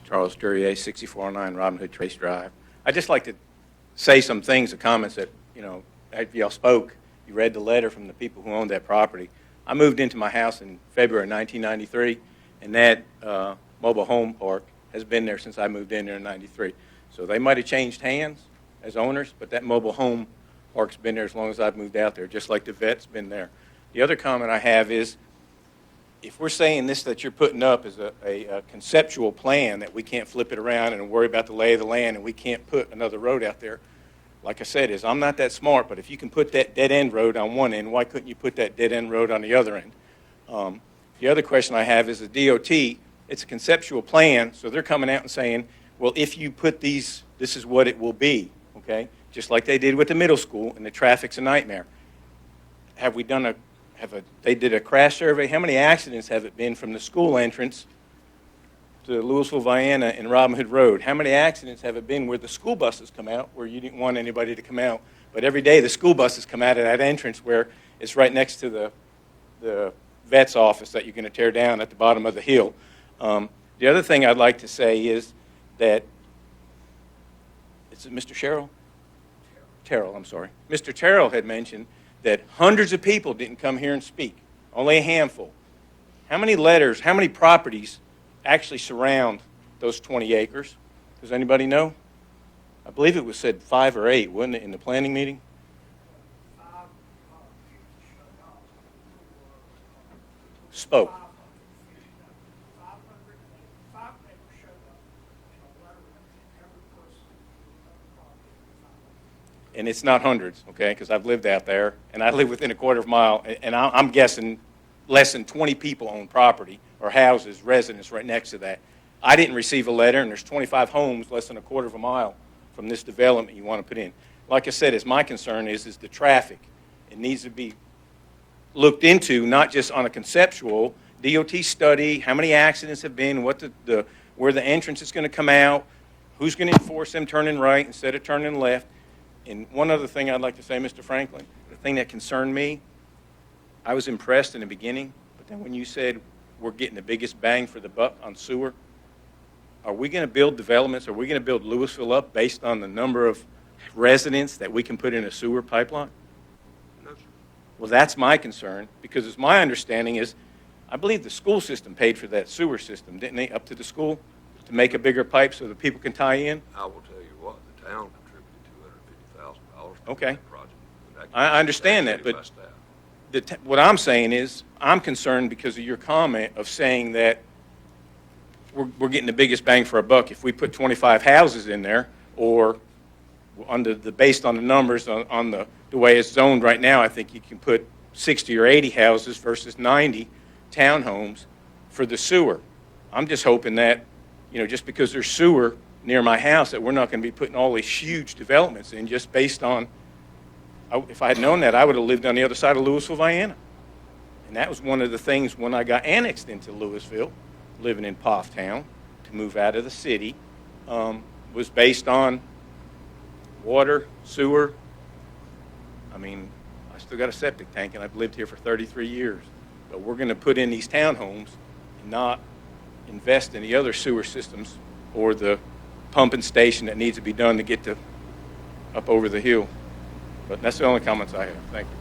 Charles Duryea, 6409 Robin Hood Trace Drive. I'd just like to say some things, the comments that, after y'all spoke, you read the letter from the people who owned that property. I moved into my house in February 1993, and that mobile home park has been there since I moved in there in 93. So they might have changed hands as owners, but that mobile home park's been there as long as I've moved out there, just like the vet's been there. The other comment I have is, if we're saying this that you're putting up is a conceptual plan that we can't flip it around and worry about the lay of the land and we can't put another road out there, like I said, I'm not that smart, but if you can put that dead-end road on one end, why couldn't you put that dead-end road on the other end? The other question I have is the DOT, it's a conceptual plan, so they're coming out and saying, well, if you put these, this is what it will be, okay? Just like they did with the middle school, and the traffic's a nightmare. Have we done they did a crash survey? How many accidents have it been from the school entrance to Lewisville, Vienna, and Robin Hood Road? How many accidents have it been where the school buses come out, where you didn't want anybody to come out? But every day the school buses come out of that entrance where it's right next to the vet's office that you're going to tear down at the bottom of the hill. The other thing I'd like to say is that, is it Mr. Sherrill? Terrell, I'm sorry. Mr. Terrell had mentioned that hundreds of people didn't come here and speak, only a handful. How many letters, how many properties actually surround those 20 acres? Does anybody know? I believe it was said 5 or 8, wasn't it, in the planning meeting? Spoke. and it's not hundreds, okay, because I've lived out there, and I live within a quarter of a mile, and I'm guessing less than 20 people own property or houses, residents right next to that. I didn't receive a letter, and there's 25 homes less than a quarter of a mile from this development you want to put in. Like I said, my concern is the traffic. It needs to be looked into, not just on a conceptual DOT study, how many accidents have been, what where the entrance is going to come out, who's going to enforce them turning right instead of turning left. And one other thing I'd like to say, Mr. Franklin, the thing that concerned me, I was impressed in the beginning, but then when you said we're getting the biggest bang for the buck on sewer, are we going to build developments, are we going to build Lewisville up based on the number of residents that we can put in a sewer pipeline? No, sir. Well, that's my concern, because as my understanding is, I believe the school system paid for that sewer system, didn't they, up to the school, to make a bigger pipe so that people can tie in? I will tell you what, the town contributed $250,000 to Okay. that project. I understand that, but what I'm saying is, I'm concerned because of your comment of saying that we're getting the biggest bang for a buck if we put 25 houses in there, or based on the numbers on the way it's zoned right now, I think you can put 60 or 80 houses versus 90 townhomes for the sewer. I'm just hoping that, just because there's sewer near my house, that we're not going to be putting all these huge developments in just based on, if I had known that, I would have lived on the other side of Lewisville, Vienna. And that was one of the things when I got annexed into Lewisville, living in Pofftown, to move out of the city, was based on water, sewer. I mean, I still got a septic tank, and I've lived here for 33 years. But we're going to put in these townhomes and not invest in the other sewer systems or the pumping station that needs to be done to get up over the hill. But that's the only comments I have. Thank you.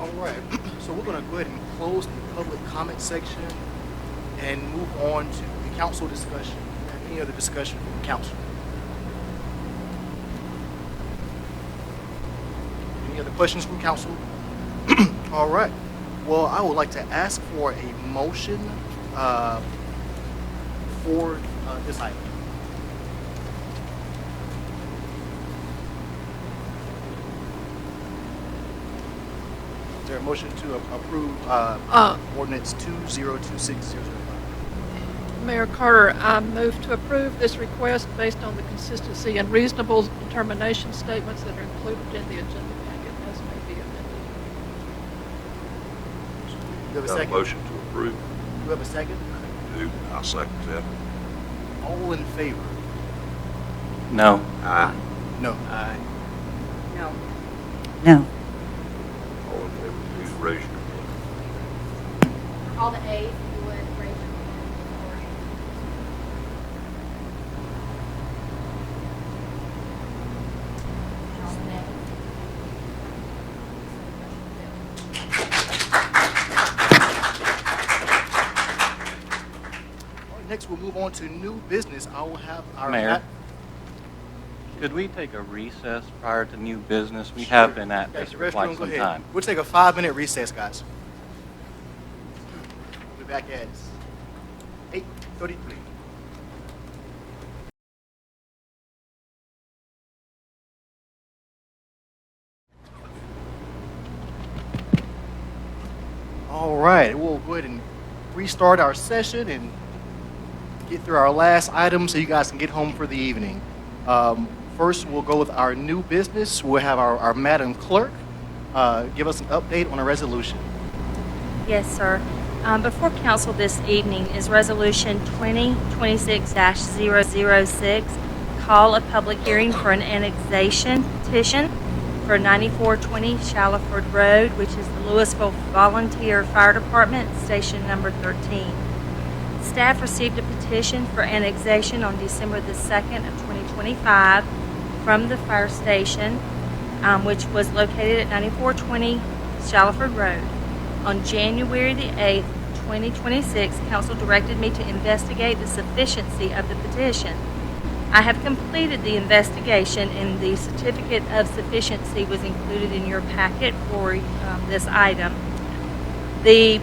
All right, so we're going to go ahead and close the public comment section and move on to the council discussion. Any other discussion from the council? Any other questions from council? All right. Well, I would like to ask for a motion for this item. Is there a motion to approve ordinance 2026-005? Mayor Carter, I move to approve this request based on the consistency and reasonable determination statements that are included in the agenda packet as may be amended. Do you have a Got a second? motion to approve. Do you have a second? Do. I'll second that. All in favor? No. Aye. No. Aye. No. No. All in favor, please raise your hand. All the A's, if you would, raise your hand. All the nays. All right, next, we'll move on to new business. I will have our... Mayor? Could we take a recess prior to new business? We have been at Guys, this the for restroom, quite go some ahead. time. We'll take a 5-minute recess, guys. We'll be back at 8:33. All right, we'll go ahead and restart our session and get through our last item so you guys can get home for the evening. First, we'll go with our new business. We'll have our Madam Clerk give us an update on a resolution. Yes, sir. Before council this evening is Resolution 2026-006, call a public hearing for an annexation petition for 9420 Shallowford Road, which is the Lewisville Volunteer Fire Department, Station Number 13. Staff received a petition for annexation on December the 2nd of 2025 from the fire station, which was located at 9420 Shallowford Road. On January the 8th, 2026, council directed me to investigate the sufficiency of the petition. I have completed the investigation, and the certificate of sufficiency was included in your packet for this item. The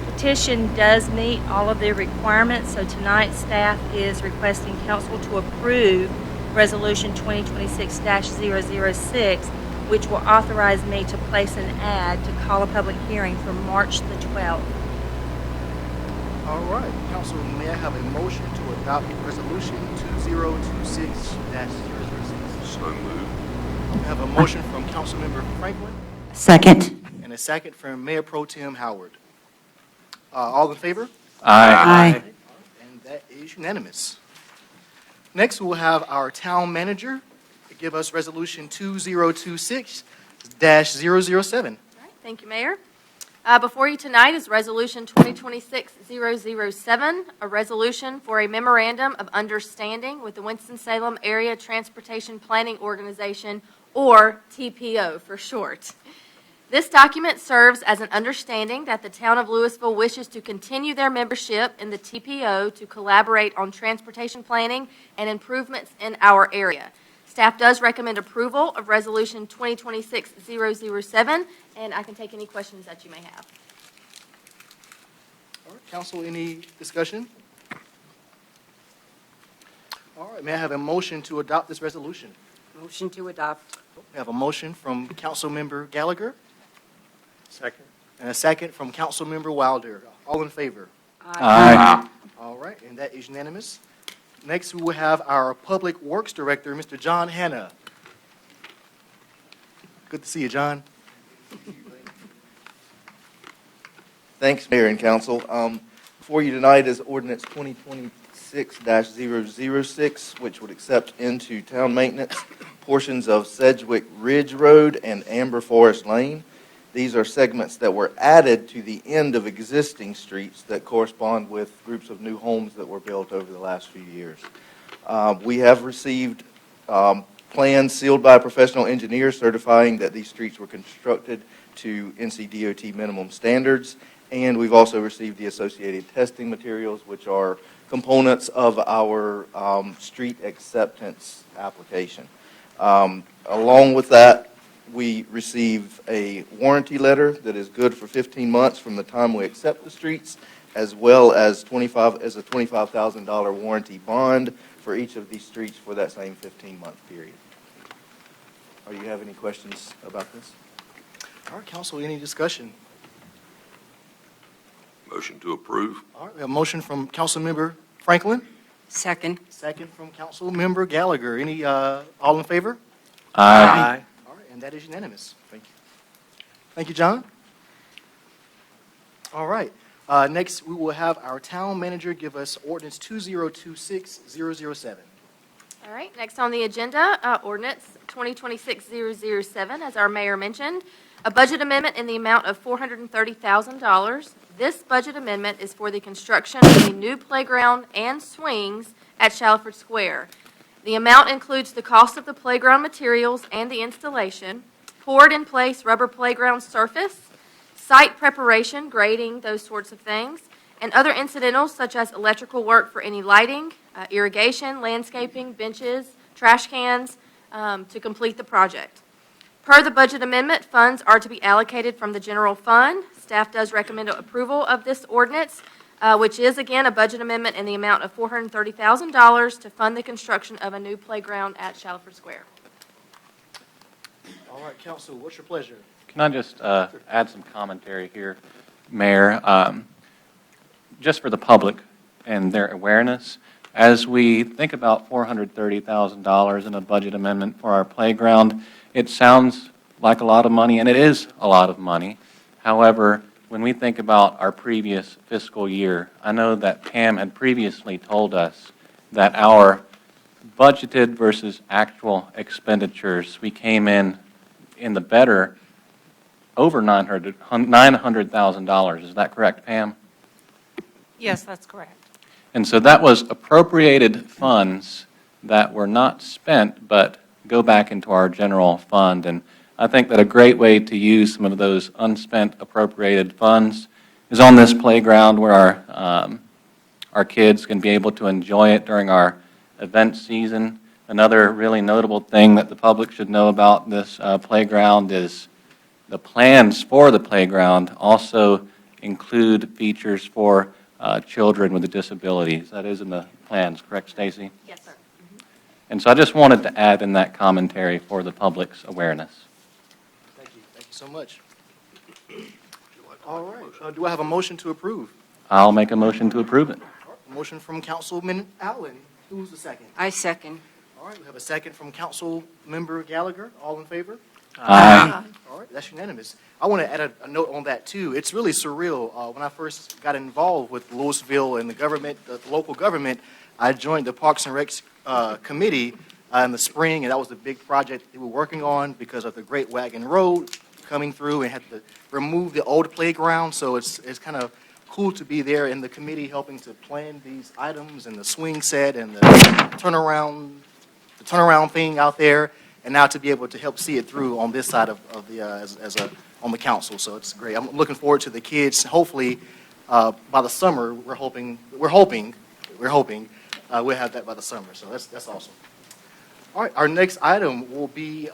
petition does meet all of the requirements, so tonight staff is requesting council to approve Resolution 2026-006, which will authorize me to place an ad to call a public hearing for March the 12th. All right, council, may I have a motion to adopt resolution 2026-006? So moved. I have a motion from Councilmember Franklin Second. and a second from Mayor Pro Tem Howard. All in favor? Aye. And that is unanimous. Next, we will have our town manager give us resolution 2026-007. Thank you, Mayor. Before you tonight is Resolution 2026-007, a resolution for a memorandum of understanding with the Winston-Salem Area Transportation Planning Organization, or TPO for short. This document serves as an understanding that the town of Lewisville wishes to continue their membership in the TPO to collaborate on transportation planning and improvements in our area. Staff does recommend approval of Resolution 2026-007, and I can take any questions that you may have. All right, council, any discussion? All right, may I have a motion to adopt this resolution? Motion to adopt. We have a motion from Councilmember Gallagher Second. and a second from Councilmember Wilder. All in favor? Aye. All right, and that is unanimous. Next, we will have our Public Works Director, Mr. John Hanna. Good to see you, John. Thanks, Mayor and Council. Before you tonight is ordinance 2026-006, which would accept into town maintenance portions of Sedgwick Ridge Road and Amber Forest Lane. These are segments that were added to the end of existing streets that correspond with groups of new homes that were built over the last few years. We have received plans sealed by a professional engineer certifying that these streets were constructed to NCDOT minimum standards, and we've also received the associated testing materials, which are components of our street acceptance application. Along with that, we receive a warranty letter that is good for 15 months from the time we accept the streets, as well as a $25,000 warranty bond for each of these streets for that same 15-month period. Do you have any questions about this? All right, council, any discussion? Motion to approve. All right, we have a motion from Councilmember Franklin, Second. second from Councilmember Gallagher. Any, all in favor? Aye. All right, and that is unanimous. Thank you. Thank you, John. All right, next we will have our town manager give us ordinance 2026-007. All right, next on the agenda, ordinance 2026-007, as our mayor mentioned, a budget amendment in the amount of $430,000. This budget amendment is for the construction of a new playground and swings at Shalford Square. The amount includes the cost of the playground materials and the installation, poured-in-place rubber playground surface, site preparation, grading, those sorts of things, and other incidentals such as electrical work for any lighting, irrigation, landscaping, benches, trash cans, to complete the project. Per the budget amendment, funds are to be allocated from the general fund. Staff does recommend approval of this ordinance, which is, again, a budget amendment in the amount of $430,000 to fund the construction of a new playground at Shalford Square. All right, council, what's your pleasure? Can I just add some commentary here, Mayor? Just for the public and their awareness, as we think about $430,000 in a budget amendment for our playground, it sounds like a lot of money, and it is a lot of money. However, when we think about our previous fiscal year, I know that Pam had previously told us that our budgeted versus actual expenditures, we came in the better over $900,000. Is that correct, Pam? Yes, that's correct. And so that was appropriated funds that were not spent but go back into our general fund. And I think that a great way to use some of those unspent appropriated funds is on this playground where our kids can be able to enjoy it during our event season. Another really notable thing that the public should know about this playground is the plans for the playground also include features for children with disabilities. That is in the plans, correct, Stacy? Yes, sir. And so I just wanted to add in that commentary for the public's awareness. Thank you so much. All right, do I have a motion to approve? I'll make a motion to approve it. A motion from Councilman Allen. Who's the second? I second. All right, we have a second from Council Member Gallagher. All in favor? Aye. All right, that's unanimous. I want to add a note on that, too. It's really surreal. When I first got involved with Lewisville and the government, the local government, I joined the Parks and Rec committee in the spring, and that was the big project they were working on because of the Great Wagon Road coming through and had to remove the old playground. So it's kind of cool to be there in the committee helping to plan these items and the swing set and the turnaround thing out there, and now to be able to help see it through on this side of the on the council. So it's great. I'm looking forward to the kids. Hopefully, by the summer, we're hoping we'll have that by the summer. So that's awesome. All right, our next item will be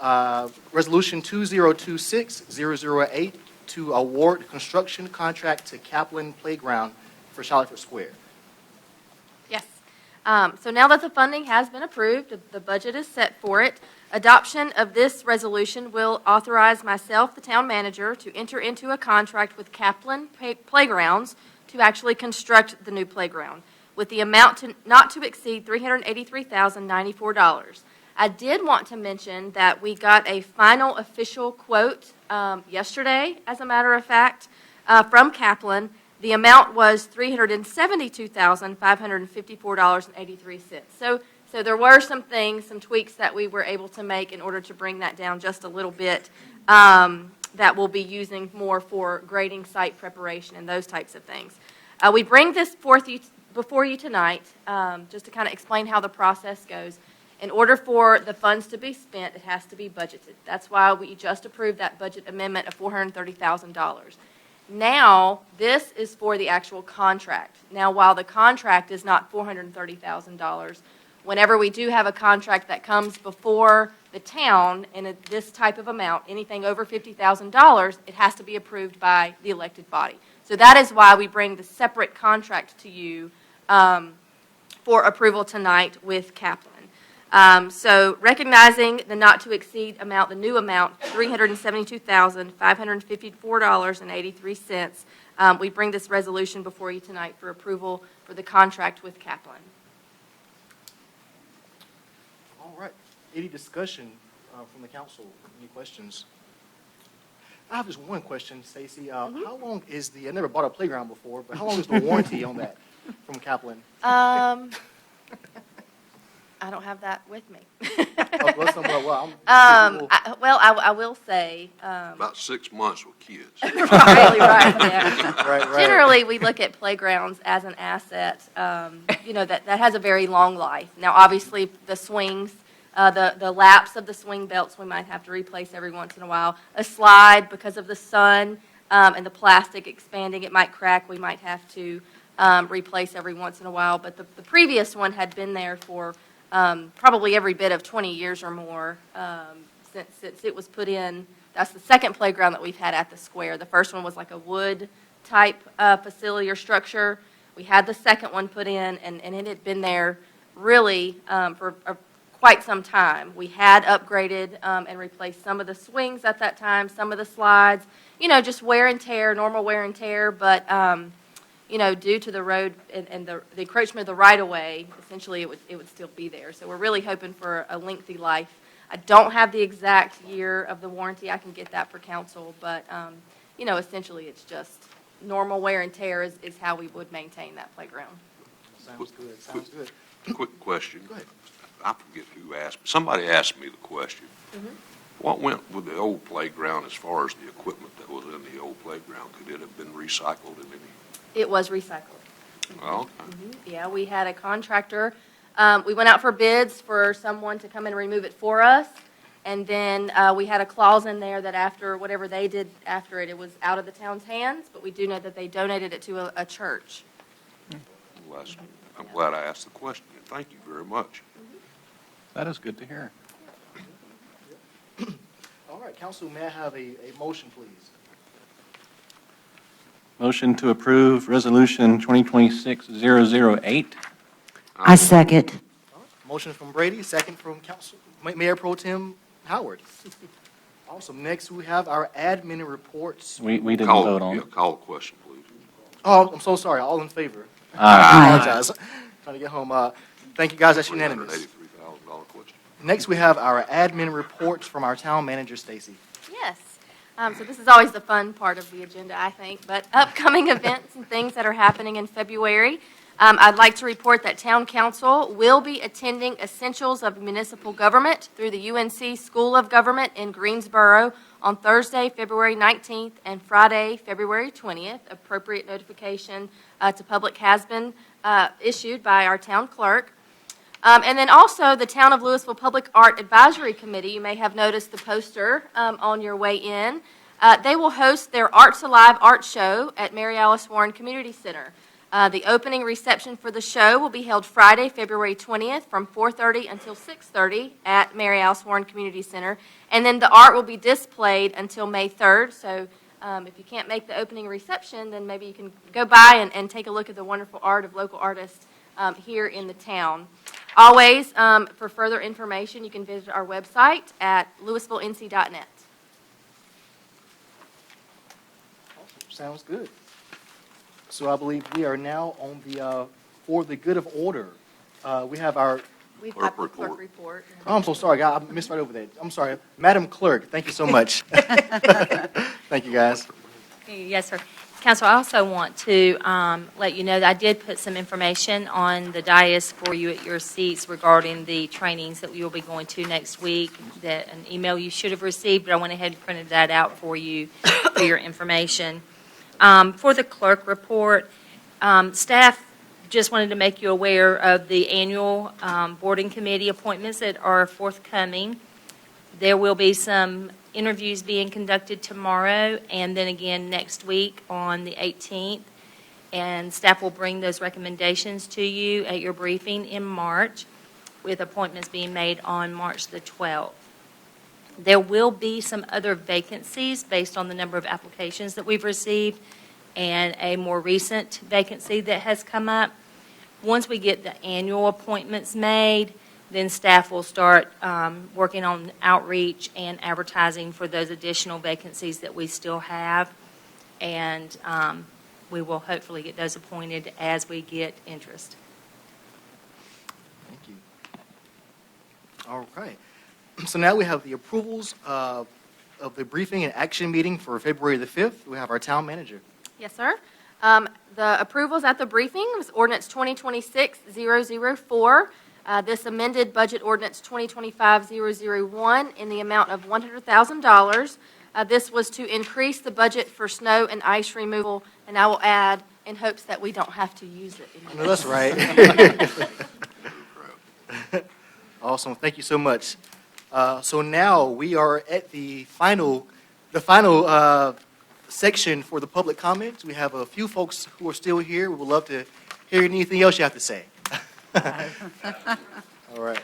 Resolution 2026-008 to award construction contract to Kaplan Playground for Charlotte Square. Yes. So now that the funding has been approved, the budget is set for it, adoption of this resolution will authorize myself, the town manager, to enter into a contract with Kaplan Playgrounds to actually construct the new playground with the amount not to exceed $383,094. I did want to mention that we got a final official quote yesterday, as a matter of fact, from Kaplan. The amount was $372,554.83. So there were some things, some tweaks that we were able to make in order to bring that down just a little bit that we'll be using more for grading, site preparation, and those types of things. We bring this before you tonight just to kind of explain how the process goes. In order for the funds to be spent, it has to be budgeted. That's why we just approved that budget amendment of $430,000. Now, this is for the actual contract. Now, while the contract is not $430,000, whenever we do have a contract that comes before the town in this type of amount, anything over $50,000, it has to be approved by the elected body. So that is why we bring the separate contract to you for approval tonight with Kaplan. So recognizing the not to exceed amount, the new amount, $372,554.83, we bring this resolution before you tonight for approval for the contract with Kaplan. All right. Any discussion from the council? Any questions? I have just one question, Stacy. How long is I never bought a playground before, but how long is the warranty on that from Kaplan? I don't have that with me. I will say. About 6 months with kids. Really right, yeah. Right. Generally, we look at playgrounds as an asset, that has a very long life. Now, obviously, the swings, the laps of the swing belts we might have to replace every once in a while. A slide, because of the sun and the plastic expanding, it might crack. We might have to replace every once in a while. But the previous one had been there for probably every bit of 20 years or more since it was put in. That's the second playground that we've had at the square. The first one was like a wood type facility or structure. We had the second one put in, and it had been there really for quite some time. We had upgraded and replaced some of the swings at that time, some of the slides, just wear and tear, normal wear and tear, but due to the road and the encroachment of the right-of-way, essentially it would still be there. So we're really hoping for a lengthy life. I don't have the exact year of the warranty. I can get that for council, but, essentially it's just normal wear and tear is how we would maintain that playground. Sounds good. Quick question. Go ahead. I forget who asked. Somebody asked me the question. What went with the old playground as far as the equipment that was in the old playground? Could it have been recycled in any? It was recycled. Well, okay. Yeah, we had a contractor. We went out for bids for someone to come and remove it for us. And then we had a clause in there that after whatever they did after it, it was out of the town's hands. But we do know that they donated it to a church. Well, I'm glad I asked the question. And thank you very much. That is good to hear. All right, council, may I have a motion, please? Motion to approve Resolution 2026-008. I second. Motion from Brady, second from Mayor Pro Tem Howard. Awesome. Next, we have our admin reports. We didn't Call, vote on yeah, it. call the question, please. Oh, I'm so sorry. All in favor? Aye. I apologize. Trying to get home. Thank you, guys. That's unanimous. $383,000 question. Next, we have our admin reports from our town manager, Stacy. Yes. So this is always the fun part of the agenda, I think, but upcoming events and things that are happening in February. I'd like to report that Town Council will be attending Essentials of Municipal Government through the UNC School of Government in Greensboro on Thursday, February 19th, and Friday, February 20th. Appropriate notification to public has been issued by our town clerk. And then also the Town of Lewisville Public Art Advisory Committee, you may have noticed the poster on your way in. They will host their Arts Alive art show at Mary Alice Warren Community Center. The opening reception for the show will be held Friday, February 20th from 4:30 until 6:30 at Mary Alice Warren Community Center. And then the art will be displayed until May 3rd. So if you can't make the opening reception, then maybe you can go by and take a look at the wonderful art of local artists here in the town. Always, for further information, you can visit our website at lewisvillenc.net. Sounds good. So I believe we are now on the, for the good of order. We have our, We've got the clerk report. oh, I'm so sorry, I missed right over that. I'm sorry. Madam Clerk, thank you so much. Thank you, guys. Yes, sir. Council, I also want to let you know that I did put some information on the dais for you at your seats regarding the trainings that we will be going to next week, that an email you should have received, but I went ahead and printed that out for you for your information. For the clerk report, staff just wanted to make you aware of the annual boarding committee appointments that are forthcoming. There will be some interviews being conducted tomorrow and then again next week on the 18th. And staff will bring those recommendations to you at your briefing in March, with appointments being made on March the 12th. There will be some other vacancies based on the number of applications that we've received and a more recent vacancy that has come up. Once we get the annual appointments made, then staff will start working on outreach and advertising for those additional vacancies that we still have. And we will hopefully get those appointed as we get interest. Thank you. All right. So now we have the approvals of the briefing and action meeting for February the 5th. We have our town manager. Yes, sir. The approvals at the briefing was ordinance 2026-004. This amended budget ordinance 2025-001 in the amount of $100,000. This was to increase the budget for snow and ice removal, and I will add, in hopes that we don't have to use it anymore. No, that's right. Awesome. Thank you so much. So now we are at the final section for the public comments. We have a few folks who are still here. We would love to hear anything else you have to say. All right.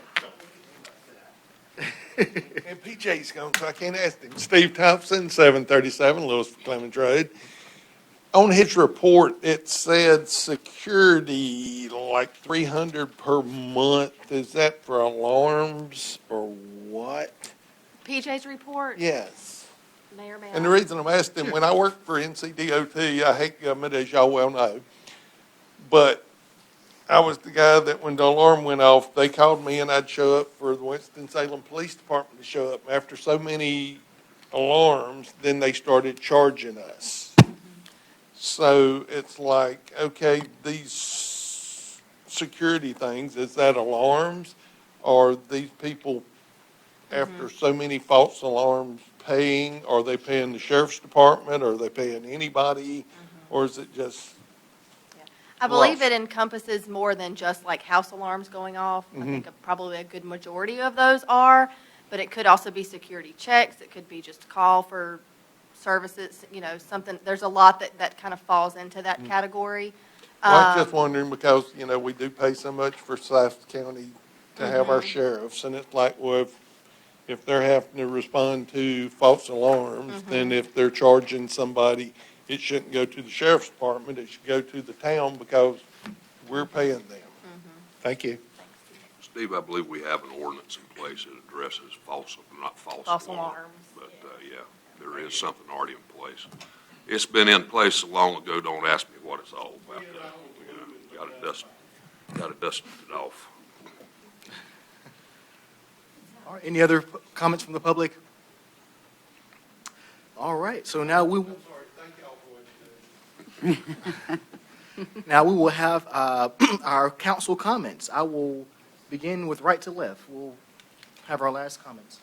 And PJ's gone, so I can't ask him. Steve Thompson, 737 Lewisville Clemens Road. On his report, it said security, like 300 per month. Is that for alarms or what? PJ's report? Yes. Mayor, may And the I? reason I'm asking, when I worked for NCDOT, I hate government, as y'all well know, but I was the guy that when the alarm went off, they called me and I'd show up for the Winston-Salem Police Department to show up. After so many alarms, then they started charging us. So it's like, okay, these security things, is that alarms? Or these people, after so many false alarms, paying? Are they paying the sheriff's department? Are they paying anybody? Or is it just... I believe it encompasses more than just like house alarms going off. I Mhm. think probably a good majority of those are, but it could also be security checks. It could be just a call for services, you know, something. There's a lot that kind of falls into that category. Well, I was just wondering because, you know, we do pay so much for South County to have our sheriffs, and it's like, well, if they're having to respond to false alarms, then if they're charging somebody, it shouldn't go to the sheriff's department, it should go to the town because we're paying them. Thank you. Steve, I believe we have an ordinance in place that addresses not false False alarms. alarms. But, yeah, there is something already in place. It's been in place so long ago, don't ask me what it's all about. Got to dust it off. All right, any other comments from the public? All right, so now we will. Now we will have our council comments. I will begin with right to left. We'll have our last comments.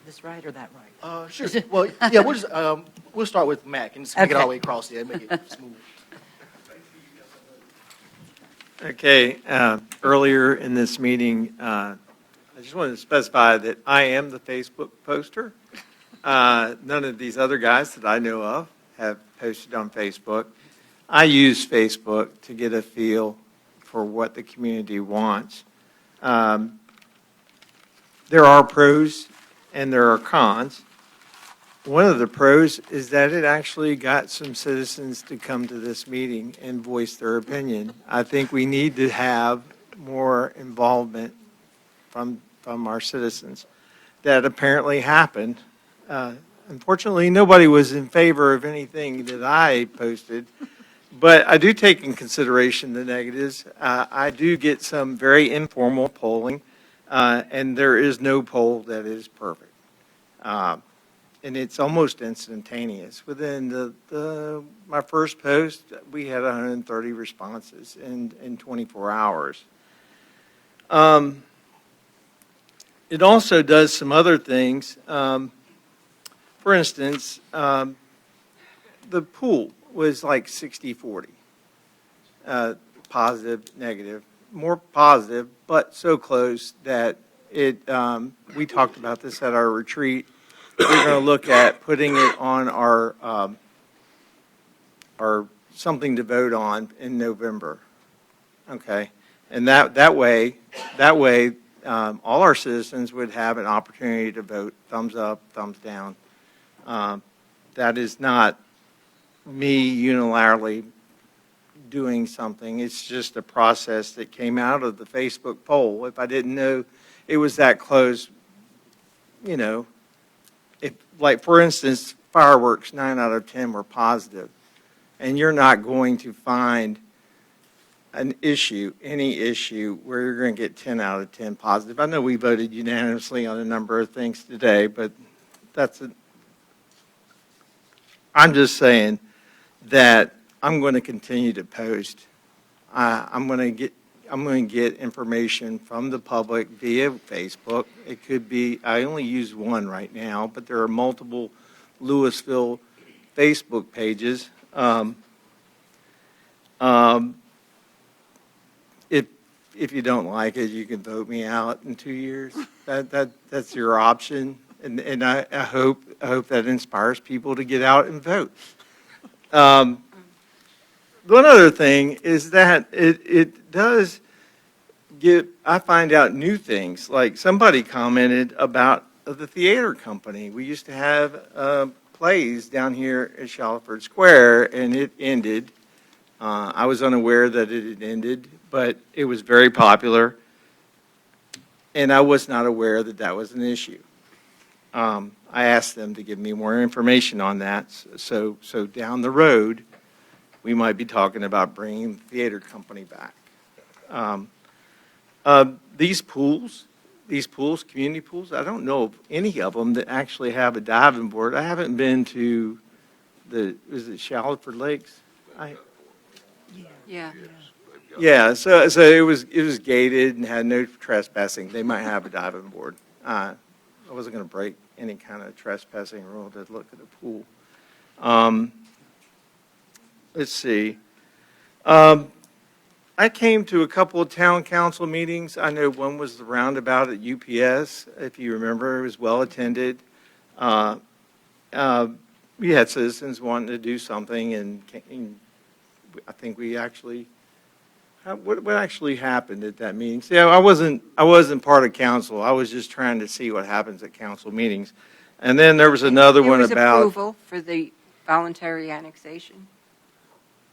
This right or that right? Sure. Well, yeah, we'll start with Mac and just make it all the Okay. way across there, make it smooth. Okay, earlier in this meeting, I just wanted to specify that I am the Facebook poster. None of these other guys that I know of have posted on Facebook. I use Facebook to get a feel for what the community wants. There are pros and there are cons. One of the pros is that it actually got some citizens to come to this meeting and voice their opinion. I think we need to have more involvement from our citizens. That apparently happened. Unfortunately, nobody was in favor of anything that I posted, but I do take in consideration the negatives. I do get some very informal polling, and there is no poll that is perfect. And it's almost instantaneous. Within my first post, we had 130 responses in 24 hours. It also does some other things. For instance, the pool was like 60-40, positive, negative, more positive, but so close that we talked about this at our retreat. We're going to look at putting it on our something to vote on in November. Okay, and that way, all our citizens would have an opportunity to vote thumbs up, thumbs down. That is not me unilaterally doing something. It's just a process that came out of the Facebook poll. If I didn't know it was that close, if, like, for instance, fireworks, 9 out of 10 were positive, and you're not going to find any issue where you're going to get 10 out of 10 positive. I know we voted unanimously on a number of things today, but I'm just saying that I'm going to continue to post. I'm going to get information from the public via Facebook. It could be, I only use one right now, but there are multiple Lewisville Facebook pages. If you don't like it, you can vote me out in 2 years. That's your option, and I hope that inspires people to get out and vote. One other thing is that it does I find out new things. Like somebody commented about the theater company. We used to have plays down here at Shalford Square, and it ended. I was unaware that it had ended, but it was very popular, and I was not aware that that was an issue. I asked them to give me more information on that, so down the road, we might be talking about bringing the theater company back. These pools, community pools, I don't know of any of them that actually have a diving board. I haven't been to is it Shalford Lakes? Yeah. Yeah, so it was gated and had no trespassing. They might have a diving board. I wasn't going to break any kind of trespassing rule to look at a pool. Let's see. I came to a couple of town council meetings. I know one was the roundabout at UPS, if you remember. It was well attended. We had citizens wanting to do something, and I think we actually. What actually happened at that meeting? See, I wasn't part of council. I was just trying to see what happens at council meetings. And then there was another one about There was approval for the voluntary annexation.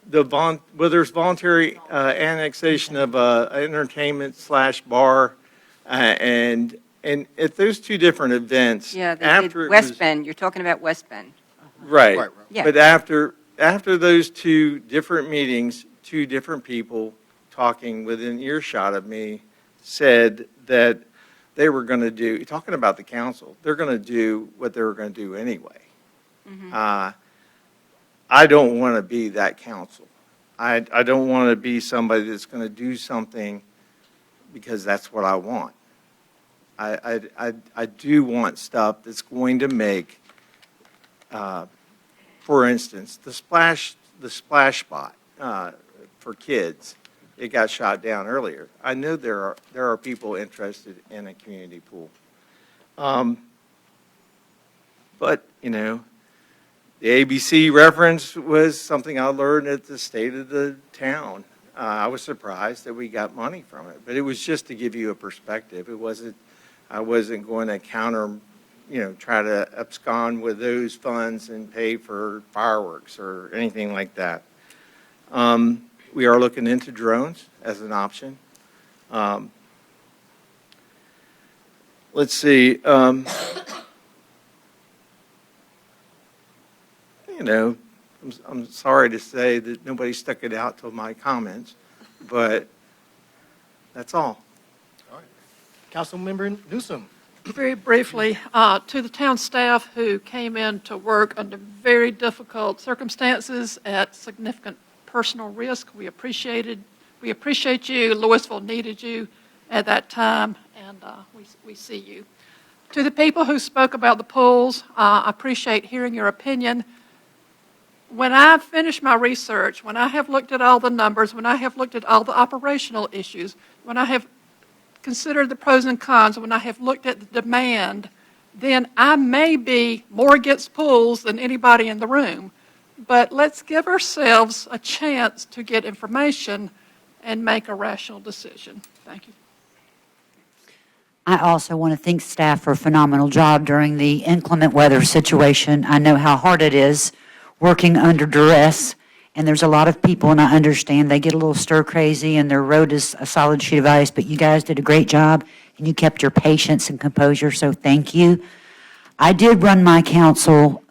there's voluntary annexation of entertainment /bar And at those two different events, Yeah, they did after it West was, Bend. You're talking about West Bend. right. Right. Yeah. But after those two different meetings, two different people talking within earshot of me said that they were going to do, talking about the council, they're going to do what they were going to do anyway. I don't want to be that council. I don't want to be somebody that's going to do something because that's what I want. I do want stuff that's going to make, for instance, the splash spot for kids. It got shot down earlier. I know there are people interested in a community pool. But, you know, the ABC reference was something I learned at the State of the Town. I was surprised that we got money from it, but it was just to give you a perspective. I wasn't going to try to abscond with those funds and pay for fireworks or anything like that. We are looking into drones as an option. Let's see. I'm sorry to say that nobody stuck it out till my comments, but that's all. All right. Councilmember Newsom. Very briefly, to the town staff who came in to work under very difficult circumstances at significant personal risk, we appreciate you. Lewisville needed you at that time, and we see you. To the people who spoke about the pools, I appreciate hearing your opinion. When I finish my research, when I have looked at all the numbers, when I have looked at all the operational issues, when I have considered the pros and cons, when I have looked at the demand, then I may be more against pools than anybody in the room. But let's give ourselves a chance to get information and make a rational decision. Thank you. I also want to thank staff for a phenomenal job during the inclement weather situation. I know how hard it is working under duress, and there's a lot of people, and I understand they get a little stir crazy and their road is a solid sheet of ice, but you guys did a great job and you kept your patience and composure, so thank you. I did run my council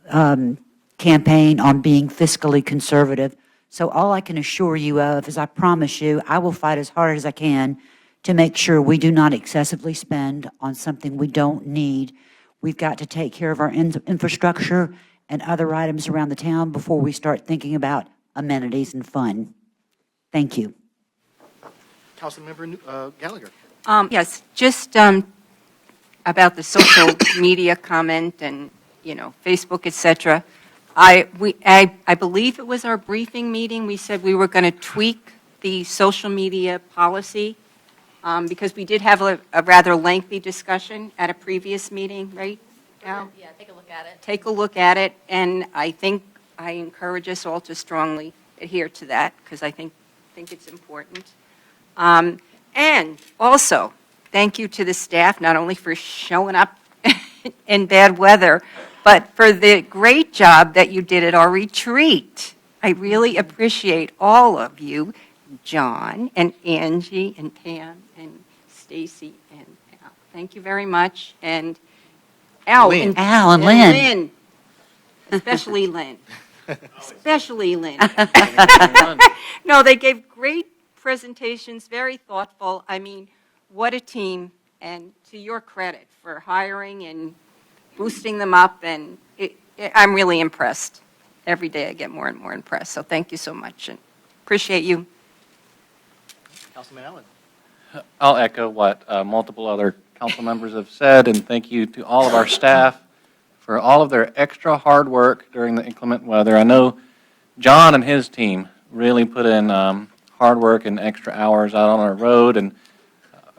campaign on being fiscally conservative, so all I can assure you of is I promise you I will fight as hard as I can to make sure we do not excessively spend on something we don't need. We've got to take care of our infrastructure and other items around the town before we start thinking about amenities and fun. Thank you. Councilmember Gallagher. Yes, just about the social media comment and, Facebook, et cetera. I believe it was our briefing meeting. We said we were going to tweak the social media policy because we did have a rather lengthy discussion at a previous meeting, right, Al? Yeah, take a look at it. Take a look at it, and I think I encourage us all to strongly adhere to that because I think it's important. And also, thank you to the staff, not only for showing up in bad weather, but for the great job that you did at our retreat. I really appreciate all of you, John and Angie and Pam and Stacy and Al. Thank you very much. And Al Lynn. Al and Lynn. Especially Lynn. Especially Lynn. No, they gave great presentations, very thoughtful. I mean, what a team. And to your credit for hiring and boosting them up. And I'm really impressed. Every day I get more and more impressed. So thank you so much and appreciate you. Councilman Allen. I'll echo what multiple other council members have said, and thank you to all of our staff for all of their extra hard work during the inclement weather. I know John and his team really put in hard work and extra hours out on our road and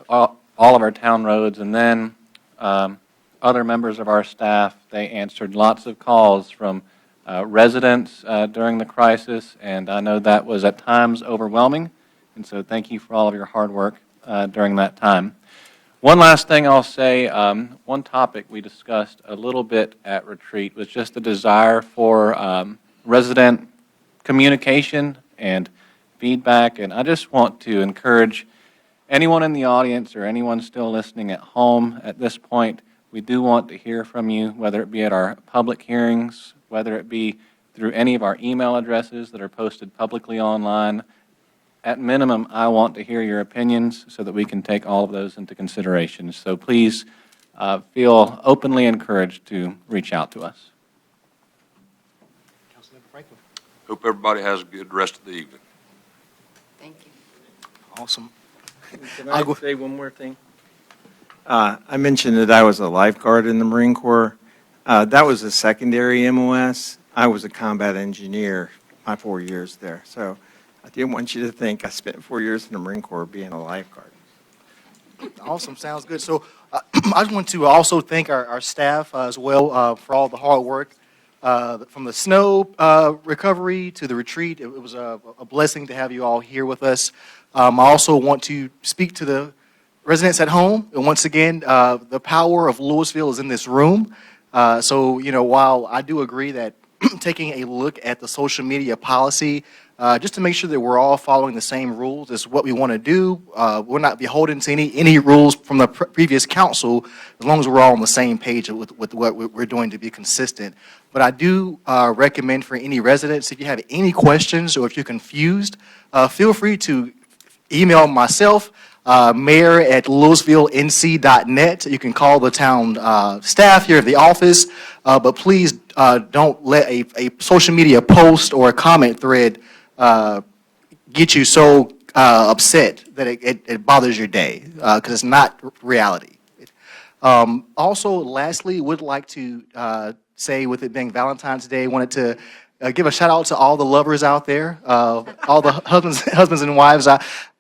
all of our town roads, and then other members of our staff, they answered lots of calls from residents during the crisis, and I know that was at times overwhelming, and so thank you for all of your hard work during that time. One last thing I'll say, one topic we discussed a little bit at retreat was just the desire for resident communication and feedback, and I just want to encourage anyone in the audience or anyone still listening at home at this point, we do want to hear from you, whether it be at our public hearings, whether it be through any of our email addresses that are posted publicly online. At minimum, I want to hear your opinions so that we can take all of those into consideration. So please feel openly encouraged to reach out to us. Councilmember Franklin. Hope everybody has a good rest of the evening. Thank you. Awesome. Can I'll I go- say one more thing? I mentioned that I was a lifeguard in the Marine Corps. That was a secondary MOS. I was a combat engineer my 4 years there. So I didn't want you to think I spent 4 years in the Marine Corps being a lifeguard. Awesome, sounds good. So I just want to also thank our staff as well for all the hard work. From the snow recovery to the retreat, it was a blessing to have you all here with us. I also want to speak to the residents at home. And once again, the power of Lewisville is in this room. So, while I do agree that taking a look at the social media policy, just to make sure that we're all following the same rules is what we want to do. We're not beholden to any rules from the previous council, as long as we're all on the same page with what we're doing to be consistent. But I do recommend for any residents, if you have any questions or if you're confused, feel free to email myself, mayor@louisvillenc.net. You can call the town staff here at the office, but please don't let a social media post or a comment thread get you so upset that it bothers your day, because it's not reality. Also, lastly, would like to say, with it being Valentine's Day, wanted to give a shout out to all the lovers out there, all the husbands and wives.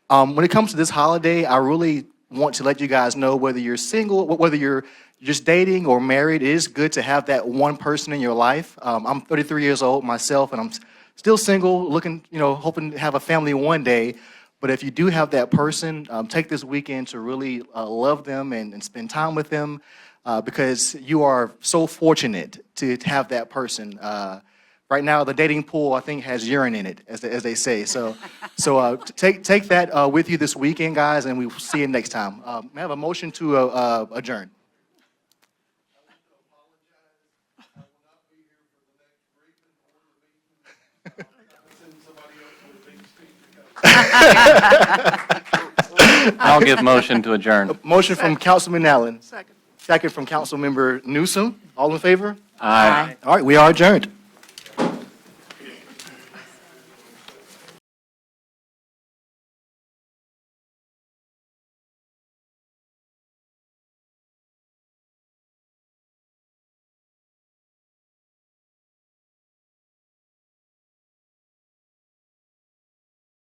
When it comes to this holiday, I really want to let you guys know, whether you're single, whether you're just dating or married, it is good to have that one person in your life. I'm 33 years old myself, and I'm still single, hoping to have a family one day. But if you do have that person, take this weekend to really love them and spend time with them, because you are so fortunate to have that person. Right now, the dating pool, I think, has urine in it, as they say. So take that with you this weekend, guys, and we will see you next time. May I have a motion to adjourn? I'll give motion to adjourn. Motion from Councilman Allen. Second from Councilmember Newsom. All in favor? Aye. All right, we are adjourned.